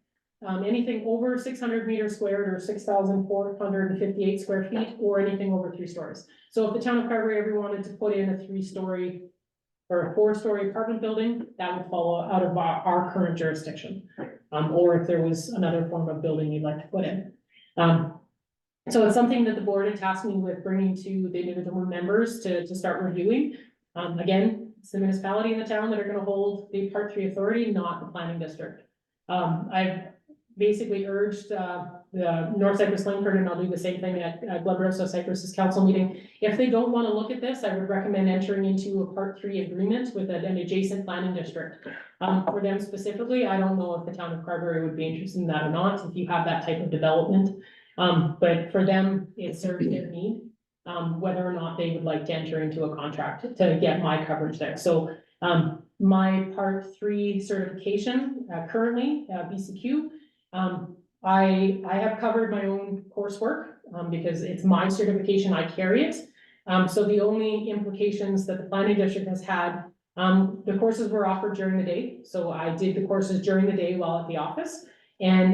anything over 600 meters squared or 6,458 square feet, or anything over 3 stories. So if the town of Carberry ever wanted to put in a 3-story or a 4-story apartment building, that would fall out of our current jurisdiction. Or if there was another form of building you'd like to put in. So it's something that the board had tasked me with bringing to the individual members to start reviewing. Again, it's the municipality and the town that are gonna hold the Part 3 authority, not the planning district. I've basically urged the North Cypress Langford, and I'll do the same thing at Glenborough South Cypress's council meeting. If they don't want to look at this, I would recommend entering into a Part 3 agreement with an adjacent planning district. For them specifically, I don't know if the town of Carberry would be interested in that or not, if you have that type of development. But for them, it serves their need, whether or not they would like to enter into a contract to get my coverage there. So my part 3 certification, currently, BCQ. I have covered my own coursework, because it's my certification, I carry it. So the only implications that the planning district has had, the courses were offered during the day, so I did the courses during the day while at the office. And,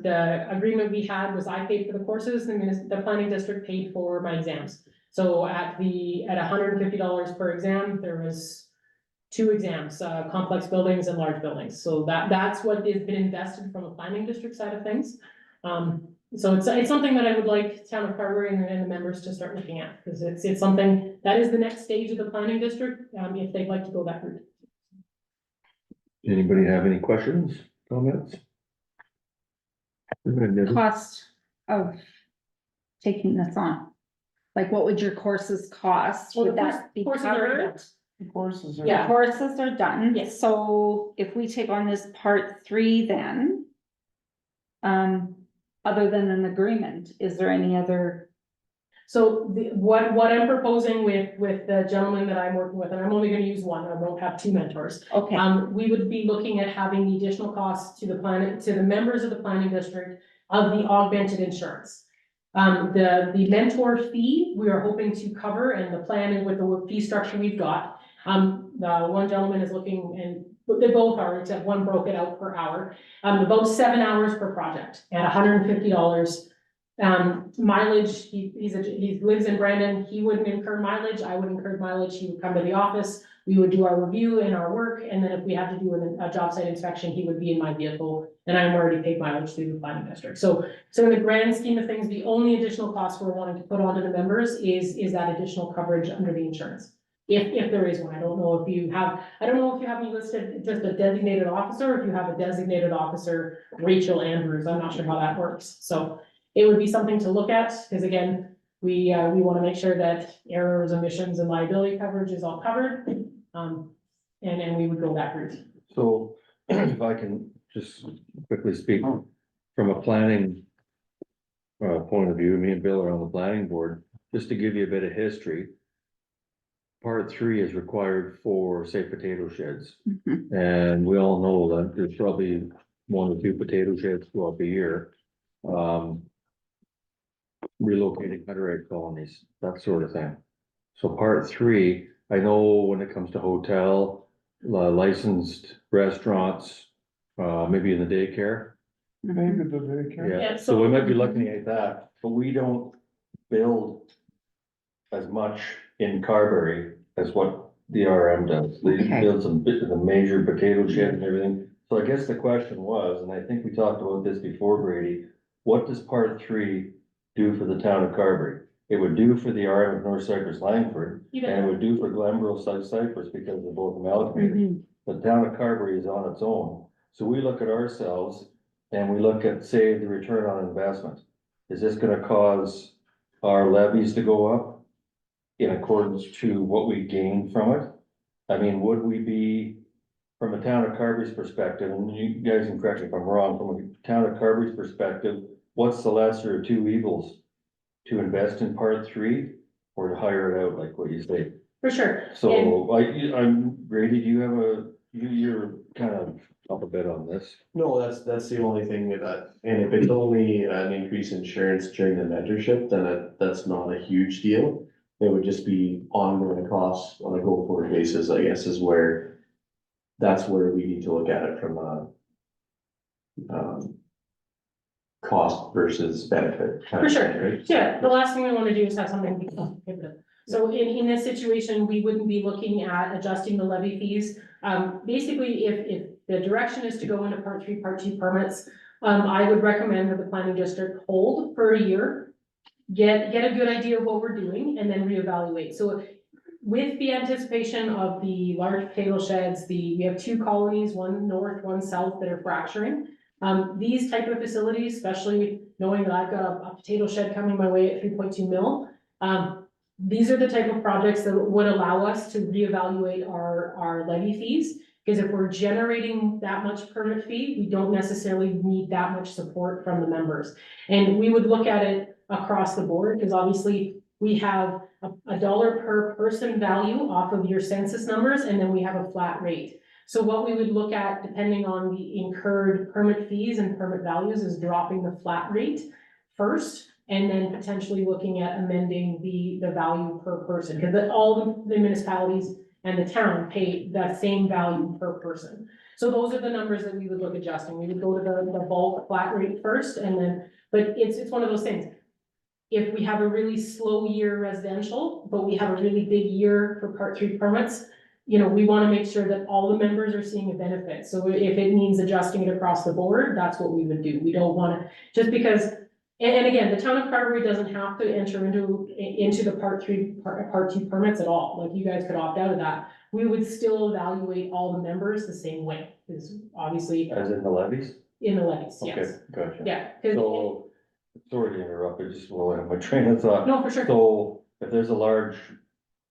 the agreement we had was I paid for the courses, and the planning district paid for my exams. So at $150 per exam, there was 2 exams, complex buildings and large buildings. So that's what has been invested from a planning district side of things. So it's something that I would like Town of Carberry and the members to start looking at, because it's something that is the next stage of the planning district, if they'd like to go that route. Anybody have any questions, comments? Cost of taking this on? Like, what would your courses cost? Well, Would the that be courses are already covered? done. The courses are. The courses are done, Yes. so if we take on this part 3 then. Other than an agreement, is there any other? So what I'm proposing with the gentleman that I'm working with, and I'm only gonna use one, I won't have 2 mentors. Okay, We would be looking at having the additional costs to the members of the planning district of the augmented insurance. The mentor fee, we are hoping to cover, and the plan is with the fee structure we've got. The one gentleman is looking, and they both are, except one broke it out per hour, about 7 hours per project at $150. Mileage, he lives in Brandon, he wouldn't incur mileage, I would incur mileage, he would come to the office, we would do our review and our work, and then if we had to do a job site inspection, he would be in my vehicle, and I'm already paid mileage through the planning district. So in the grand scheme of things, the only additional cost we're wanting to put onto the members is that additional coverage under the insurance. If there is one, I don't know if you have me listed just a designated officer, or if you have a designated officer, Rachel Andrews, I'm not sure how that works, so. It would be something to look at, because again, we want to make sure that errors, omissions, and liability coverage is all covered. And we would go that route. So if I can just quickly speak from a planning point of view, me and Bill are on the planning board, just to give you a bit of history. Part 3 is required for, say, potato sheds. And we all know that there's probably 1 or 2 potato sheds throughout the year. Relocating Hutterite colonies, that sort of thing. So part 3, I know when it comes to hotel, licensed restaurants, maybe in the daycare. Maybe the daycare. Yeah, so we might be looking at that, but we don't build as much in Carberry as what the RM does. They Okay. build some bit of the major potato shed and everything. So I guess the question was, and I think we talked about this before, Brady, what does part 3 do for the town of Carberry? It would do for the RM of North Cypress Langford, You bet. and it would do for Glenboro South Cypress because they're both amalgamated. The town of Carberry is on its own. So we look at ourselves and we look at, say, the return on investment. Is this gonna cause our levies to go up in accordance to what we gain from it? I mean, would we be, from a town of Carberry's perspective, and you guys can correct me if I'm wrong, from a town of Carberry's perspective, what's the lesser of 2 evils? To invest in part 3 or to hire it out, like what you say? For sure. So I'm, Grady, do you have you're kind of up a bit on this. No, that's the only thing that, and if it's only an increase in insurance during the mentorship, then that's not a huge deal. It would just be ongoing costs on a go-forward basis, I guess, that's where we need to look at it from a cost versus benefit. For sure, yeah, the last thing we want to do is have something be prohibitive. So in this situation, we wouldn't be looking at adjusting the levy fees. Basically, if the direction is to go into part 3, part 2 permits, I would recommend that the planning district hold for a year. Get a good idea of what we're doing and then reevaluate. So with the anticipation of the large potato sheds, we have 2 colonies, one north, one south, that are fracturing. These type of facilities, especially knowing that I've got a potato shed coming my way at 3.2 mil, these are the type of projects that would allow us to reevaluate our levy fees. Because if we're generating that much permit fee, we don't necessarily need that much support from the members. And we would look at it across the board, because obviously we have a dollar per person value off of your census numbers, and then we have a flat rate. So what we would look at, depending on the incurred permit fees and permit values, is dropping the flat rate first, and then potentially looking at amending the value per person, because all the municipalities and the town pay that same value per person. So those are the numbers that we would look adjusting. We would go to the bulk flat rate first, and then, but it's one of those things. If we have a really slow year residential, but we have a really big year for Part 3 permits, you know, we wanna make sure that all the members are seeing a benefit. So if it means adjusting it across the board, that's what we would do. We don't wanna, just because, and again, the town of Carberry doesn't have to enter into the Part 2 permits at all. Like, you guys could opt out of that. We would still evaluate all the members the same way, because obviously. As in the levies? In the levies, yes. Okay, gotcha. Yeah. 'Cause So, sorry to interrupt, I just will have my train of thought. No, for sure. So if there's a large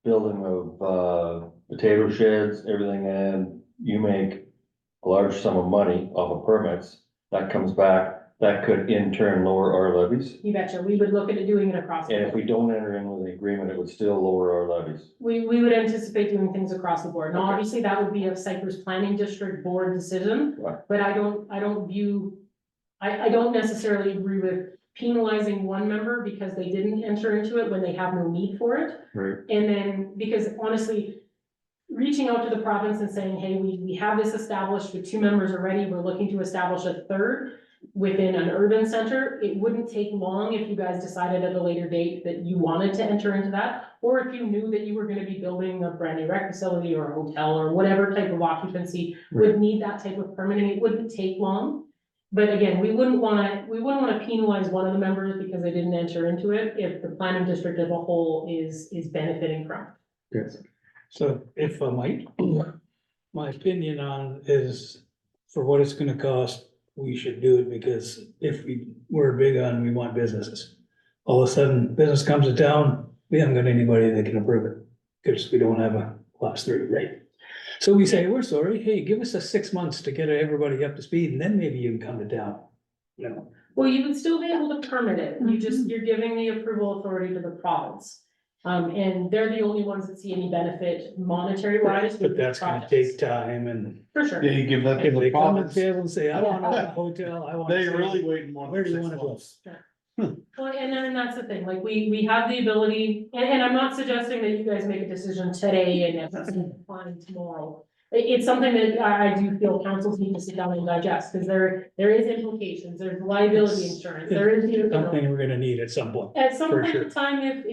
building of potato sheds, everything, and you make a large sum of money off of permits, that comes back, that could in turn lower our levies. You betcha. We would look at doing it across. the And if board. we don't enter in with the agreement, it would still lower our levies. We would anticipate doing things across the board. Now, Okay. obviously, that would be a Cypress Planning District Board decision, Right. but I don't view, I don't necessarily agree with penalizing one member because they didn't enter into it when they have no need for it. Right. And then, because honestly, reaching out to the province and saying, hey, we have this established with 2 members already, we're looking to establish a third within an urban center, it wouldn't take long if you guys decided at a later date that you wanted to enter into that, or if you knew that you were gonna be building a brand new rec facility or a hotel or whatever type of occupancy would need that type of permitting, it wouldn't take long. But again, we wouldn't wanna penalize one of the members because they didn't enter into it if the planning district as a whole is benefiting from it. Yes. So if I might, my opinion on is for what it's gonna cost, we should do it, because if we're big on, we want businesses. All of a sudden, business comes to town, we haven't got anybody that can approve it, because we don't have a class 3 rate. So we say, we're sorry, hey, give us 6 months to get everybody up to speed, and then maybe you can come to town. You know, Well, you would still be able to permit it, you're giving the approval authority to the province. And they're the only ones that see any benefit monetary wise. but that's gonna take time, and For sure. Yeah, you give that to if the they come to province. the table and say, I want a hotel, I want. They really waiting more Where do than you 6 wanna go? months. Well, and then that's the thing, like, we have the ability, and I'm not suggesting that you guys make a decision today and it's fine tomorrow. It's something that I do feel councils need to sit down and digest, because there is implications, there's liability insurance, there is, you know. Something we're gonna need at some point. At some For point sure. in time,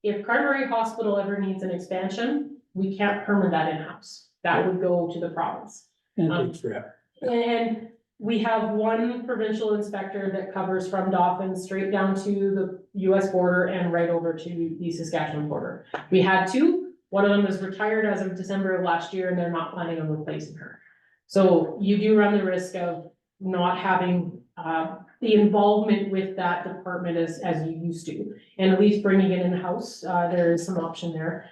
if Carberry Hospital ever needs an expansion, we can't permit that in-house, that would go to the province. And it takes forever. And we have one provincial inspector that covers from Dauphin straight down to the US border and right over to the Saskatchewan border. We had 2, one of them is retired as of December of last year, and they're not planning on replacing her. So you do run the risk of not having, the involvement with that department as you used to, and at least bringing it in-house, there is some option there.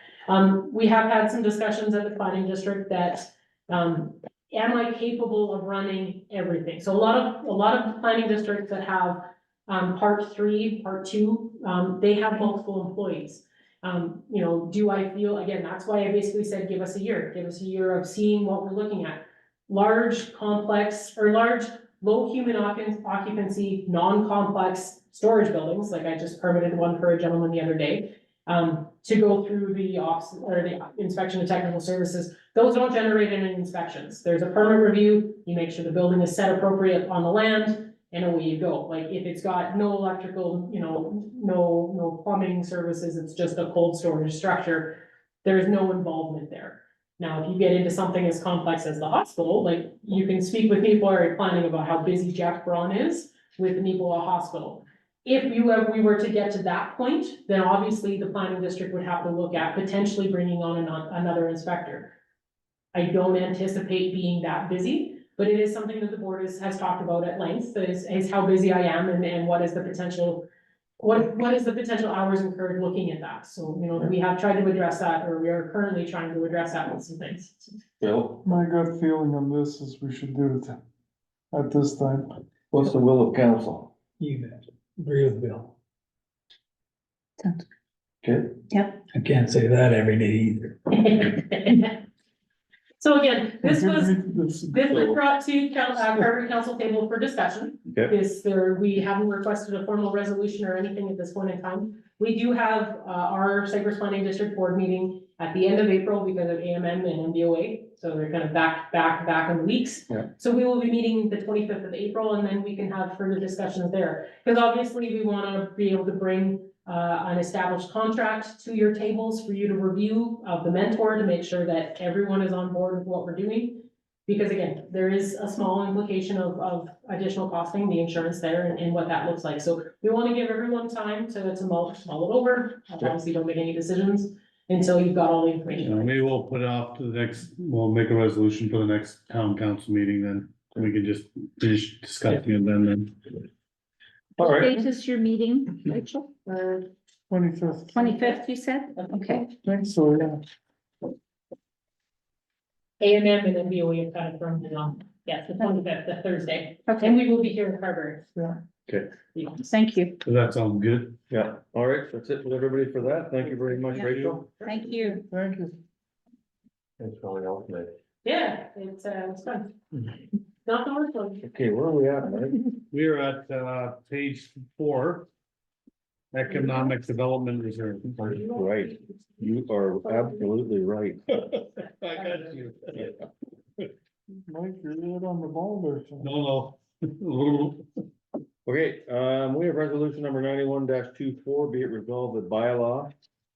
We have had some discussions at the planning district that, am I capable of running everything? So a lot of planning districts that have, Part 3, Part 2, they have multiple employees. You know, do I feel, again, that's why I basically said, give us a year of seeing what we're looking at. Large, complex, or large, low human occupancy, non-complex storage buildings, like I just permitted one for a gentleman the other day. To go through the inspection of technical services, those don't generate any inspections. There's a permit review, you make sure the building is set appropriate on the land, and away you go. Like, if it's got no electrical, you know, no plumbing services, it's just a cold storage structure, there's no involvement there. Now, if you get into something as complex as the hospital, like, you can speak with Maple Area Planning about how busy Jeff Braun is with Maple Hospital. If we were to get to that point, then obviously the planning district would have to look at potentially bringing on another inspector. I don't anticipate being that busy, but it is something that the board has talked about at length, is how busy I am and what is the potential, what is the potential hours incurred looking at that. So, you know, we have tried to address that, or we are currently trying to address that with some things. Bill, My gut feeling on this is we should do it at this time. what's the will of council? You bet. Agree with Bill. Okay. I can't say that every day either. So again, this was brought to Carver Council table for discussion. Okay. We haven't requested a formal resolution or anything at this point in time. We do have, our Cypress Planning District Board meeting at the end of April because of AMM and MBOA. So they're kind of back in weeks. Yeah. So we will be meeting the 25th of April and then we can have further discussions there. Because obviously we want to be able to bring an established contract to your tables for you to review of the mentor to make sure that everyone is on board with what we're doing. Because again, there is a small implication of additional costing, the insurance there and what that looks like. So we want to give everyone time to mull it over. Obviously, don't make any decisions until you've got all the information. Maybe we'll put it off to the next, we'll make a resolution for the next town council meeting then. We can just finish discussing it then. All What right. date is your meeting, Rachel? 25th. 25th, you said? Okay. Thanks, so, yeah. AMM and MBOA are kind of from, yes, the 25th, the Thursday. Okay. And we will be here in Carver. Yeah. Okay. Thank you. Does that sound good? Yeah, all right, that's it with everybody for that. Thank you very much, Yeah. Rachel. Thank you. Thank you. Thanks for all your help today. Yeah, it's fun. Not the worst one. Okay, where are we at, Mike? We are at page 4. Economic Development Reserve. Right, you are absolutely right. I got you. Mike, you're right on the ball there. son. No. Okay, we have resolution number 91-24, be it resolved that bylaw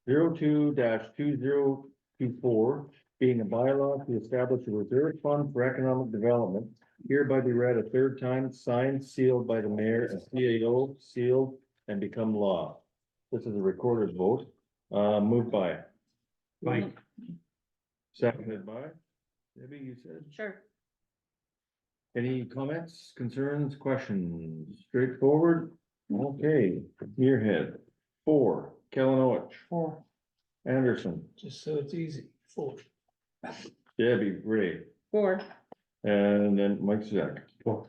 02-2024, being a bylaw to establish a reserve fund for economic development, hereby be read a third time, signed, sealed by the mayor and CAO, sealed and become law. This is a recorder's vote, moved by, Mike, seconded by, Debbie, you said. Sure. Any comments, concerns, questions? Straightforward? Okay, Muirhead, 4, Kellanowitz, 4. Anderson, Just so it's easy. 4. Debbie, Ray, 4. and then Mike Zak. 4.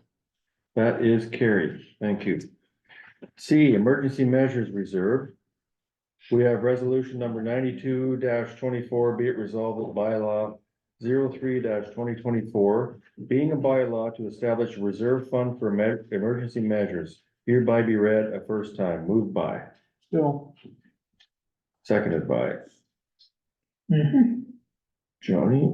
That is carried. Thank you. C, Emergency Measures Reserve. We have resolution number 92-24, be it resolved that bylaw 03-2024, being a bylaw to establish a reserve fund for emergency measures, hereby be read a first time, moved by, Still. seconded by. Johnny,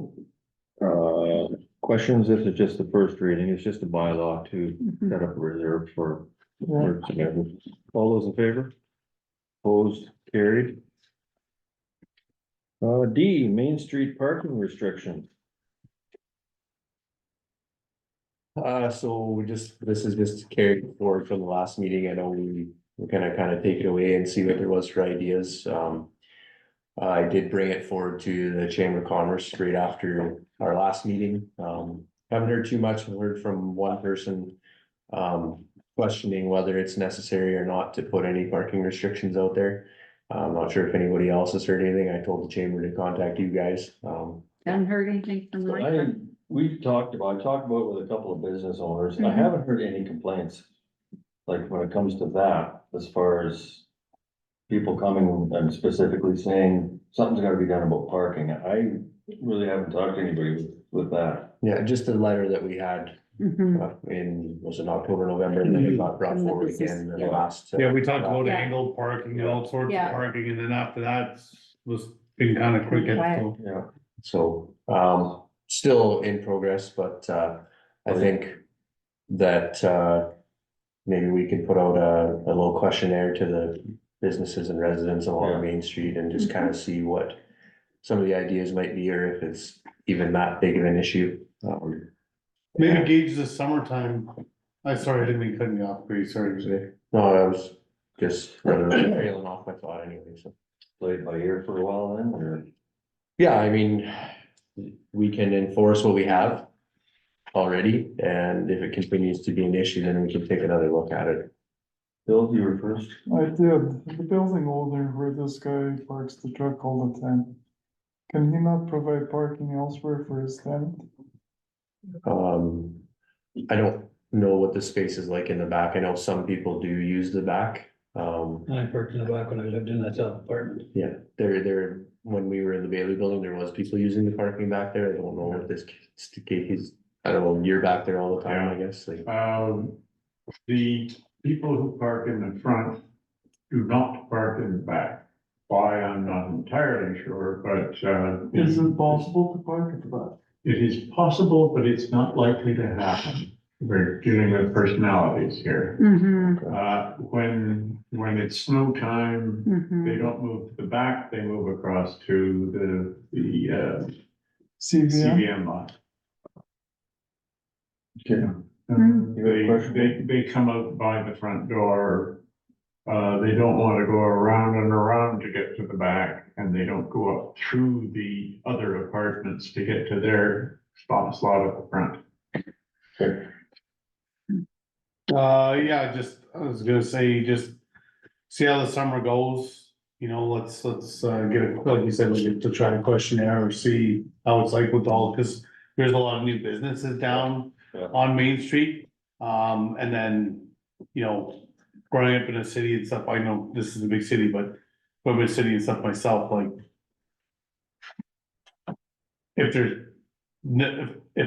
questions? This is just the first reading. It's just a bylaw to set up a reserve for emergency measures. All those in favor? Opposed, carried. D, Main Street parking restriction. So this is just carried forward from the last meeting. I know we're gonna kind of take it away and see what there was for ideas. I did bring it forward to the Chamber of Commerce right after our last meeting. Haven't heard too much. I've heard from one person, questioning whether it's necessary or not to put any parking restrictions out there. I'm not sure if anybody else has heard anything. I told the chamber to contact you guys. Haven't heard anything from Mike. I talked about it with a couple of business owners. I haven't heard any complaints. Like when it comes to that, as far as people coming and specifically saying something's gotta be done about parking. I really haven't talked to anybody with that. Yeah, just a letter that we had was in October, November, and then it got brought forward again in the last. yeah, we talked about Yeah. angled parking and all sorts of Yeah. parking, and then after that was been kind of cricket, so. Yeah. So, still in progress, but, I think that, maybe we can put out a little questionnaire to the businesses and residents along Main Street and just kind of see what some of the ideas might be, or if it's even that big of an issue. Maybe gauge the summertime. I sorry, I didn't mean to cut you off, pretty sorry. No, I was just trailing off my thought anyway, so. Play it by ear for a while then, or? Yeah, I mean, we can enforce what we have already, and if it continues to be an issue, then we can take another look at it. Bill, you were first. I did. The building owner where this guy parks the truck all the time. Can he not provide parking elsewhere for his tenant? I don't know what the space is like in the back. I know some people do use the back. I parked in the back when I lived in that top apartment. Yeah, when we were in the Bailey building, there was people using the parking back there. I don't know what this case, I don't know, you're back there all the time, I guess, like. The people who park in the front do not park in the back. Why, I'm not entirely sure, but, is it possible to park at the back? It is possible, but it's not likely to happen. We're dealing with personalities here. When it's snow time, they don't move to the back, they move across to the CVM lot. Okay. They come out by the front door. They don't want to go around and around to get to the back, and they don't go up through the other apartments to get to their slot at the front. Yeah, I was gonna say, just see how the summer goes, you know, let's get a, like you said, to try a questionnaire or see how it's like with all, because there's a lot of new businesses down on Main Street. And then, you know, growing up in a city and stuff, I know this is a big city, but from a city and stuff myself, like if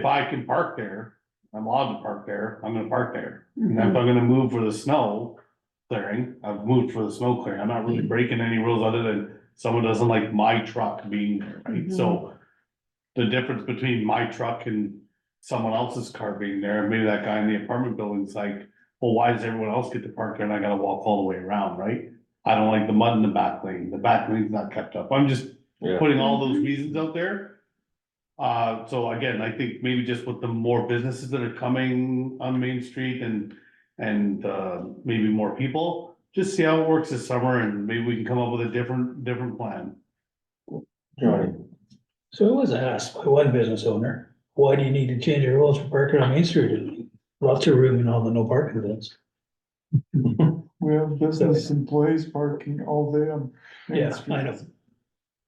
I can park there, I'm allowed to park there, I'm gonna park there. And if I'm gonna move for the snow clearing, I've moved for the snow clearing. I'm not really breaking any rules other than someone doesn't like my truck being there, right? So the difference between my truck and someone else's car being there, maybe that guy in the apartment building's like, well, why does everyone else get to park there and I gotta walk all the way around, right? I don't like the mud in the back lane. The back lane's not kept up. I'm just putting all those reasons out there. So again, I think maybe just with the more businesses that are coming on Main Street and maybe more people, just see how it works this summer and maybe we can come up with a different plan. Johnny. So I was asked by one business owner, why do you need to change your rules for parking on Main Street? Lots of room in all the no parking zones. We have business employees parking all day on Main Street. I know.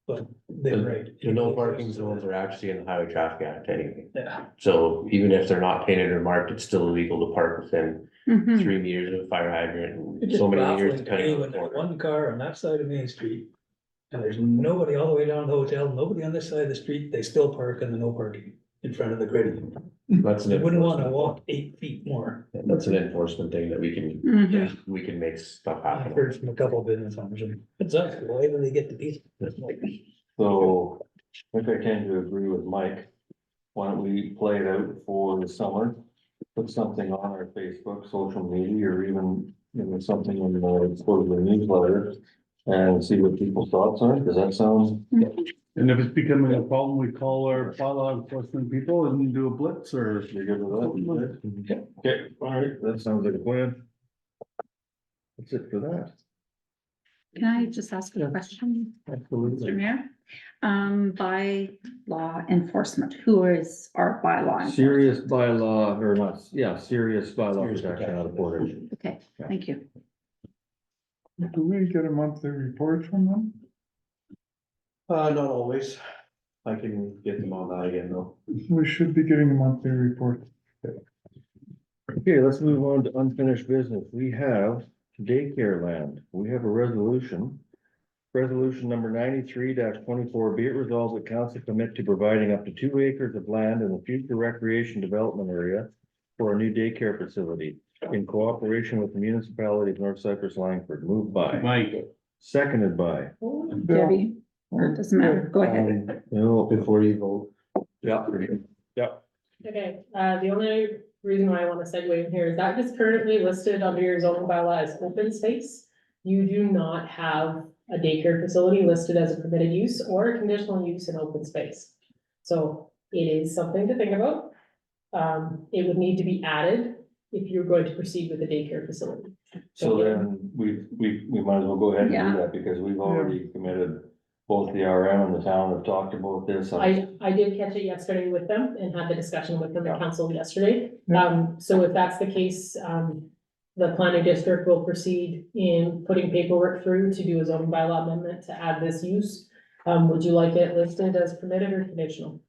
But they're right. The no parking zones are actually in the Highway Traffic Act anyway. Yeah. So even if they're not painted or marked, it's still illegal to park within 3 meters of a fire hydrant It's and just so many meters baffling to me depending on when the there's corner. one car on that side of Main Street. And there's nobody all the way down to the hotel, nobody on this side of the street, they still park in the no parking in front of the grid. That's They an wouldn't wanna enforcement. walk 8 feet more. That's an enforcement thing that we can make stuff I've happen. heard from a couple of business owners, and it's us, why do they get to be? So, I think I tend to agree with Mike. Why don't we play it out for the summer? Put something on our Facebook, social media, or even, something in the quarterly newsletter. And see what people's thoughts are. Does that sound? And if it's becoming a problem, we call our bylaw enforcement people and do a blitz or. You're good with that? Okay, all right, that sounds like a plan. That's it for that. Can I just ask a question, Mr. Mayor? By law enforcement, who is our bylaw? enforcement? Serious bylaw, or not, serious bylaw protection out of Portage. Okay, thank you. Do we get a monthly report from them? Not always. I can get them on that again though. We should be getting a monthly report. Okay, let's move on to unfinished business. We have daycare land. We have a resolution. Resolution number 93-24, be it resolved that council commit to providing up to 2 acres of land in the future recreation development area for a new daycare facility in cooperation with the municipality of North Cypress Langford. Moved by Mike. Seconded by Debbie, or it doesn't matter, go ahead. no, before you vote. Yeah. Okay, the only reason why I want to segue in here is that is currently listed under your zoning bylaw as open space. You do not have a daycare facility listed as a permitted use or a conditional use in open space. So it is something to think about. It would need to be added if you're going to proceed with a daycare facility. So then we might as well go ahead and Yeah. do that because we've already committed, both the RM and the town have talked about this. I did catch it yesterday with them and had the discussion with them at council yesterday. Yeah. So if that's the case, the planning district will proceed in putting paperwork through to do a zoning bylaw amendment to add this use. Would you like it listed as permitted or conditional?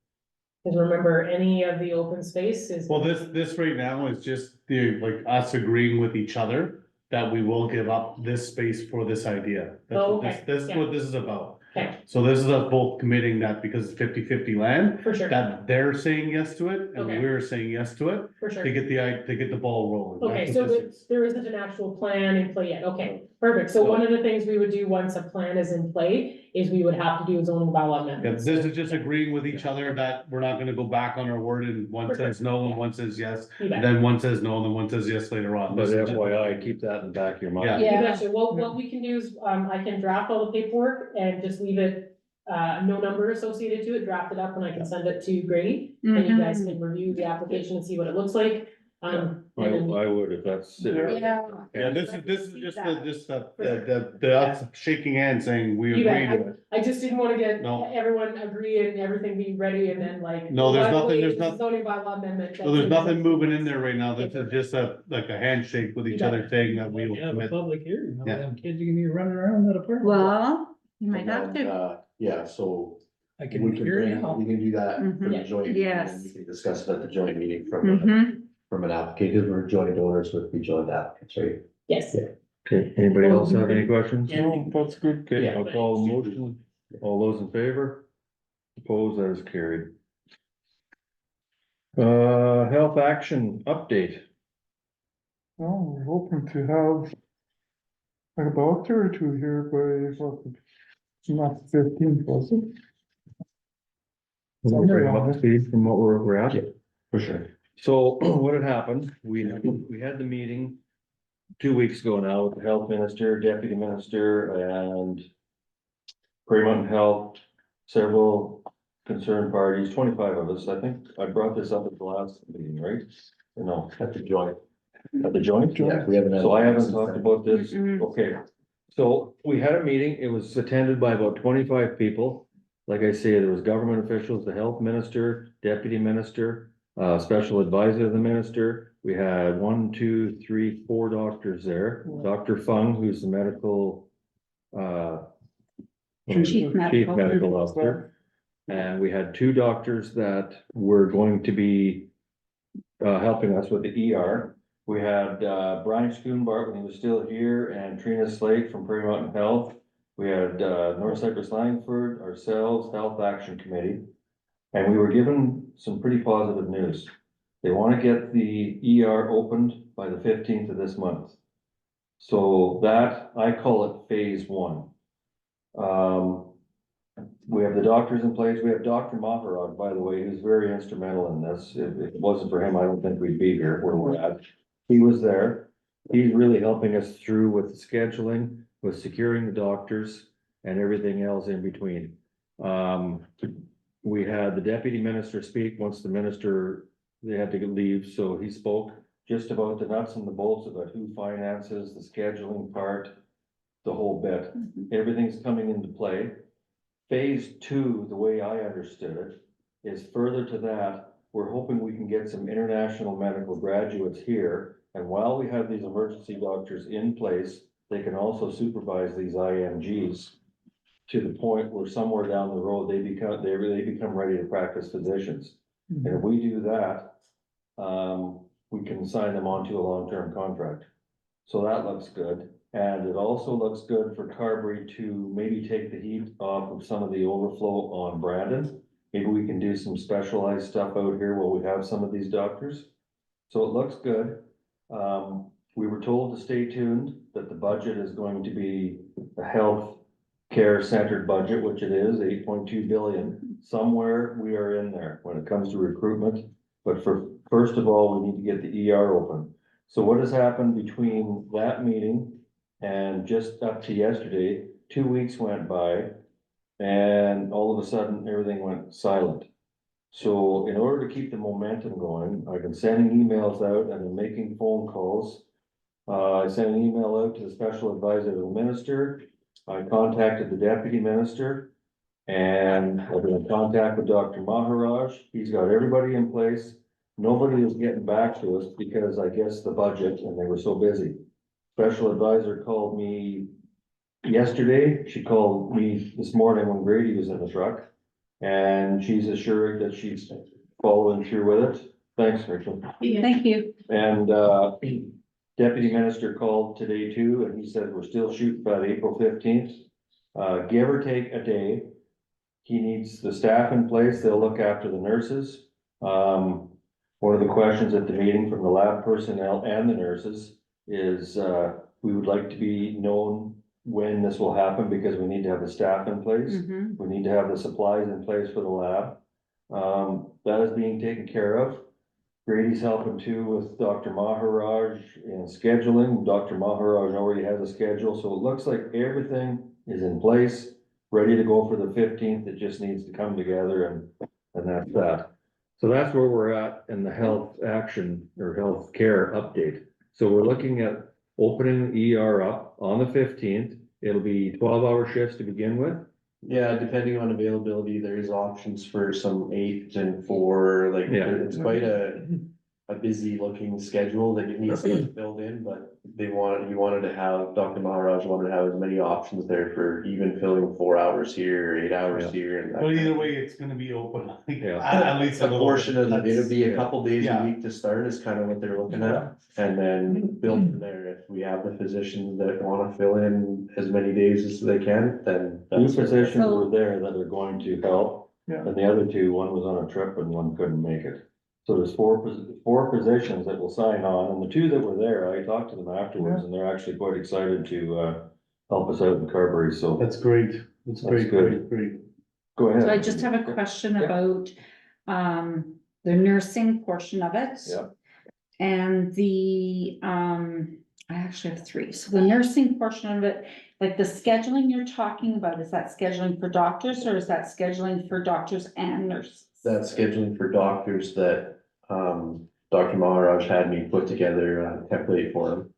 Because remember, any of the open space is. Well, this right now is just like us agreeing with each other that we will give up this space for this idea. That's Oh, what okay, this is yeah. what this is about. Okay, So this is us both committing that because it's 50-50 land, for sure, that they're saying yes to it and Okay. we're saying yes to it for sure. to get to get the ball rolling. Okay, That's so what this is. there isn't an actual plan in play yet, okay, perfect, so one of the things we would do once a plan is in play is we would have to do a zoning bylaw Yeah, amendment. this is just agreeing with each other that we're not gonna go back on our word and one For sure. says no and one says yes. You bet. And then one says no and then one says yes later on. But This is just- FYI, keep that in the back of your mind. You betcha. What we can do is, I can draft all the paperwork and just leave it, no number associated to it, draft it up and I can send it to Grady. And you guys can review the application and see what it looks like, and then I would, if that's. Yeah. Yeah, this is just the us shaking hands saying we You agree bet. to it. I just didn't wanna get No. everyone agree and everything be ready and then like. No, there's by the nothing- way, there's it's not- Zoning bylaw amendment. So there's nothing moving in there right now. This is just like a handshake with each other saying that we will Have a commit. public hearing, all Yeah. them kids are gonna be running around that apartment. Well, you might And have then, to. Yeah, so I we can can hear bring, you now. we can do that for the Mhm. joint. meeting, and Yes. We can discuss it at the joint meeting Mhm. from an application, we're joint owners with the joint applicants, right? Yes. Okay, anybody else have any questions? No, that's good. Okay, Yeah. I'll call a motion. All those in favor? Opposed, that is carried. Health action update. Well, we're hoping to have like a doctor or two here by, not 15th, was it? We'll bring them up to speed from what we're at. For sure. So what had happened, we had the meeting 2 weeks ago now with the health minister, deputy minister, and Prairie Mountain Health, several concerned parties, 25 of us, I think. I brought this up at the last meeting, right? Or no, At the joint. at the joint? Yeah, we haven't. had- So I haven't talked about this, Mm-mm. okay. So we had a meeting, it was attended by about 25 people. Like I say, there was government officials, the health minister, deputy minister, special advisor to the minister. We had 4 doctors there. Dr. Fung, who's the medical, Chief medical officer. And we had 2 doctors that were going to be helping us with the ER. We had Brian Schoonbart when he was still here, and Trina Slate from Prairie Mountain Health. We had North Cypress Langford, ourselves, Health Action Committee. And we were given some pretty positive news. They want to get the ER opened by the 15th of this month. So that, I call it phase 1. We have the doctors in place. We have Dr. Maharaj, by the way, who's very instrumental in this. If it wasn't for him, I don't think we'd be here where we're at. He was there. He's really helping us through with the scheduling, with securing the doctors and everything else in between. We had the deputy minister speak once the minister, they had to leave, so he spoke just about the nuts and the bolts about who finances, the scheduling part, the whole bit. Everything's coming into play. Phase 2, the way I understood it, is further to that. We're hoping we can get some international medical graduates here. And while we have these emergency doctors in place, they can also supervise these IMGs to the point where somewhere down the road, they become ready to practice physicians. And if we do that, we can sign them onto a long-term contract. So that looks good. And it also looks good for Carberry to maybe take the heat off of some of the overflow on Brandon. Maybe we can do some specialized stuff out here while we have some of these doctors. So it looks good. We were told to stay tuned, that the budget is going to be a health care centered budget, which it is, 8.2 billion. Somewhere we are in there when it comes to recruitment. But first of all, we need to get the ER open. So what has happened between that meeting and just up to yesterday, 2 weeks went by and all of a sudden everything went silent. So in order to keep the momentum going, I've been sending emails out and I'm making phone calls. I sent an email out to the special advisor to the minister. I contacted the deputy minister and I've been in contact with Dr. Maharaj. He's got everybody in place. Nobody is getting back to us because I guess the budget and they were so busy. Special advisor called me yesterday. She called me this morning when Grady was in the truck. And she's assured that she's following through with it. Thanks, Rachel. Thank you. And Deputy Minister called today too, and he said we're still shooting for that April 15th. Give or take a day. He needs the staff in place, they'll look after the nurses. One of the questions at the meeting from the lab personnel and the nurses is, we would like to be known when this will happen, because we need to have the staff in place. Mhm. We need to have the supplies in place for the lab. That is being taken care of. Brady's helping too with Dr. Maharaj in scheduling. Dr. Maharaj already has a schedule, so it looks like everything is in place, ready to go for the 15th. It just needs to come together, and that's that. So that's where we're at in the health action or health care update. So we're looking at opening the ER up on the 15th. It'll be 12-hour shifts to begin with. Yeah, depending on availability, there's options for some 8 and 4, like, Yeah. it's quite a busy looking schedule that needs to get filled in, but Dr. Maharaj wanted to have as many options there for even filling 4 hours here, 8 hours here. And that But kind either of way, it's gonna be open, Yeah. at least a a little portion bit. of it, it'll be a couple days a Yeah. week to start is kind of what they're looking at. And then build from there. If we have the physicians that wanna fill in as many days as they can, then. Two that's- physicians were there that are going to help. Yeah. And the other two, one was on a trip and one couldn't make it. So there's four positions that will sign on, and the two that were there, I talked to them afterwards, and they're actually quite excited to help us out in Carberry, so. That's great, that's great, good. great. Go ahead. So I just have a question about, the nursing portion of it. Yeah. And I actually have 3. So the nursing portion of it, like the scheduling you're talking about, is that scheduling for doctors or is that scheduling for doctors and nurses? That's scheduling for doctors that, Dr. Maharaj had me put together a template for him.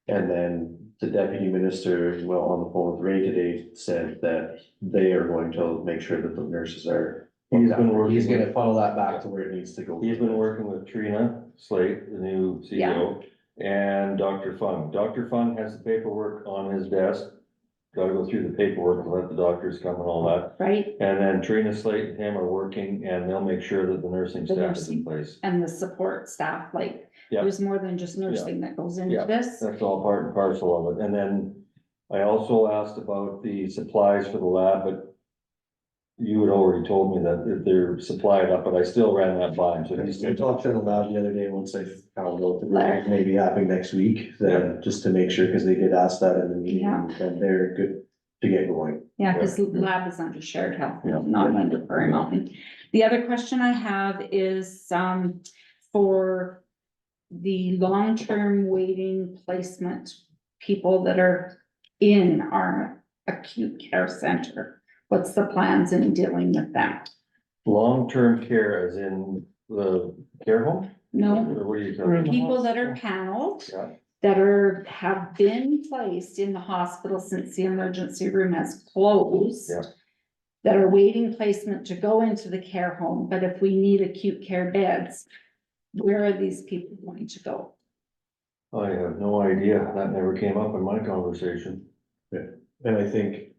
And then the deputy minister, well, on the phone with Ray today, said that they are going to make sure that the nurses are. He's gonna funnel that back to where it needs to go. He's been working with Trina Slate, the new CEO, and Dr. Fung. Dr. Fung has the paperwork on his desk. Gotta go through the paperwork and let the doctors come and all that. Right? And then Trina Slate and him are working, and they'll make sure that the nursing The staff is in nursing. place. And the support staff, like, Yeah. there's more than just nursing that goes into Yeah, this. That's all part and parcel of it. And then I also asked about the supplies for the lab, but you had already told me that they're supplied up, but I still ran that by him, so he's. I talked to the lab the other day, once I found out that it may be happening next week, then just to make sure, cause they did ask that in the meeting, Yeah. and they're good to get going. Yeah, because lab is under shared health, Yeah. not under Prairie Mountain. The other question I have is, for the long-term waiting placement, people that are in our acute care center. What's the plans in dealing with them? Long-term care as in the care home? No, Or what are you talking about? people that are paneled, Yeah. that have been placed in the hospital since the emergency room has closed. Yeah. That are waiting placement to go into the care home, but if we need acute care beds, where are these people going to go? I have no idea. That never came up in my conversation. And I think,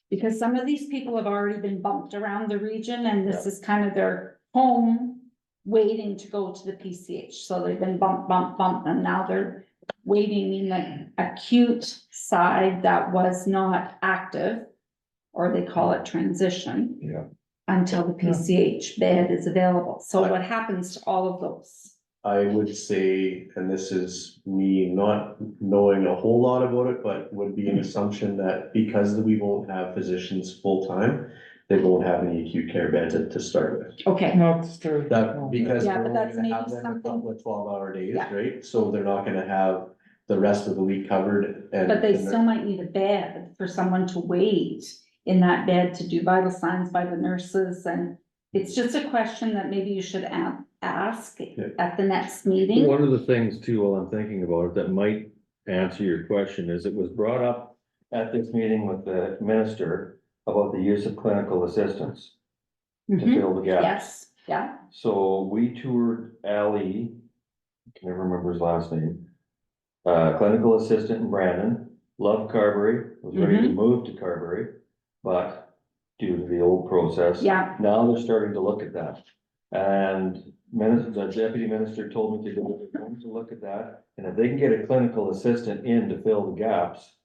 Because some of these people have already been bumped around the region and this is kind of their home. Waiting to go to the PCH, so they've been bumped, and now they're waiting in the acute side that was not active. Or they call it transition. Yeah. Until the PCH bed is available, so what happens to all of those? I would say, and this is me not knowing a whole lot about it, but would be an assumption that because we won't have physicians full-time, they won't have any acute care beds to start with. Okay. That, because Yeah, we're but only that's gonna have maybe them a something- couple of 12-hour days, Yeah. right? So they're not gonna have the rest of the week covered and. But they and still might need a bed for someone to wait in that bed to do vital signs by the nurses, and it's just a question that maybe you should ask at the next meeting. One of the things too, while I'm thinking about it, that might answer your question is it was brought up at this meeting with the minister about the use of clinical assistants to Mhm. fill the gaps. Yes, yeah, So we toured Ali, I can never remember his last name. Clinical assistant in Brandon, loved Carberry, was ready to move to Carberry, but due to the old process. Yeah. Now they're starting to look at that. And the deputy minister told me to go to look at that, and if they can get a clinical assistant in to fill the gaps.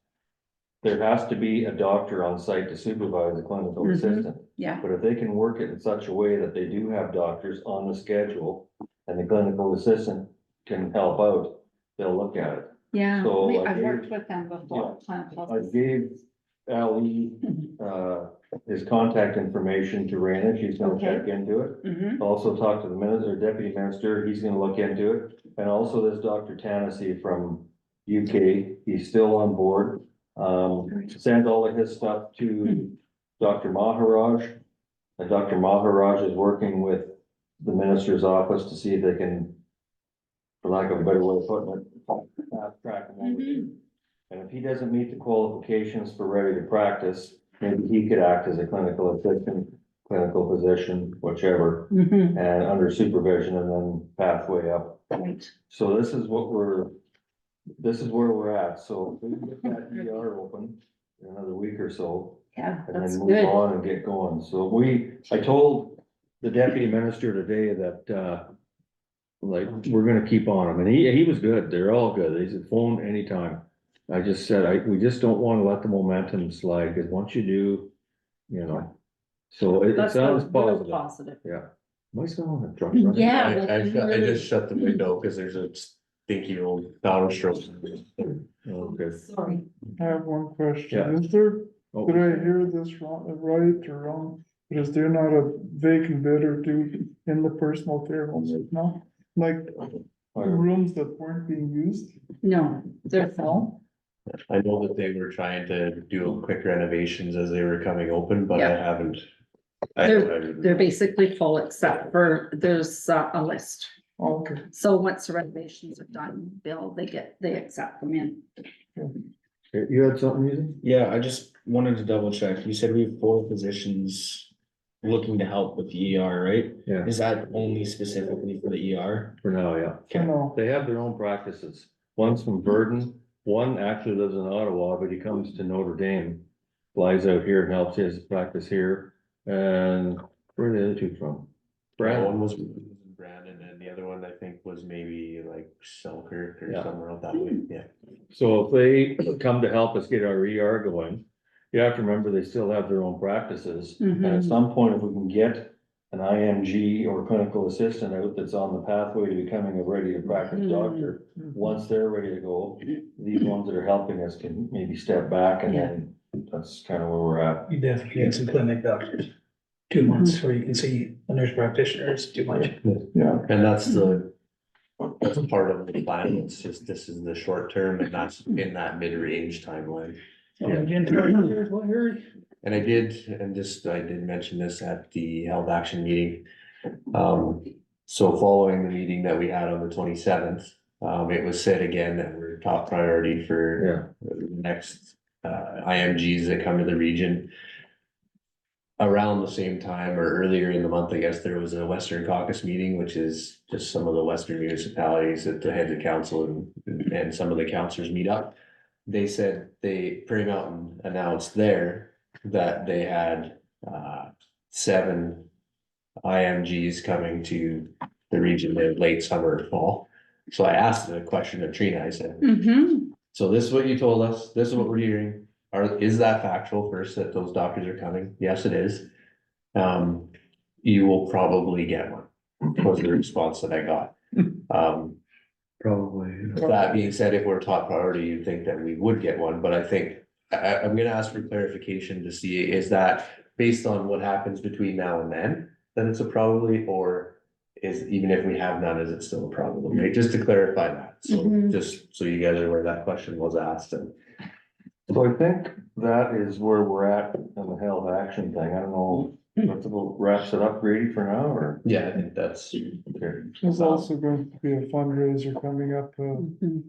There has to be a doctor on site to supervise the clinical assistant. Yeah, But if they can work it in such a way that they do have doctors on the schedule and the clinical assistant can help out, they'll look at it. yeah, So I I've gave- worked with them before. I gave Ali, his contact information to Raina, she's gonna Okay. check into it. Mhm. Also talked to the minister, deputy minister, he's gonna look into it. And also this Dr. Tennessee from UK, he's still on board. Sent all of his stuff to Dr. Maharaj. And Dr. Maharaj is working with the minister's office to see if they can, for lack of a better way of putting it, fast track him over there. And if he doesn't meet the qualifications for ready to practice, maybe he could act as a clinical assistant, clinical physician, whichever, Mhm. and under supervision and then pathway up. Right. So this is where we're at, so we can get that ER open in another week or so. Yeah, And that's then move good. on and get going, so I told the deputy minister today that, like, we're gonna keep on him, and he was good, they're all good, he said phone anytime. I just said, we just don't wanna let the momentum slide, cause once you do, you know, so it That's sounds real positive, positive. yeah. Am I still on the truck? running? Yeah. I just shut the window because there's a stinky old power stroke. Okay. Sorry. I have one question. Yeah. Is there, Oh. did I hear this wrong, right or wrong? But is there not a vacant bed or two in the personal care homes right now? Like rooms that weren't being used? No, they're full. I know that they were trying to do quick renovations as they were coming open, but I Yeah. haven't. They're basically full except for there's a list. Okay. So once the renovations are done, they accept them in. You had something, Ethan? Yeah, I just wanted to double check. You said we have 4 positions looking to help with the ER, right? Yeah. Is that only specifically for the ER? For now, yeah. No. They have their own practices. One's from Verdon, one actually lives in Ottawa, but he comes to Notre Dame. Flies out here and helps his practice here. And where are the other two from? Brandon. One was Brandon and the other one I think was maybe like Selkirk or Yeah. somewhere out that way, yeah. So if they come to help us get our ER going, you have to remember they still have their own practices. And at Mhm. some point, if we can get an IMG or clinical assistant out that's on the pathway to becoming a ready to practice doctor, once they're ready to go, these ones that are helping us can maybe step back and then that's kind of where we're at. You definitely need some clinic doctors. 2 months where you can see a nurse practitioner is too much. Yeah. And that's part of the plan, it's just, this is the short term and that's in that mid-range timeline. And I did mention this at the health action meeting. So following the meeting that we had on the 27th, it was said again that we're top priority for the next IMGs that come to the region. Around the same time or earlier in the month, I guess, there was a Western Caucus meeting, which is just some of the western municipalities that the heads of council and some of the councilors meet up. They said Prairie Mountain announced there that they had 7 IMGs coming to the region in late summer or fall. So I asked the question of Trina, I said, Mhm. so this is what you told us, this is what we're hearing. Is that factual first, that those doctors are coming? Yes, it is. You will probably get one, was the response that I got. Probably. That being said, if we're top priority, you'd think that we would get one, but I think, I'm gonna ask for clarification to see, is that based on what happens between now and then? That it's a probably, or is, even if we have none, is it still a probably, right? Just to clarify that, so Mhm. just so you guys are aware that question was asked and. So I think that is where we're at in the health action thing. I don't know, that's about wraps it up, Grady, for now, or? Yeah, I think that's. Okay. There's also going to be a fundraiser coming up, Mhm.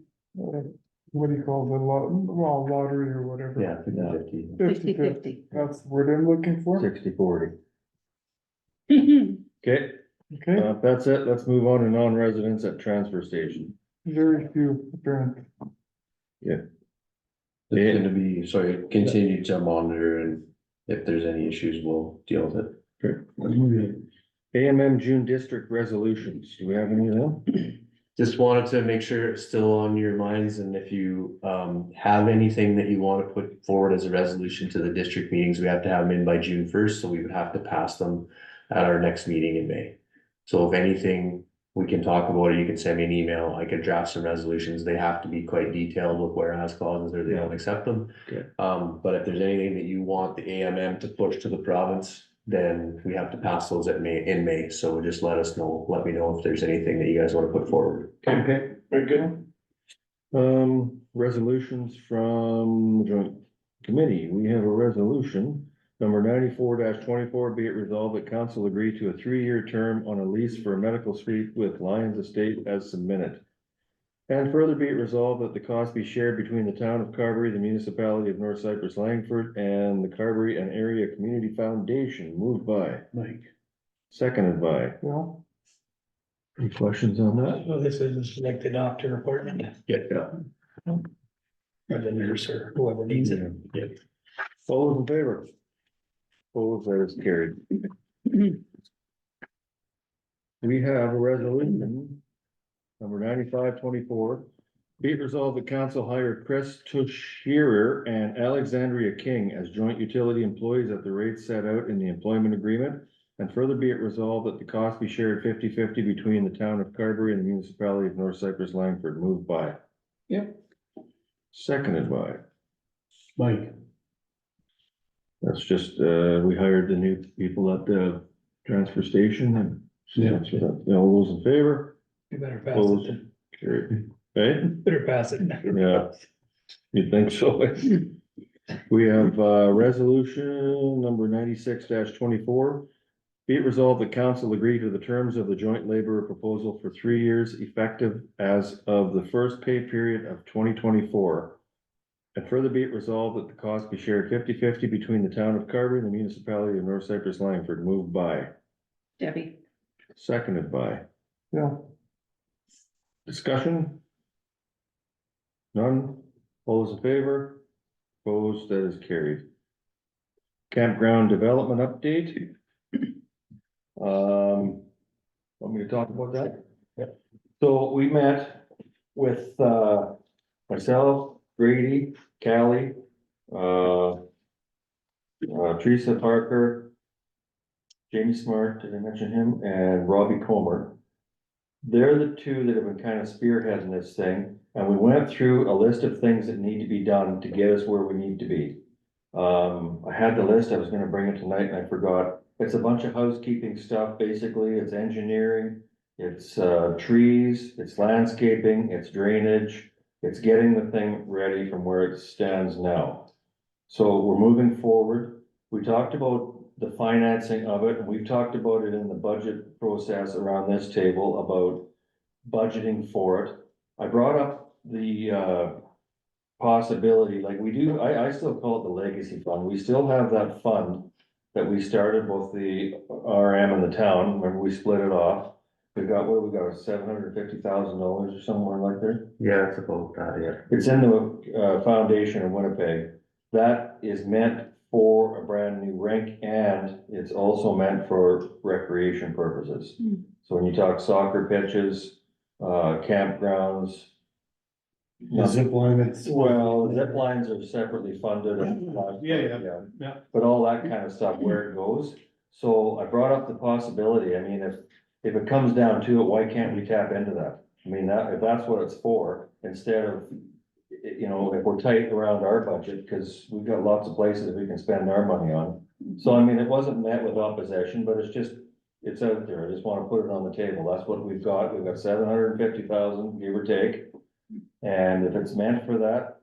what do you call the lottery or whatever. Yeah, 50-50. 50-50. That's what I'm looking for. 60-40. Mhm. Okay, Okay, if that's it, let's move on to non-residents at transfer station. very few apparently. It's gonna be, continue to monitor and if there's any issues, we'll deal with it. Okay. AMM June District resolutions, do we have any of them? Just wanted to make sure it's still on your minds, and if you have anything that you want to put forward as a resolution to the district meetings, we have to have them in by June 1st, so we would have to pass them at our next meeting in May. So if anything, we can talk about it, you can send me an email, I could draft some resolutions, they have to be quite detailed with whereas clauses or they don't accept them. Okay. But if there's anything that you want the AMM to push to the province, then we have to pass those in May, so just let me know if there's anything that you guys want to put forward. Okay, very good. Resolutions from the joint committee, we have a resolution. Number 94-24, be it resolved that council agree to a 3-year term on a lease for a medical suite with Lions Estate as submitted. And further be it resolved that the cost be shared between the town of Carberry, the municipality of North Cypress Langford, and the Carberry and Area Community Foundation, moved by Mike. Seconded by, well. Any questions on that? Well, this is like the doctor appointment, Yeah. or the nurse or whoever needs it. Yeah. All those in favor? Opposed, that is carried. We have a resolution. Number 95-24, be it resolved that council hire Chris Tushirer and Alexandria King as joint utility employees at the rates set out in the employment agreement. And further be it resolved that the cost be shared 50-50 between the town of Carberry and the municipality of North Cypress Langford, moved by. Yep. Seconded by. Mike. That's just, we hired the new people at the transfer station and. Yeah. All those in favor? You better pass Opposed? it. Carried. Hey? Better pass it. Yeah. You think so? We have resolution number 96-24. Be it resolved that council agree to the terms of the joint labor proposal for 3 years effective as of the first pay period of 2024. And further be it resolved that the cost be shared 50-50 between the town of Carberry and the municipality of North Cypress Langford, moved by. Debbie. Seconded by. Yeah. Discussion? None? All those in favor? Opposed, that is carried. Campground development update. Want me to talk about that? Yeah. So we met with, myself, Grady, Callie, Teresa Parker, Jamie Smart, did I mention him, and Robbie Comer. They're the two that have been kind of spearheading this thing, and we went through a list of things that need to be done to get us where we need to be. I had the list, I was gonna bring it tonight and I forgot. It's a bunch of housekeeping stuff, basically, it's engineering, it's trees, it's landscaping, it's drainage, it's getting the thing ready from where it stands now. So we're moving forward. We talked about the financing of it, and we've talked about it in the budget process around this table about budgeting for it. I brought up the possibility, like we do, I still call it the legacy fund. We still have that fund that we started, both the RM and the town. Remember, we split it off. We got $750,000 or somewhere like that. Yeah, it's about that, yeah. It's in the foundation in Winnipeg. That is meant for a brand new rink, and it's also meant for recreation purposes. So when you talk soccer pitches, campgrounds. Zip line. Well, zip lines are separately funded. Yeah. But all that kind of stuff, where it goes. So I brought up the possibility, I mean, if it comes down to it, why can't we tap into that? I mean, if that's what it's for, instead of, you know, if we're tight around our budget, because we've got lots of places that we can spend our money on. So I mean, it wasn't met with opposition, but it's just, it's out there. I just want to put it on the table. That's what we've got. We've got 750,000, give or take. And if it's meant for that,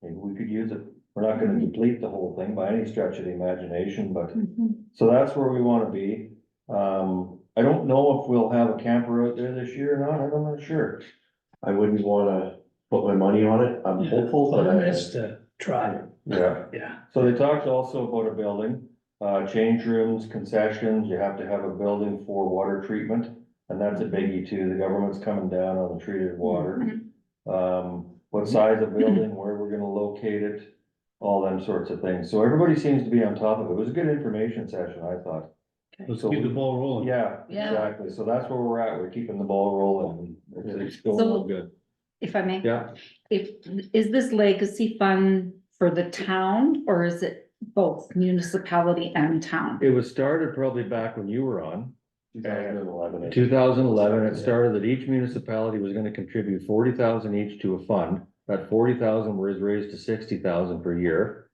maybe we could use it. We're not gonna deplete the whole thing by any stretch of the imagination, but, so that's where we wanna be. I don't know if we'll have a camper out there this year or not. I'm not sure. I wouldn't wanna put my money on it, I'm hopeful, but It's to try. Yeah. Yeah. So they talked also about a building, change rooms, concessions, you have to have a building for water treatment. And that's a biggie too, the government's coming down on the treated water. What size of building, where we're gonna locate it, all them sorts of things. So everybody seems to be on top of it. It was a good information session, I thought. Let's keep the ball rolling. Yeah, Yeah. exactly. So that's where we're at. We're keeping the ball rolling. It's going So- all good. If I may. Yeah. Is this legacy fund for the town or is it both municipality and town? It was started probably back when you were on. 2011. 2011, it started that each municipality was gonna contribute 40,000 each to a fund. That 40,000 was raised to 60,000 per year.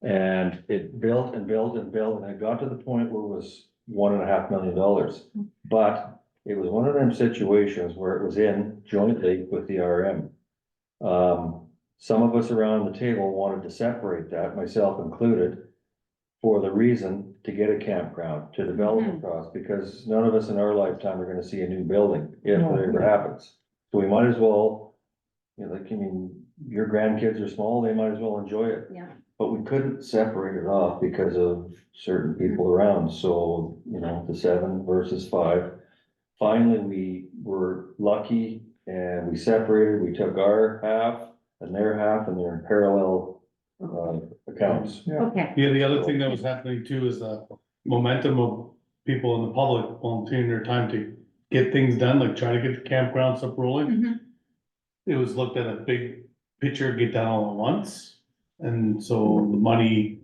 And it built and built and built, and it got to the point where it was $1.5 million. But it was one of them situations where it was in jointly with the RM. Some of us around the table wanted to separate that, myself included, for the reason to get a campground, to develop across, because none of us in our lifetime are gonna see a new building, if it ever happens. So we might as well, you know, like, I mean, your grandkids are small, they might as well enjoy it. Yeah. But we couldn't separate it off because of certain people around, so, you know, the 7 versus 5. Finally, we were lucky and we separated, we took our half and their half, and they're in parallel, accounts. Okay. Yeah, the other thing that was happening too is the momentum of people in the public volunteering their time to get things done, like trying to get the campgrounds up rolling. Mhm. It was looked at a big picture, get done all at once, and so the money,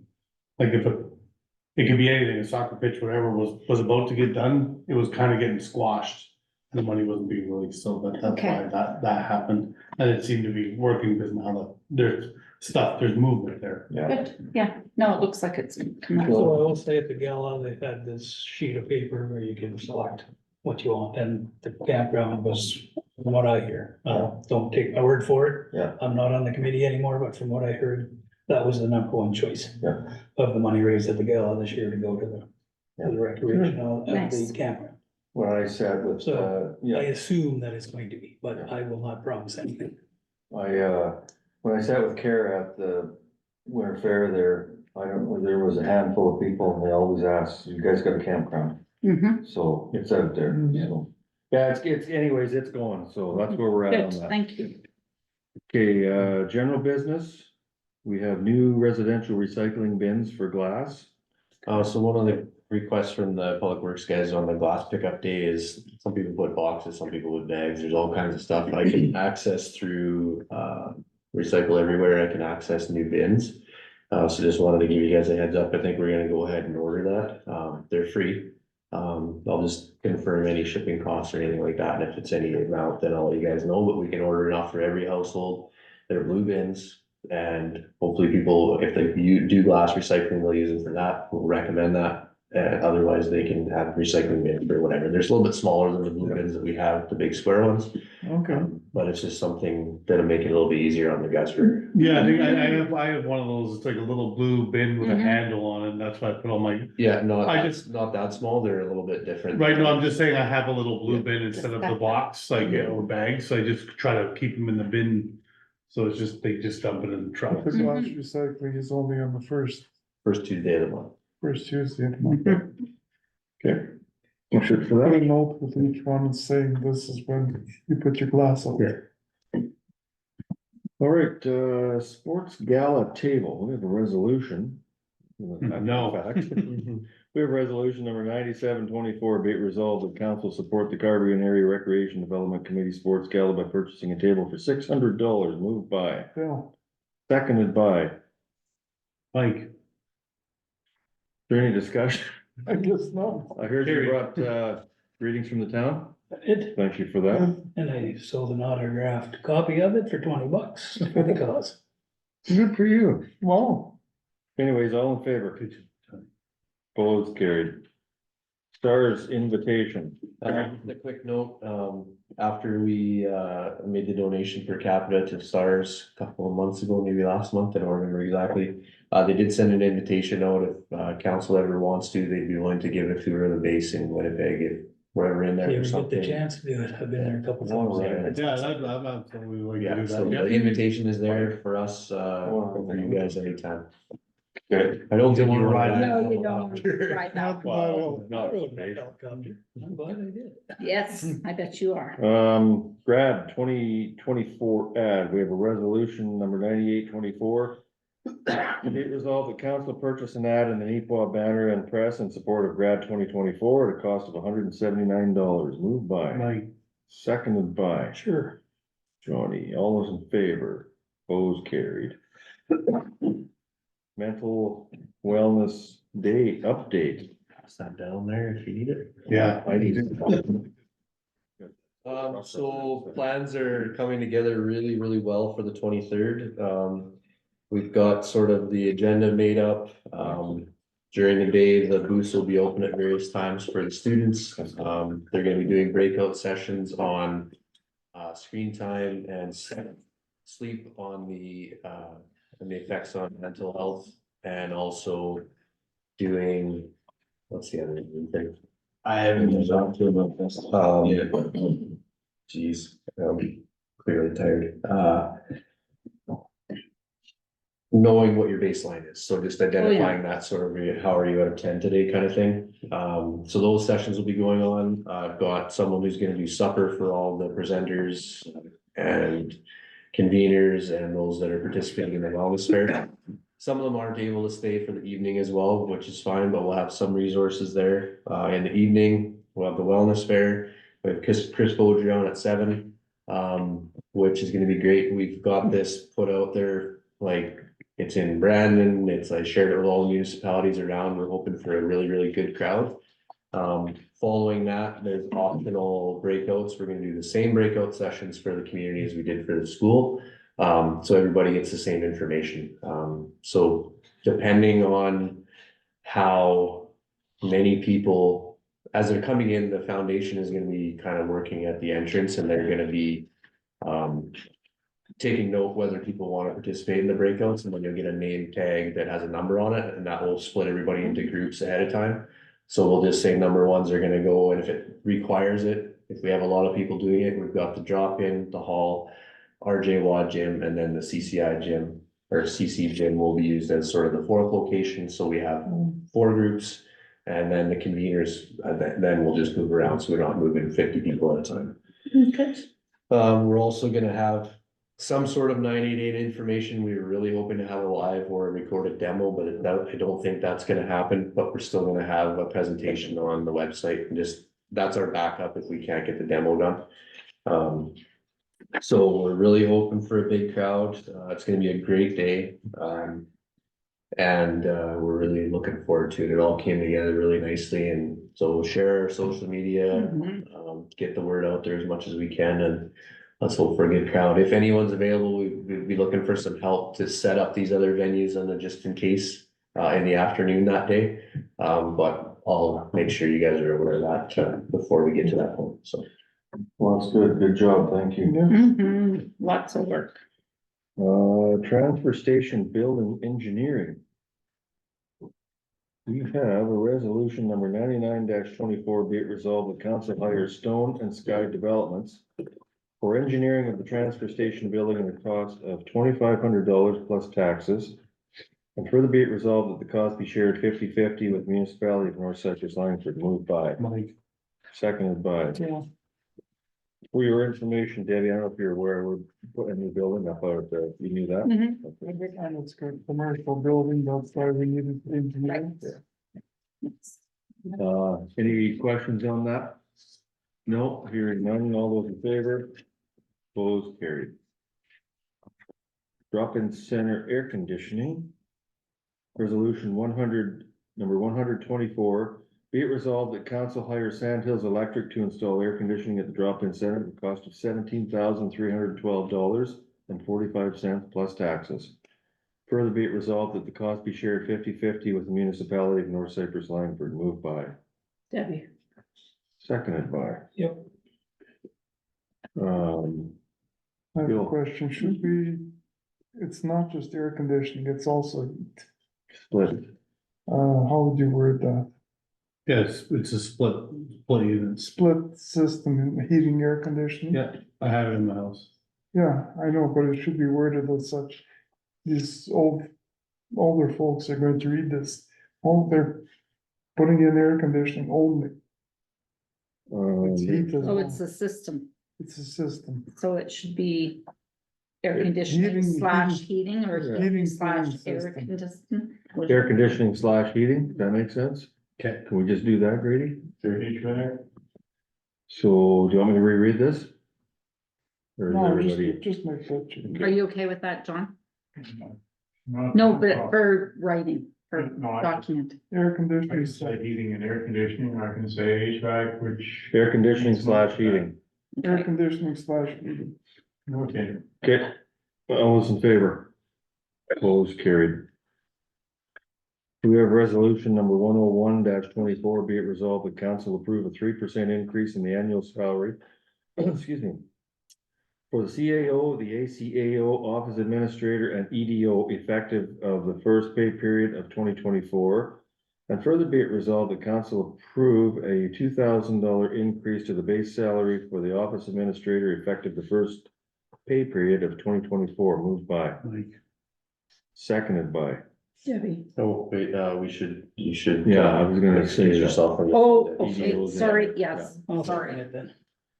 like if it could be anything, a soccer pitch, whatever was about to get done, it was kind of getting squashed. And the money wasn't being released, so that's Okay. why that happened, and it seemed to be working, because now there's movement there. Good, yeah, no, it looks like it's come out. So I will say at the gala, they had this sheet of paper where you can select what you want, and the campground was, from what I hear, don't take my word for it. Yeah. I'm not on the committee anymore, but from what I heard, that was the number one choice. Yeah. Of the money raised at the gala this year to go to the recreational, at Nice. the campground. What I said with, So, I yeah, assume that it's going to be, but I will not promise anything. when I sat with Kara at the winter fair there, there was a handful of people and they always asked, you guys got a campground? Mhm. So it's out there, so. Yeah, it's anyways, it's going, so that's where we're at on Good, that. thank you. Okay, general business, we have new residential recycling bins for glass. So one of the requests from the public works guys on the glass pickup day is some people put boxes, some people put bags, there's all kinds of stuff I can access through, Recycle Everywhere. I can access new bins. So just wanted to give you guys a heads up. I think we're gonna go ahead and order that. They're free. I'll just confirm any shipping costs or anything like that. And if it's any amount, then I'll let you guys know, but we can order enough for every household. They're blue bins. And hopefully people, if they do glass recycling, they'll use them for that. We'll recommend that. Otherwise they can have recycling bins or whatever. There's a little bit smaller than the blue bins that we have, the big square ones. Okay. But it's just something that'll make it a little bit easier on the guys for. Yeah, I think I have one of those, it's like a little blue bin with a handle on it, and that's why I put all my, Yeah, no, I not that small. They're a little bit different. right, no, I'm just saying I have a little blue bin instead of the box, like, or bag, so I just try to keep them in the bin. So it's just, they just dump it in the truck. glass recycling is only on the first Tuesday of the month. Tuesday of the month. Okay. You should for Put that. a note with each one saying this is when you put your glass out. Yeah. All right, sports gala table, we have a resolution. No. Fact. We have resolution number 9724, be it resolved that council support the Carberry Area Recreation Development Committee Sports Gala by purchasing a table for $600, moved by, Bill, seconded by. Mike, Is there any discussion? I guess not. I heard you brought, greetings from the town. It, Thank you for that. and I sold an autographed copy of it for $20 for the cause. Good for you. Wow. Anyways, all in favor? Opposed, carried. Stars invitation. A quick note, after we, made the donation per capita to Stars a couple of months ago, maybe last month, I don't remember exactly. They did send an invitation out if, council ever wants to, they'd be willing to give a tour of the base in Winnipeg if we're ever in there You or ever get the something. chance to do it? I've been there a couple Oh, times. right. yeah, I'm absolutely like to Yeah, do so that. the invitation is there for us, for you guys anytime. Good. I don't think you wanna wanna ride ride. No, that you don't helicopter. ride that. Wow. I rode that helicopter. I'm glad I did. Yes, I bet you are. Grad 2024 ad, we have a resolution number 9824. Be it resolved that council purchase an ad in the Neepawa banner and press in support of grad 2024 at a cost of $179. Moved by, Mike, seconded by Sure. Johnny. All those in favor, opposed, carried. Mental Wellness Day update. Pass that down there if you need it. yeah. I need So plans are coming together really, really well for the 23rd. We've got sort of the agenda made up. During the day, the booths will be open at various times for the students. They're gonna be doing breakout sessions on screen time and sleep on and the effects on mental health, and also doing, what's the other thing? I haven't talked to him about this. Geez, I'm clearly tired. Knowing what your baseline is, so just identifying that sort of, how are you out of 10 today kind of thing. So those sessions will be going on. I've got someone who's gonna do supper for all the presenters and conveners and those that are participating in the wellness fair. Some of them aren't able to stay for the evening as well, which is fine, but we'll have some resources there. In the evening, we'll have the wellness fair. We have Chris Beaudry on at 7, which is gonna be great. We've got this put out there, like, it's in Brandon, I shared it with all the municipalities around. We're hoping for a really, really good crowd. Following that, there's optional breakouts. We're gonna do the same breakout sessions for the community as we did for the school. So everybody gets the same information. So depending on how many people, as they're coming in, the foundation is gonna be kind of working at the entrance, and they're gonna be taking note whether people want to participate in the breakouts, and then you'll get a name tag that has a number on it, and that will split everybody into groups ahead of time. So we'll just say number ones are gonna go, and if it requires it, if we have a lot of people doing it, we've got the drop-in, the hall, RJ Watt gym, and then the CCI gym, or CC gym will be used as sort of the 4th location, so we have 4 groups. And then the conveners, then we'll just move around, so we're not moving 50 people at a time. Okay. We're also gonna have some sort of 98 information. We were really hoping to have a live or a recorded demo, but I don't think that's gonna happen, but we're still gonna have a presentation on the website, and just, that's our backup if we can't get the demo done. So we're really hoping for a big crowd. It's gonna be a great day. And we're really looking forward to it. It all came together really nicely, and so we'll share our social media, get the word out there as much as we can, and let's hope for a good crowd. If anyone's available, we'd be looking for some help to set up these other venues on the just in case in the afternoon that day. But I'll make sure you guys are aware of that before we get to that point, so. Well, that's good. Good job. Thank you. Lots of work. Transfer station building engineering. We have a resolution number 99-24, be it resolved, the council hires Stone and Sky Developments for engineering of the transfer station building at a cost of $2,500 plus taxes. And further be it resolved that the cost be shared 50-50 with municipality of North Cypress Langford. Moved by Mike. Seconded by. For your information, Debbie, I don't know if you're aware, we're putting a new building up out there. You knew that? Okay. And it's good commercial building, that's why we needed engineering. Any questions on that? No, hearing none, all those in favor? Opposed, carried. Drop-in center air conditioning. Resolution 100, number 124. Be it resolved that council hires Sandhills Electric to install air conditioning at the drop-in center at the cost of $17,312.45 plus taxes. Further be it resolved that the cost be shared 50-50 with the municipality of North Cypress Langford. Moved by Debbie. Seconded by. Yep. I have a question, should we, it's not just air conditioning, it's also heat. Split. How would you word that? Yes, it's a split unit. Split system in heating, air conditioning? Yeah, I have it in my house. Yeah, I know, but it should be worded as such. These older folks are going to read this, they're putting in air conditioning only. It's heat as Oh, well. it's a system, It's a system. so it should be air conditioning Heating- slash heating or Yeah. heating Heating slash system. air conditioning. Air conditioning slash heating, does that make sense? Okay. Can we just do that, Grady? Sure, HVAC. So do you want me to reread this? Or is No, everybody? just make that. Are you okay with that, John? Not- No, not but problem. for writing, for No, I- document. Air I can conditioning. say heating and air conditioning, I can say HVAC, which. Air conditioning slash heating. Air conditioning slash heating. Okay. Okay, all those in favor? Opposed, carried. We have resolution number 101-24, be it resolved that council approve a 3% increase in the annual salary. Excuse me. For the CAO, the ACAO, office administrator and EDO effective of the first pay period of 2024. And further be it resolved that council approve a $2,000 increase to the base salary for the office administrator effective the first pay period of 2024, moved by, Like, seconded by. Debbie. Oh, wait, you should. Yeah, I was gonna say excuse that. yourself from. Oh, the okay, EDOs. sorry, yes, I'll sorry. second it then.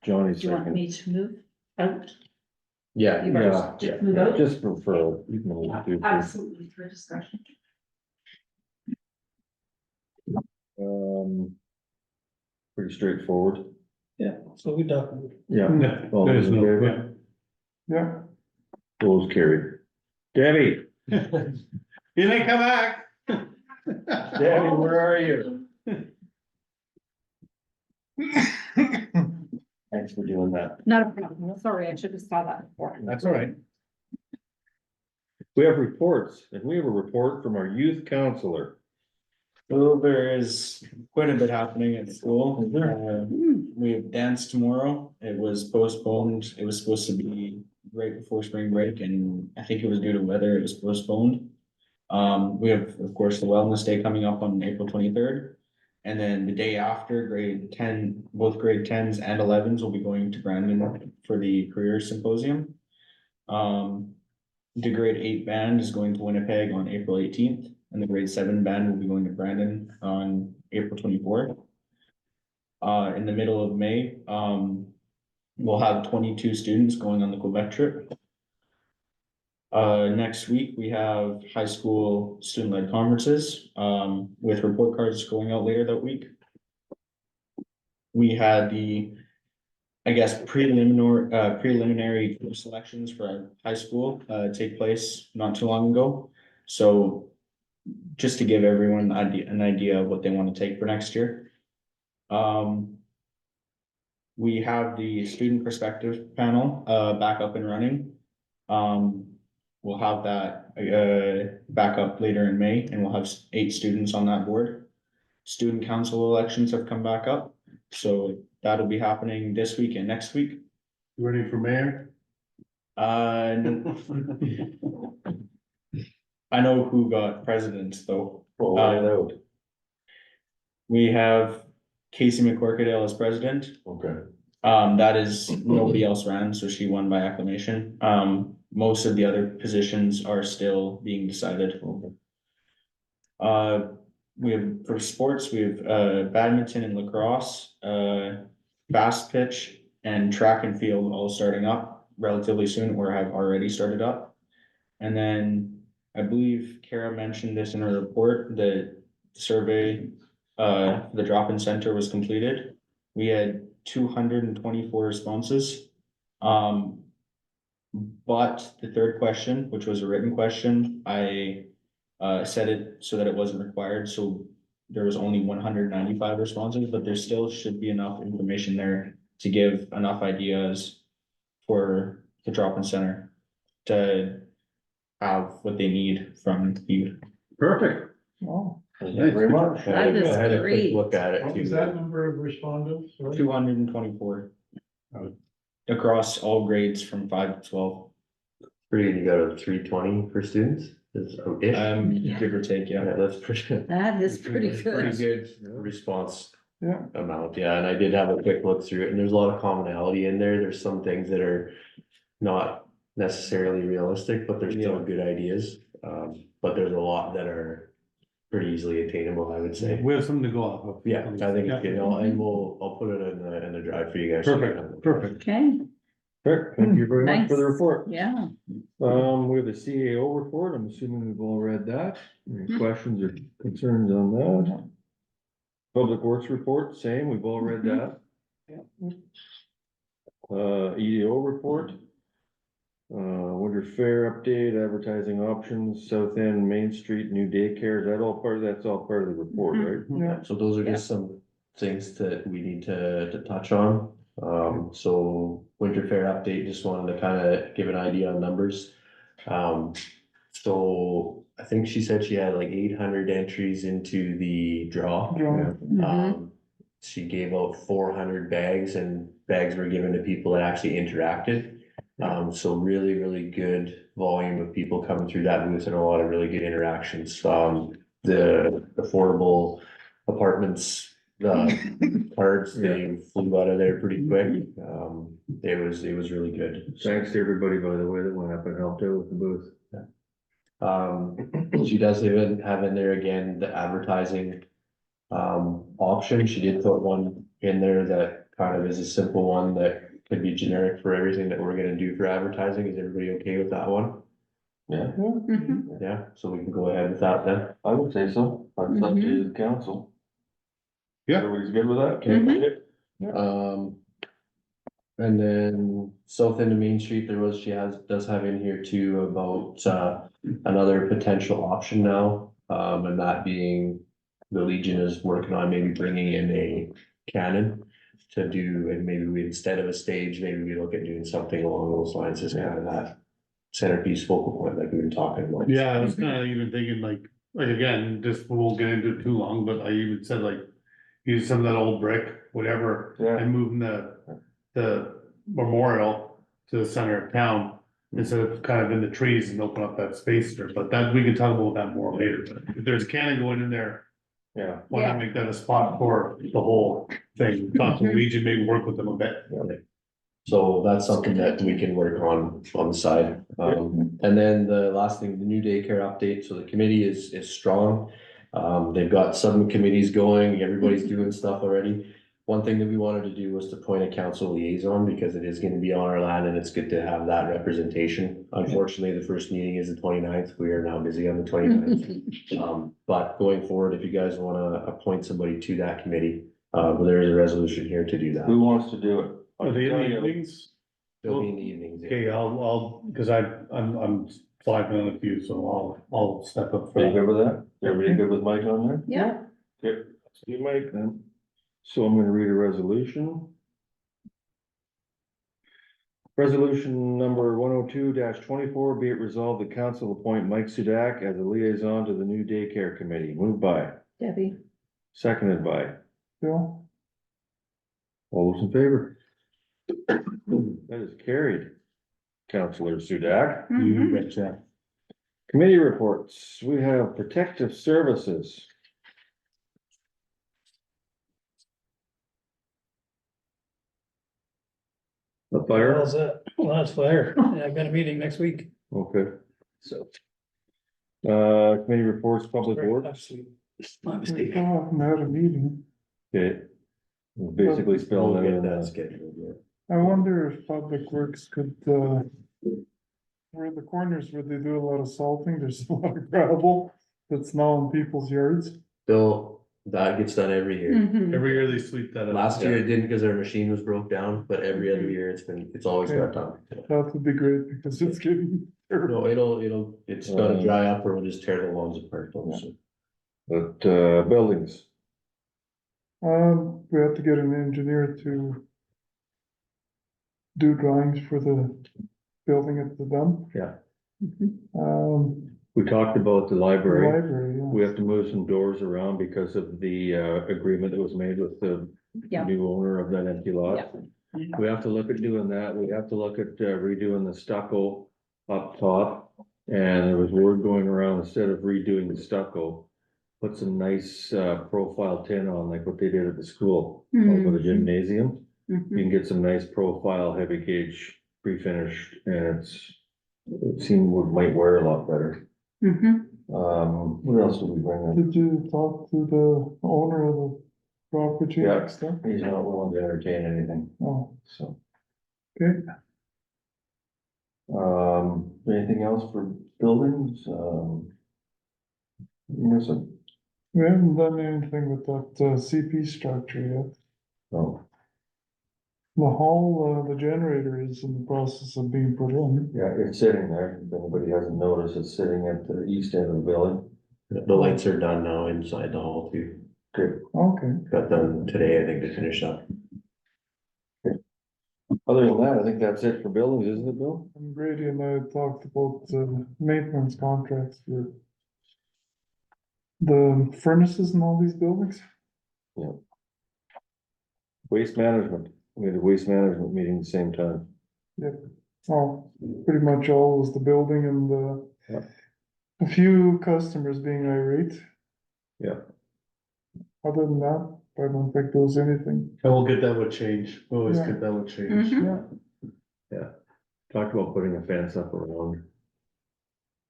Johnny Do you want second. me to move out? Yeah, You Yeah, want to move out? just for, you can move to. Absolutely, for discussion. Pretty straightforward. Yeah, so we talked. Yeah. Yeah, All those in there's no- favor? yeah. Those carried. Debbie, You may come back. Debbie, where are you? thanks for doing that. Not a problem, sorry, I should have saw that before. That's all right. We have reports, and we have a report from our youth counselor. So there is quite a bit happening at school. We have dance tomorrow. It was postponed. It was supposed to be right before spring break and I think it was due to weather, it was postponed. We have, of course, the wellness day coming up on April 23rd. And then the day after, grade 10, both grade 10s and 11s will be going to Brandon for the career symposium. The grade 8 band is going to Winnipeg on April 18th. And the grade 7 band will be going to Brandon on April 24th. In the middle of May, we'll have 22 students going on the Quebec trip. Next week, we have high school student-led conferences, with report cards going out later that week. We had the, I guess, preliminary selections for high school, take place not too long ago. So just to give everyone an idea of what they want to take for next year. We have the student perspective panel, back up and running. We'll have that, back up later in May, and we'll have 8 students on that board. Student council elections have come back up, so that'll be happening this week and next week. Ready for mayor? I know who got president, though. Oh, I know. We have Casey McCorkadale as president. Okay. That is, nobody else ran, so she won by acclamation. Most of the other positions are still being decided. We have, for sports, we have, badminton and lacrosse, fast pitch and track and field all starting up relatively soon, or have already started up. And then I believe Kara mentioned this in her report, that the survey, the drop-in center was completed. We had 224 responses. But the third question, which was a written question, I set it so that it wasn't required, so there was only 195 responses, but there still should be enough information there to give enough ideas for the drop-in center to have what they need from youth. Perfect. Oh. Thank you very much. I had a- That is I had a quick great. look at it What too. was that number of respondents? Sorry? 224. Across all grades from 5 to 12. You got a 320 for students? Is ish? Give or take, yeah. Yeah, that's pretty good. That is pretty Pretty good. good response. Yeah. Amount, yeah, and I did have a quick look through it, and there's a lot of commonality in there. There's some things that are not necessarily realistic, but they're still good ideas. But there's a lot that are pretty easily attainable, I would say. We have something to go off of. Yeah, I think it's good, and I'll put it in the drive for you guys. Perfect, perfect. Okay, Okay, thank you very much for the Nice. report. Yeah. We have the CAO report. I'm assuming we've all read that. Any questions or concerns on that? Public Works report, same, we've all read that. EDO report. Winter Fair update, advertising options, South End, Main Street, new daycare, is that all part of, that's all part of the report, right? Yeah, so those are just some things that we need to touch on. So Winter Fair update, just wanted to kind of give an idea on numbers. So I think she said she had like 800 entries into the draw. She gave out 400 bags, and bags were given to people that actually interacted. So really, really good volume of people coming through that booth and a lot of really good interactions. The affordable apartments, cards, they flew out of there pretty quick. It was really good. Thanks to everybody, by the way, that went up and helped out with the booth. She does even have in there again, the advertising option. She did put one in there that kind of is a simple one that could be generic for everything that we're gonna do for advertising. Is everybody okay with that one? Yeah. Yeah, so we can go ahead with that then. I would say so, that's up to the council. Yeah. Everybody's good with that? And then south end of Main Street, does have in here too about, another potential option now. And that being the Legion is working on maybe bringing in a cannon to do, and maybe we, instead of a stage, maybe we look at doing something along those lines, as kind of that centerpiece focal point like we've been talking about. Yeah, I was kind of even thinking like again, just we won't get into it too long, but I even said like, use some of that old brick, whatever, and moving the memorial to the center of town instead of kind of in the trees and open up that space there, but that, we can talk about that more later. But if there's a cannon going in there, why not make that a spot for the whole thing? Talk to Legion, maybe work with them a bit. So that's something that we can work on the side. And then the last thing, the new daycare update. So the committee is strong. They've got subcommittees going, everybody's doing stuff already. One thing that we wanted to do was to appoint a council liaison because it is gonna be on our land and it's good to have that representation. Unfortunately, the first meeting is the 29th. We are now busy on the 29th. But going forward, if you guys wanna appoint somebody to that committee, there is a resolution here to do that. Who wants to do it? Are they in the evenings? They'll be in the evenings. yeah. Okay, I'll, cause I'm 5 minutes with you, so I'll step up for Are you that. good with that? Everybody good with Mike on there? Yeah. Okay, let's do Mike then. So I'm gonna read a resolution. Resolution number 102-24, be it resolved, the council appoint Mike Sudak as a liaison to the new daycare committee. Moved by, Debbie. seconded by, Bill? all those in favor? That is carried. Councilor Sudak. You betcha. Committee reports, we have protective services. The fire, How's that? Well, that's fire. Yeah, I've got a meeting next week. okay, so. Committee reports, public works, My mistake. I had a meeting. okay. We'll basically spelled We'll out get in that that. scheduled, yeah. I wonder if Public Works could, where the corners where they do a lot of salting, there's a lot of gravel that's now in people's yards. That gets done every year. Every year they sweep that up. Last year it didn't because our machine was broke down, but every other year it's always got done. That would be great because it's getting terrible. No, it's gonna dry up or we'll just tear the lawns apart. So. But, buildings, We have to get an engineer to do drawings for the building at the dump. yeah, Um, we talked about the the library. library, yeah. We have to move some doors around because of the agreement that was made with the Yeah. new owner of that empty lot. Yeah. We have to look at doing that. We have to look at redoing the stucco up top. And there was word going around, instead of redoing the stucco, put some nice profile tin on like what they did at the school, over the gymnasium. You can get some nice profile, heavy gauge, pre-finished, and it seemed might wear a lot better. What else did we bring in? Did you talk to the owner of the property Yeah. next door? He's not willing to entertain anything, Oh, so. okay. Anything else for buildings? Missing? We haven't done anything with that CP structure yet. Oh, The hall, the generator is in the process of being put in. yeah, it's sitting there. If anybody hasn't noticed, it's sitting at the east end of the building. The lights are done now inside the hall too. Good. Okay. Got done today, I think, to finish up. Other than that, I think that's it for buildings, isn't it, Bill? And Brady and I talked about maintenance contracts for the furnaces in all these buildings. Yeah. Waste management, we had a waste management meeting at the same time. Yep. Oh, pretty much all was the building and Yeah. a few customers being irate. Yeah. Other than that, I don't think there was anything. And we'll get that would change. We'll always Yeah. get that would change. Mhm. Yeah, talked about putting a fence up around.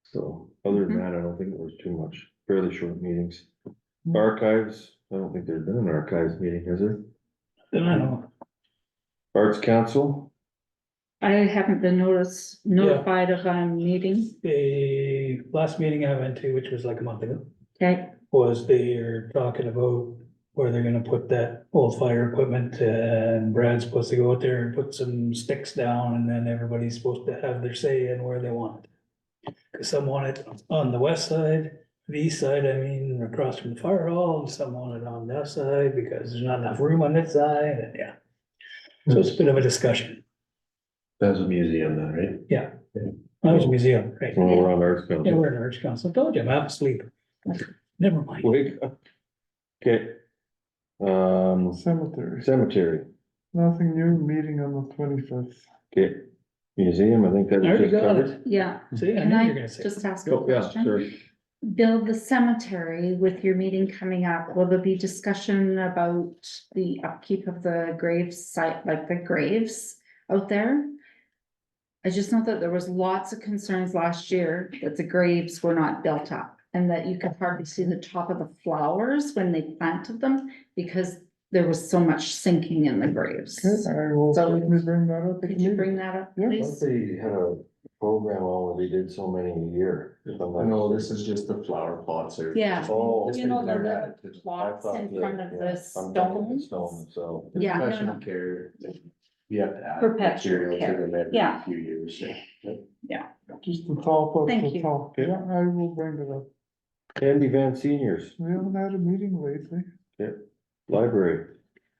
So, other than that, I don't think it was too much, fairly short meetings. Archives, I don't think there's been an archives meeting, has there? Then I know. Arts Council, I haven't been notified of a meeting. The last meeting I went to, which was like a month ago, Okay, was they're talking about where they're gonna put that old fire equipment, and Brad's supposed to go out there and put some sticks down, and then everybody's supposed to have their say in where they want it. Cause some want it on the west side, the east side, I mean, across from the fire hall, and some want it on that side, because there's not enough room on that side, and yeah. So it's a bit of a discussion. That's a museum then, right? Yeah. That was a museum, right? well, we're on Arts Yeah, Council. we're in Arts Council, told you, I'm half asleep. Never mind. Wake up. Okay. Cemetery, Cemetery, nothing new, meeting on the 25th. okay, museum, I think that I was already just got covered. it. yeah. See, I Can knew you were I gonna say. just ask a Oh, yeah, question? sure. Bill, the cemetery, with your meeting coming up, will there be discussion about the upkeep of the graves site, like the graves out there? I just know that there was lots of concerns last year that the graves were not built up and that you could hardly see the top of the flowers when they planted them because there was so much sinking in the graves. Okay, I will So- certainly bring that up. at the Could you meeting. bring that up, Yeah. I thought please? they had a program on where they did so many a year. if I'm not No, mistaken. this is just the flower plots or. Yeah. Oh, You know, the They're little added to- plots I thought in that, front of yeah, the I'm thinking the stones. So, Yeah, no, Professional no. care. You have to add. Perpetual material to care. them every Yeah. Few years, yeah. Just the top of Thank the you. top. Yeah, I will bring it up. Andy Van Seniors, We haven't had a meeting lately. library,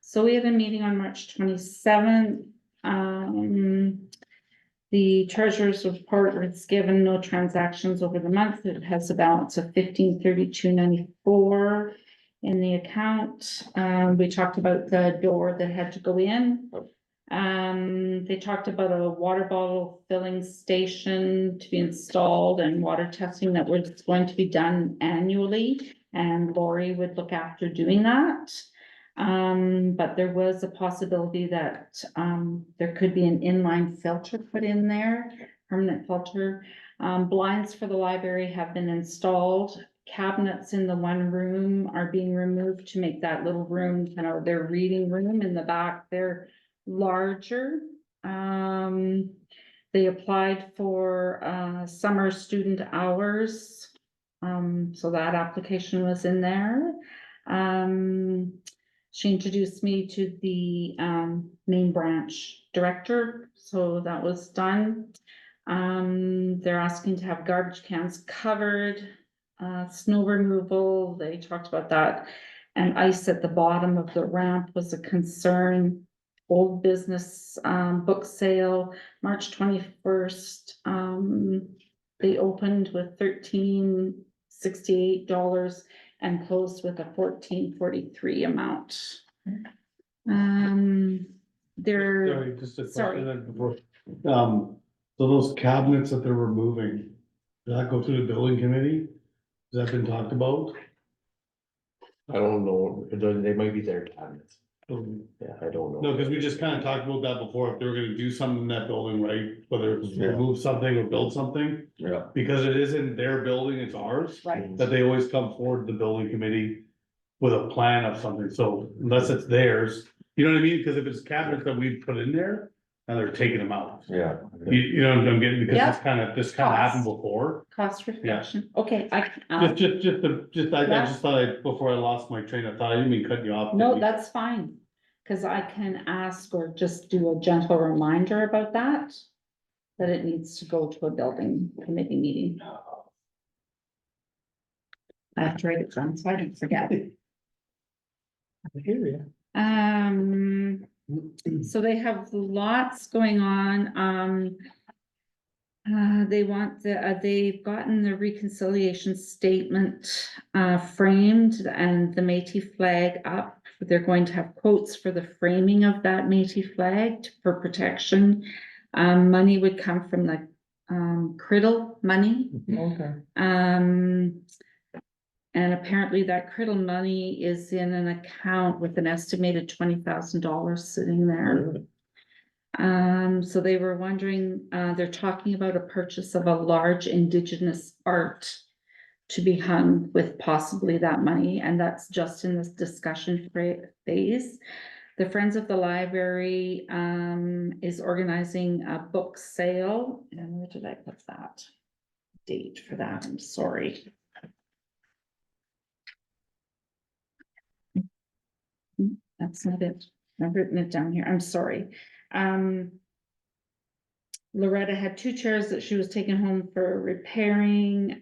So we have a meeting on March 27th. The treasurer's report was given no transactions over the month. It has a balance of 1532.94 in the account. We talked about the door that had to go in. They talked about a water bottle filling station to be installed and water testing that was going to be done annually. And Lori would look after doing that. But there was a possibility that, there could be an inline filter put in there, permanent filter. Blinds for the library have been installed. Cabinets in the one room are being removed to make that little room, their reading room in the back, they're larger. They applied for, summer student hours. So that application was in there. She introduced me to the main branch director, so that was done. They're asking to have garbage cans covered, snow removal, they talked about that. And ice at the bottom of the ramp was a concern. Old business book sale, March 21st. They opened with $13.68 and closed with a $14.43 amount. They're, Sorry, just a Sorry. question before. So those cabinets that they're removing, does that go through the building committee? Has that been talked about? I don't know, they might be their cabinets. Yeah, I don't know. No, because we just kind of talked about that before, if they were gonna do something in that building, right, whether it's Yeah. remove something or build something. yeah. Because it isn't their building, it's ours. Right. That they always come forward to the building committee with a plan of something, so unless it's theirs, you know what I mean? Because if it's cabinets that we put in there, Now they're taking them out. Yeah. You know what I'm getting, because Yeah. this kind of happened before. Cost reflection, okay, I can, I just thought before I lost my train of thought, I didn't mean cutting you off. no, that's fine. Cause I can ask or just do a gentle reminder about that. That it needs to go to a building committee meeting. I have to write it down so I don't forget. I hear you. So they have lots going on, they want they've gotten the reconciliation statement, framed and the Métis flag up. They're going to have quotes for the framing of that Métis flag for protection. Money would come from the, Criddle money. Okay. And apparently that Criddle money is in an account with an estimated $20,000 sitting there. So they were wondering, they're talking about a purchase of a large Indigenous art to be hung with possibly that money, and that's just in this discussion phase. The Friends of the Library, is organizing a book sale, and where did I put that date for that? I'm sorry. That's not it. I've written it down here. I'm sorry. Loretta had 2 chairs that she was taking home for repairing.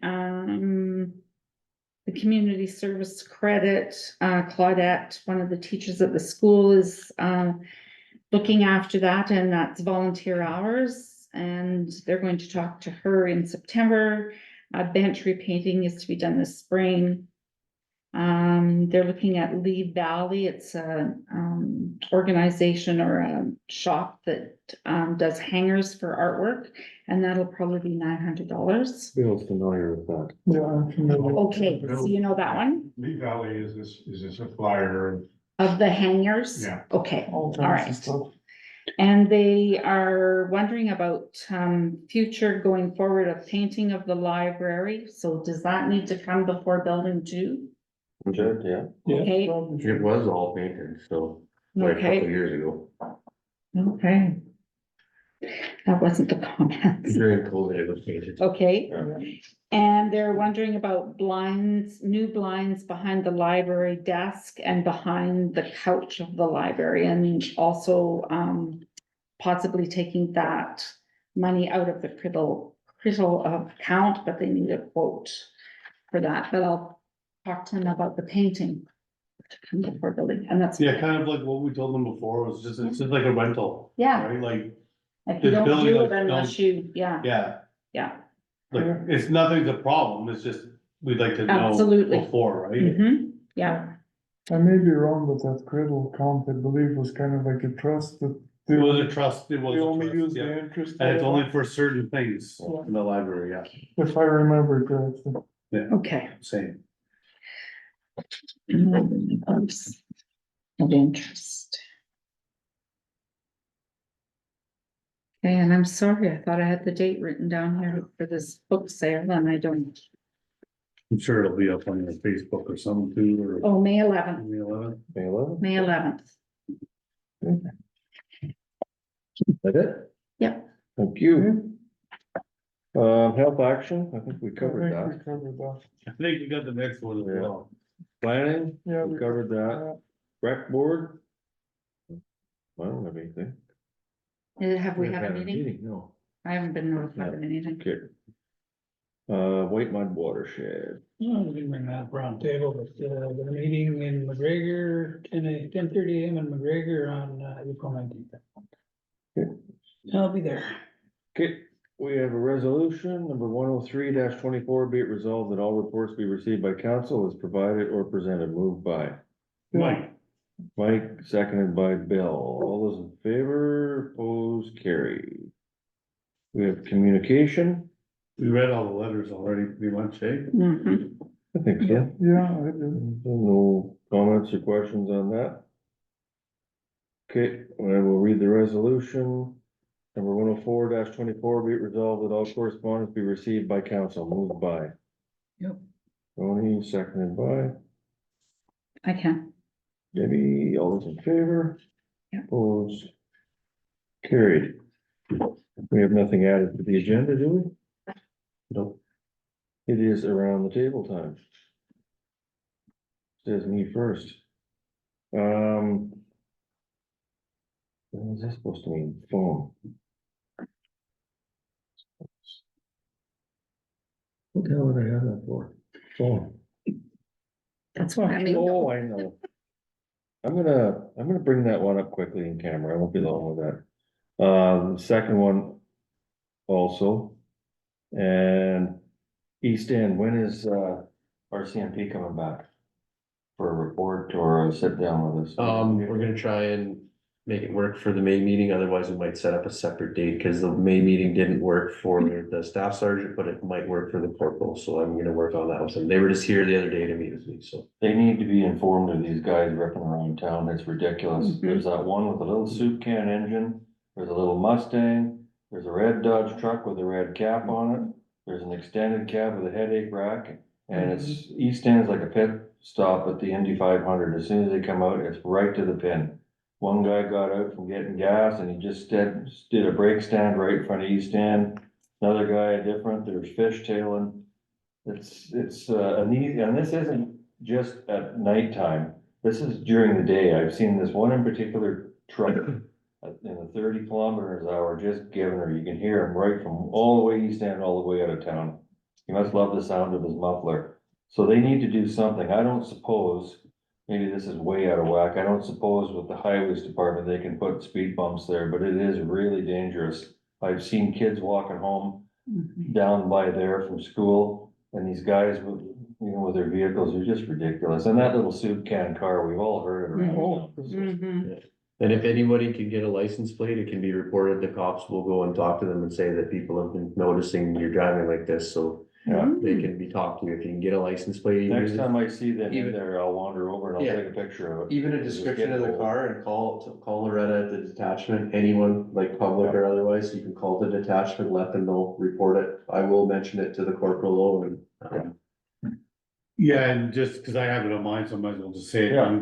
The community service credit, Claudette, one of the teachers at the school, is looking after that, and that's volunteer hours. And they're going to talk to her in September. Bench repainting is to be done this spring. They're looking at Lee Valley. It's a organization or a shop that does hangers for artwork, and that'll probably be $900. Feels familiar with that. Yeah. Okay, so you know that one Lee Valley is a supplier of the hangers? Yeah. Okay, all right. And they are wondering about future going forward of painting of the library. So does that need to come before building 2? Good, yeah. Okay. It was all painted, so, like a couple Okay. years ago. Okay. That wasn't the comment. During COVID, it was painted. Okay. And they're wondering about blinds, new blinds behind the library desk and behind the couch of the library, and also possibly taking that money out of the Criddle account, but they need a quote for that. But I'll talk to them about the painting to come before building, and that's. Yeah, kind of like what we told them before, it's just like a rental. Yeah. Right, like, Like you this don't building, do like, it unless you, yeah, yeah, like, it's nothing's a problem, it's just, we'd like to know Absolutely. before, right? Mhm. Yeah, I may be wrong, but that Criddle account, I believe, was kind of like a trust that. It was a trust, it was They a only trust, use yeah. the interest. And it's on only it, for certain things in the library, yeah. If I remember correctly. Yeah, okay. same. Of interest. Okay, and I'm sorry, I thought I had the date written down here for this book sale, and I don't. I'm sure it'll be up on your Facebook or something too, or. Oh, May 11th, May 11th. May 11th? May 11th. That it? Yep. Thank you. Health action, I think we covered that. I think you got the next one as Yeah. well. Planning, Yeah, we covered that. Rec board. I don't have anything. Have we had a Haven't had meeting? No. I haven't been notified of anything. Okay. White Mud Watershed. Oh, we can bring that up round table, but the meeting in McGregor, 10:30 AM in McGregor on April 19th. Okay. I'll be there. Okay, we have a resolution, number 103-24, be it resolved that all reports be received by council as provided or presented, moved by Mike, seconded by Bill. All those in favor, opposed, carried. We have communication. We read all the letters already, pretty much, eh? Mhm. I think so. Yeah, I do. No comments or questions on that? Okay, I will read the resolution. Number 104-24, be it resolved that all correspondence be received by council, moved by. Yep. Tony, seconded by I can. Debbie, all those in favor? Yeah. Opposed? Carried. We have nothing added to the agenda, do we? Nope. It is around the table time. Says me first. What is that supposed to mean? Phone. What the hell would I have that for? Phone. That's what I mean. Oh, I know. I'm gonna bring that one up quickly in camera. I won't be long with that. Second one also. And East End, when is RCMP coming back? For a report or a sit down with us? We're gonna try and make it work for the May meeting, otherwise we might set up a separate date, because the May meeting didn't work for the staff sergeant, but it might work for the corporal, so I'm gonna work on that with them. They were just here the other day to meet with me, so. They need to be informed of these guys ripping around town. It's ridiculous. Mhm. There's that one with a little soup can engine. There's a little Mustang. There's a red Dodge truck with a red cap on it. There's an extended cab with a headache rack. And it's, East End's like a pit stop at the Indy 500. As soon as they come out, it's right to the pin. One guy got out from getting gas and he just did a brake stand right in front of East End. Another guy different, there's fishtailing. It's and this isn't just at nighttime. This is during the day. I've seen this one in particular truck in the 30 kilometers an hour, just giving her, you can hear him right from all the way East End, all the way out of town. He must love the sound of his muffler. So they need to do something. I don't suppose, maybe this is way out of whack. I don't suppose with the highways department, they can put speed bumps there, but it is really dangerous. I've seen kids walking home down by there from school, and these guys with, with their vehicles are just ridiculous. And that little soup can car, we've all heard it around town. And if anybody can get a license plate, it can be reported, the cops will go and talk to them and say that people have been noticing you're driving like this, so. Yeah. They can be talked to, if you can get a license plate. Next time I see them in Even- there, I'll wander over and I'll Yeah. take a picture of it. Even a description of the car and call Loretta at the detachment, anyone, like public or otherwise, you can call the detachment, let them know, report it. I will mention it to the corporal and, Yeah, and just because I have it on mine, so I might as well just say it, Yeah.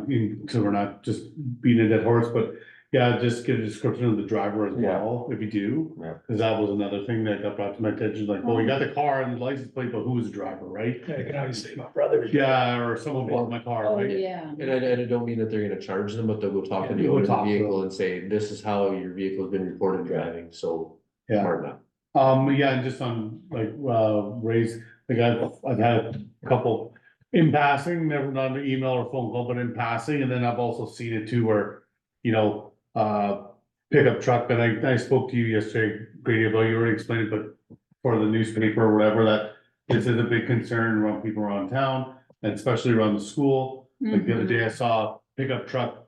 so we're not just beating a dead horse, but yeah, just get a description of the driver as Yeah. well, if you do. Yeah. Cause that was another thing that got brought to my attention, like, well, you got the car and the license plate, but who was the driver, right? Yeah, I can always say my brother. Yeah, or someone bought my car, Oh, right? yeah. and I don't mean that they're gonna charge them, but they'll go talk to Yeah, the go owner of the talk to vehicle them. and say, this is how your vehicle has been reported driving, so. Yeah. Smart enough. Yeah, and just on like, raise, like I've had a couple in passing, never not an email or phone call, but in passing, and then I've also seen it too where, pickup truck, and I spoke to you yesterday, Grady, about, you already explained it, but for the newspaper or whatever, that this is a big concern around people around town, and especially around the school. Like the other day, I saw a pickup truck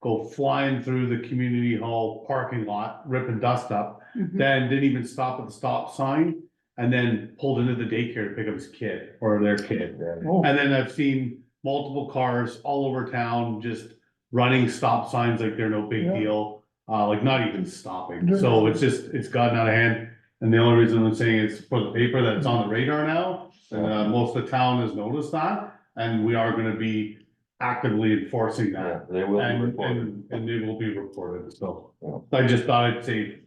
go flying through the community hall parking lot, ripping dust up, then didn't even stop at the stop sign, and then pulled into the daycare to pick up his kid or their kid. Oh, And then I've seen multiple cars all over town just running stop signs like they're no big Yeah. deal, like not even stopping. Yeah. So it's gotten out of hand. And the only reason I'm saying is for the paper that it's on the radar now. Most of the town has noticed that, and we are gonna be actively enforcing Yeah, that. they will be And, reported. and they will be reported, so Yeah. I just thought I'd say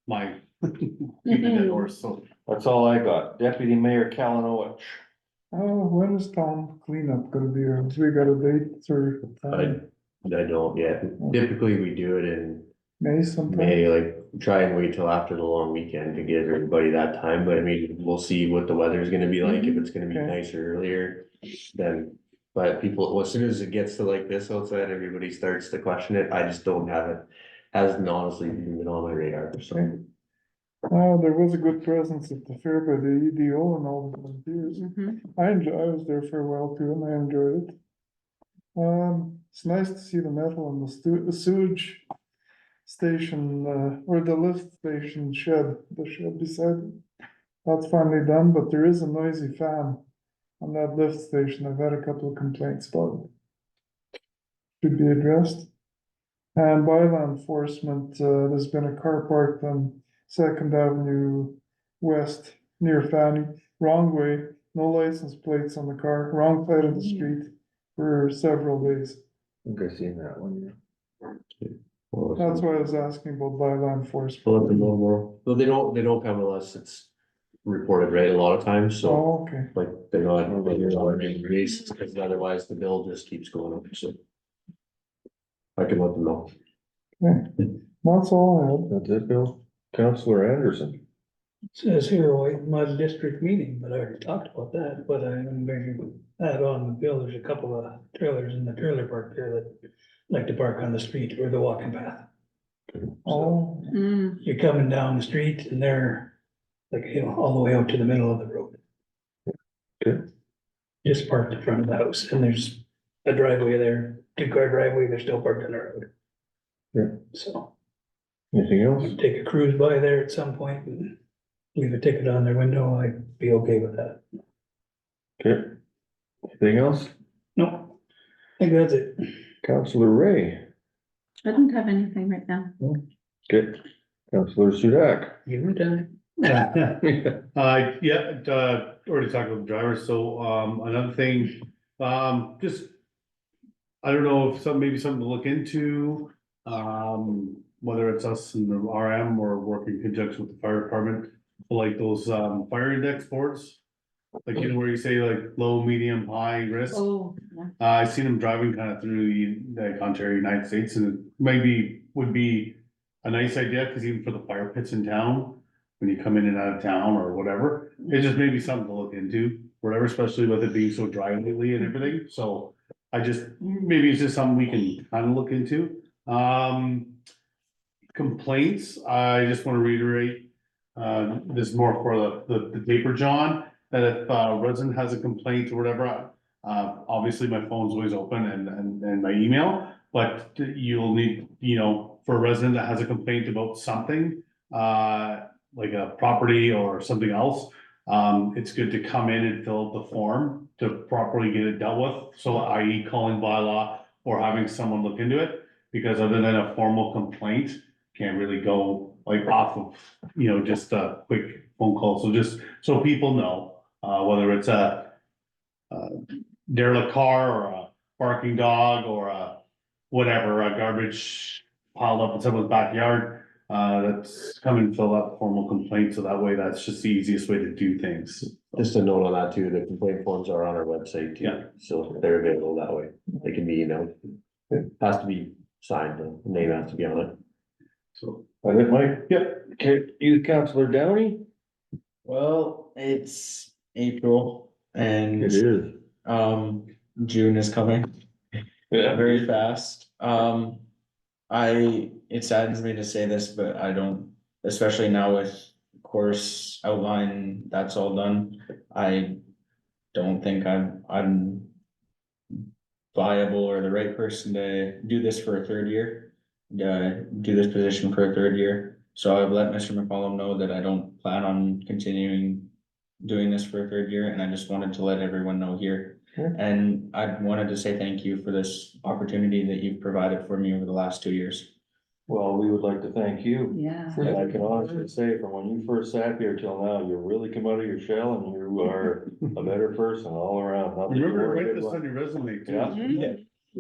my, keep it horse, so. That's all I got. Deputy Mayor Kalinowicz. oh, when is town cleanup gonna be? Have we got a date or time? I don't yet. Typically, we do it in May sometime? May, like, try and wait till after the long weekend to give everybody that time, but I mean, we'll see what the weather's gonna be like, if it's gonna be Okay. nicer earlier. Then, but people, as soon as it gets to like this outside, everybody starts to question it, I just don't have it. Hasn't honestly even been on my radar for some. Okay. There was a good presence at the fair by the EDO and all the volunteers. I was there for a while too, and I enjoyed it. It's nice to see the metal in the sewage station, or the lift station shed, the shed beside it. That's finally done, but there is a noisy fan on that lift station. I've had a couple of complaints about it. Should be addressed. And by law enforcement, there's been a car parked on Second Avenue West near Fanny, wrong way, no license plates on the car, wrong side of the street for several days. I think I've seen that one, yeah. That's why I was asking about byline force. We'll let them know more. Though they don't come unless it's reported, right, a lot of times, so. Oh, okay. Like, they're not, released, because otherwise the bill just keeps going up, so. I can let them know. That's all That's it, Bill. Counselor Anderson. Says here, White Mud District meeting, but I already talked about that, but I'm going to add on the bill, there's a couple of trailers in the trailer park there that like to park on the street or the walking path. I have. Oh, You're coming down the street and they're like, all the way out to the middle of the road. Good. Just parked in front of the house and there's a driveway there, 2-car driveway, they're still parked on the road. Yeah. So. Anything else? Take a cruise by there at some point and leave a ticket on their window, I'd be okay with that. Okay. Anything else? No, I think that's it. Counselor Ray. I don't have anything right now. Okay. Counselor Sudak. You done. Already talked about the drivers, so, another thing, just. I don't know if maybe something to look into, whether it's us and the RM or work in conjunction with the fire department, like those, fire index boards. Like, where you say like low, medium, high risk. Oh, yeah. I've seen them driving kind of through the Ontario, United States, and it maybe would be a nice idea, because even for the fire pits in town, when you come in and out of town or whatever, it just may be something to look into, whatever, especially with it being so dry lately and everything, so maybe it's just something we can kind of look into. Complaints, I just want to reiterate, this is more for the paper, John, that if a resident has a complaint or whatever, obviously my phone's always open and my email, but you'll need, for a resident that has a complaint about something, like a property or something else, it's good to come in and fill out the form to properly get it dealt with. So i.e. calling bylaw or having someone look into it, because other than a formal complaint, can't really go like off of, just a quick phone call. So just so people know, whether it's a derelict car or a barking dog or a whatever, a garbage piled up in someone's backyard, that's come and fill out formal complaint, so that way that's just the easiest way to do things. Just a note on that too, the complaint forms are on our website too, Yeah. so they're available that way, they can be emailed. It has to be signed, the name has to be on it. So, I think Mike? Yep. Okay, Youth Counselor Downey? Well, it's April and. It is. June is coming. Yeah. Very fast. It saddens me to say this, but I don't, especially now with course outline, that's all done. I don't think I'm viable or the right person to do this for a third year. Do this position for a third year. So I've let Mr. McCollum know that I don't plan on continuing doing this for a third year, and I just wanted to let everyone know here. And I wanted to say thank you for this opportunity that you've provided for me over the last 2 years. Well, we would like to thank you. Yeah. And I can honestly say, from when you first sat here till now, you really come out of your shell and you are a better person all around. Not that you Remember to were a write good this one. on your resume too. Yeah.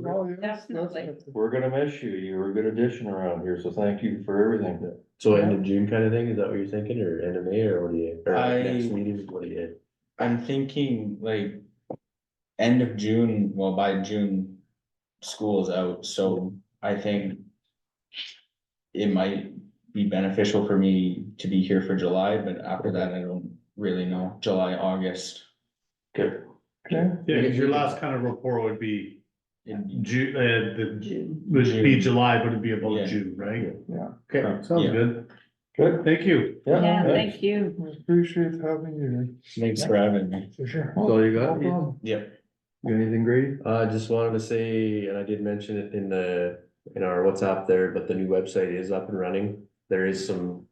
Oh, yes, Definitely. We're gonna miss you. You were a good addition around here, so thank you for everything. So end of June kind of thing, is that what you're thinking, or end of May, or what do you, or I- next meeting, what do you? I'm thinking like end of June, well, by June, school's out, so I think it might be beneficial for me to be here for July, but after that, I don't really know, July, August. Good. okay. Yeah, because your last kind of report would be in June, would be July, but it'd be about Yeah. June, right? Yeah. Okay, sounds Yeah. good. Good. Thank you. Yeah, thanks. thank you. I appreciate having you. Thanks for having me. For sure. That's all you got? No problem. Yep. Got anything, Grady? I just wanted to say, and I did mention it in our WhatsApp there, but the new website is up and running. There is some,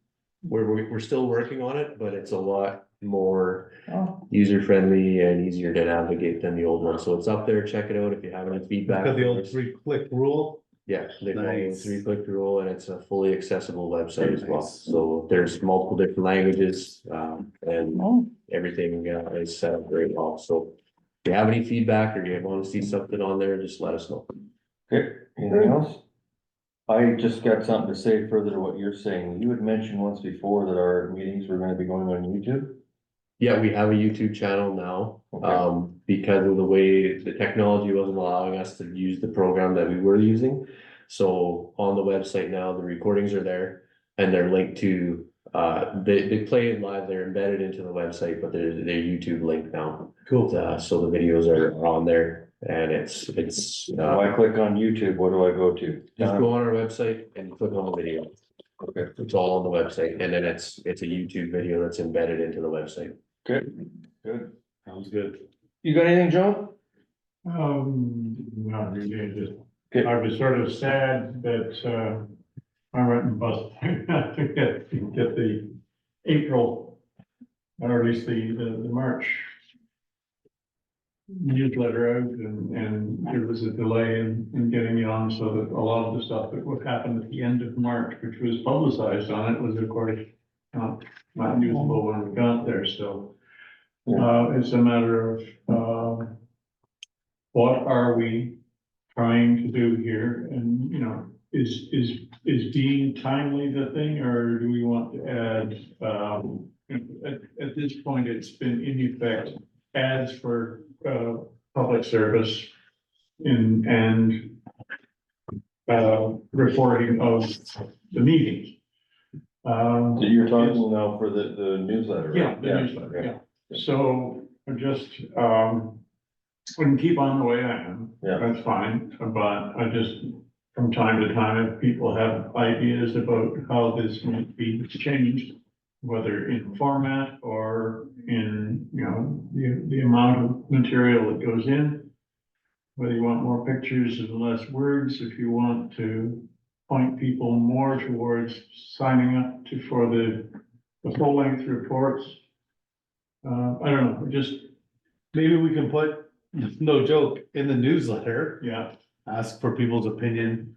we're still working on it, but it's a lot more Oh, user friendly and easier to navigate than the old one. So it's up there, check it out if you have any feedback. Got the old 3-click rule. Yeah, they call it Nice. 3-click rule, and it's a fully accessible website as well. Nice. So there's multiple different languages, and oh, everything is set up very well. So if you have any feedback or you want to see something on there, just let us know. Okay, anything else? I just got something to say further to what you're saying. You had mentioned once before that our meetings were gonna be going on YouTube. Yeah, we have a YouTube channel now, Okay. because of the way the technology wasn't allowing us to use the program that we were using. So on the website now, the recordings are there and they're linked to, they play it live, they're embedded into the website, but they're YouTube link now. Cool. So the videos are on there and it's, If I click on YouTube, what do I go to? just go on our website and click on the video. Okay, It's all on the website and then it's a YouTube video that's embedded into the website. good, good. Sounds good. You got anything, John? Not really, just, Okay. I was sort of sad that, I went and busted to get the April, or at least the March newsletter out and there was a delay in getting it on, so that a lot of the stuff that would happen at the end of March, which was publicized on it, was of course not usable when we got there, so. It's a matter of, what are we trying to do here? And, you know, is being timely the thing, or do we want to add, at this point, it's been in effect ads for, public service and reporting of the meetings. So you're talking now for the newsletter, right? Yeah, the newsletter, yeah. So I just, we can keep on the way I am. Yeah. That's fine, but I just, from time to time, if people have ideas about how this might be changed, whether in format or in, you know, the amount of material that goes in, whether you want more pictures and less words, if you want to point people more towards signing up for the full-length reports. I don't know, just, Maybe we can put, no joke, in the newsletter, yeah, ask for people's opinion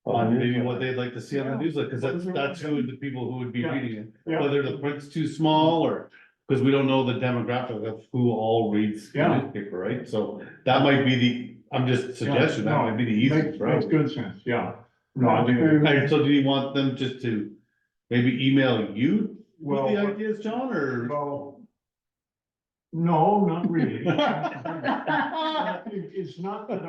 on maybe what they'd like to see on the newsletter, because that's who the people who would be Yeah. reading it. Yeah. Whether the print's too small or, because we don't know the demographic of who all reads the Yeah. newspaper, right? So that might be I'm just suggesting, that might be the easiest, makes right? good sense, yeah. No, I think, And so do you want them just to maybe email you with Well, the ideas, John, or? well, no, not really. It's not that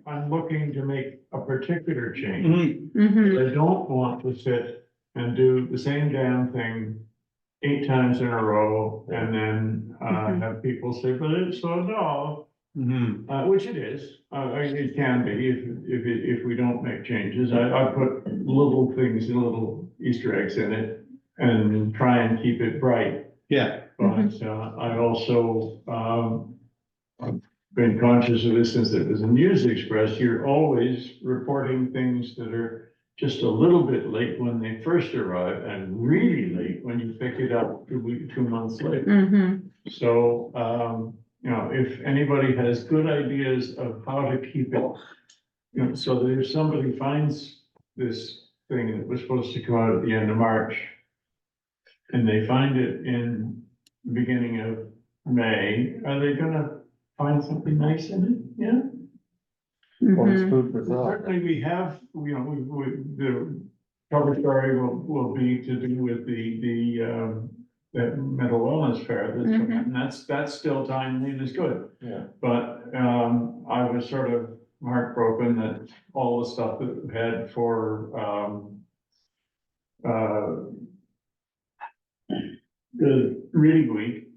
I'm looking to make a particular change. Mhm. I don't want to sit and do the same damn thing 8 times in a row and then, have people say, but it's so dull. Which it is, it can be if we don't make changes. I put little things, little Easter eggs in it and try and keep it bright. Yeah. But, I also, I've been conscious of this since it was a News Express. You're always reporting things that are just a little bit late when they first arrive and really late when you pick it up 2 months later. So, you know, if anybody has good ideas of how to keep it, you know, so that if somebody finds this thing that was supposed to come out at the end of March, and they find it in the beginning of May, are they gonna find something nice in it? Yeah. Well, it's food for thought. Certainly we have, you know, the cover story will be to do with the mental wellness fair that's coming up, and that's still timely and is good. Yeah. But, I was sort of heartbroken that all the stuff that we had for, the reading week,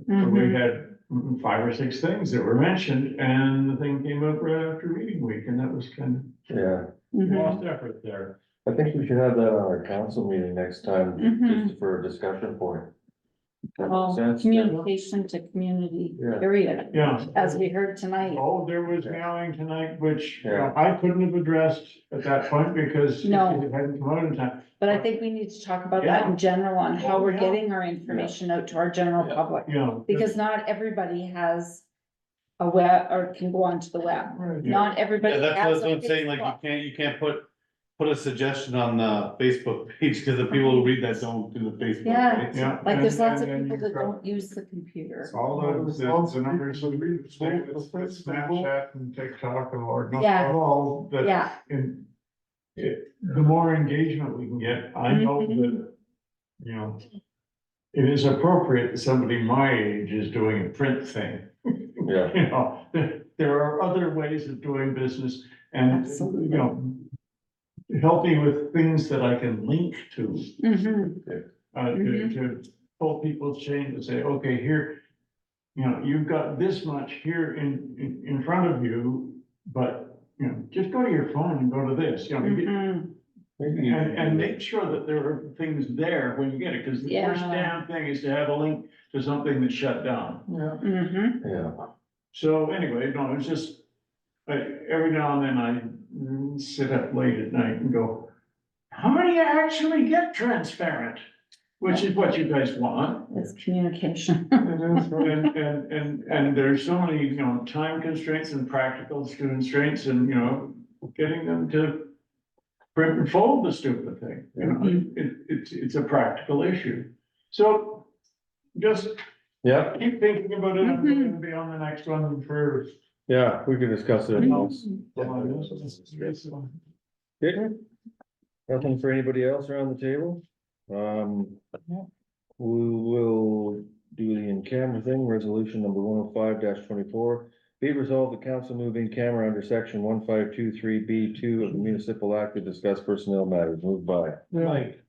we had 5 or 6 things that were mentioned, and the thing came up right after reading week, and that was kind Yeah, of lost effort there. I think we should have that on our council meeting next time, just for a discussion point. That Well, makes sense? communication to community, Yeah. period, Yeah. as we heard tonight. Oh, there was mailing tonight, which Yeah. I couldn't have addressed at that point because it No. hadn't come out in time. But I think we need to talk about that in general on how Oh, we're yeah. getting our information out to our general public. You know. Because not everybody has a web or can go onto the web. Right. Not everybody Yeah, that's has what a I'm saying, like, Facebook. you can't put a suggestion on the Facebook page, because the people who read that don't do the Facebook, Yeah, right? Yeah. like there's lots of and people you've that got don't use the computer. all the numbers of Snapchat and TikTok and Lord knows Yeah. all Yeah. that in the more engagement we can get, I know that, you know, it is appropriate that somebody my age is doing a print thing. Yeah. You know, there are other ways of doing business and, you know, help me with things that I can link to. To pull people's chain and say, okay, here, you know, you've got this much here in front of you, but, you know, just go to your phone and go to this, you know. And make sure that there are things there when you get it, because the worst damn thing is to have a link to something that's shut down. Yeah. So anyway, no, it's just, every now and then I sit up late at night and go, how do you actually get transparent? Which is what you guys want. It's communication. And there's so many, you know, time constraints and practical constraints and, you know, getting them to print and fold the stupid thing, you know, it's a practical issue. So just Yeah, keep thinking about it. I'm going to be on the next one for. yeah, we can discuss it. Good. Nothing for anybody else around the table? We will do the in-camera thing, resolution number 105-24. Be resolved, the council move in camera under section 1523B2 of the municipal act to discuss personnel matters. Moved by Mike.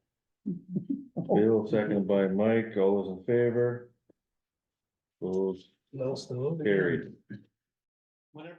Bill, seconded by Mike. All those in favor? Those carried. Whatever.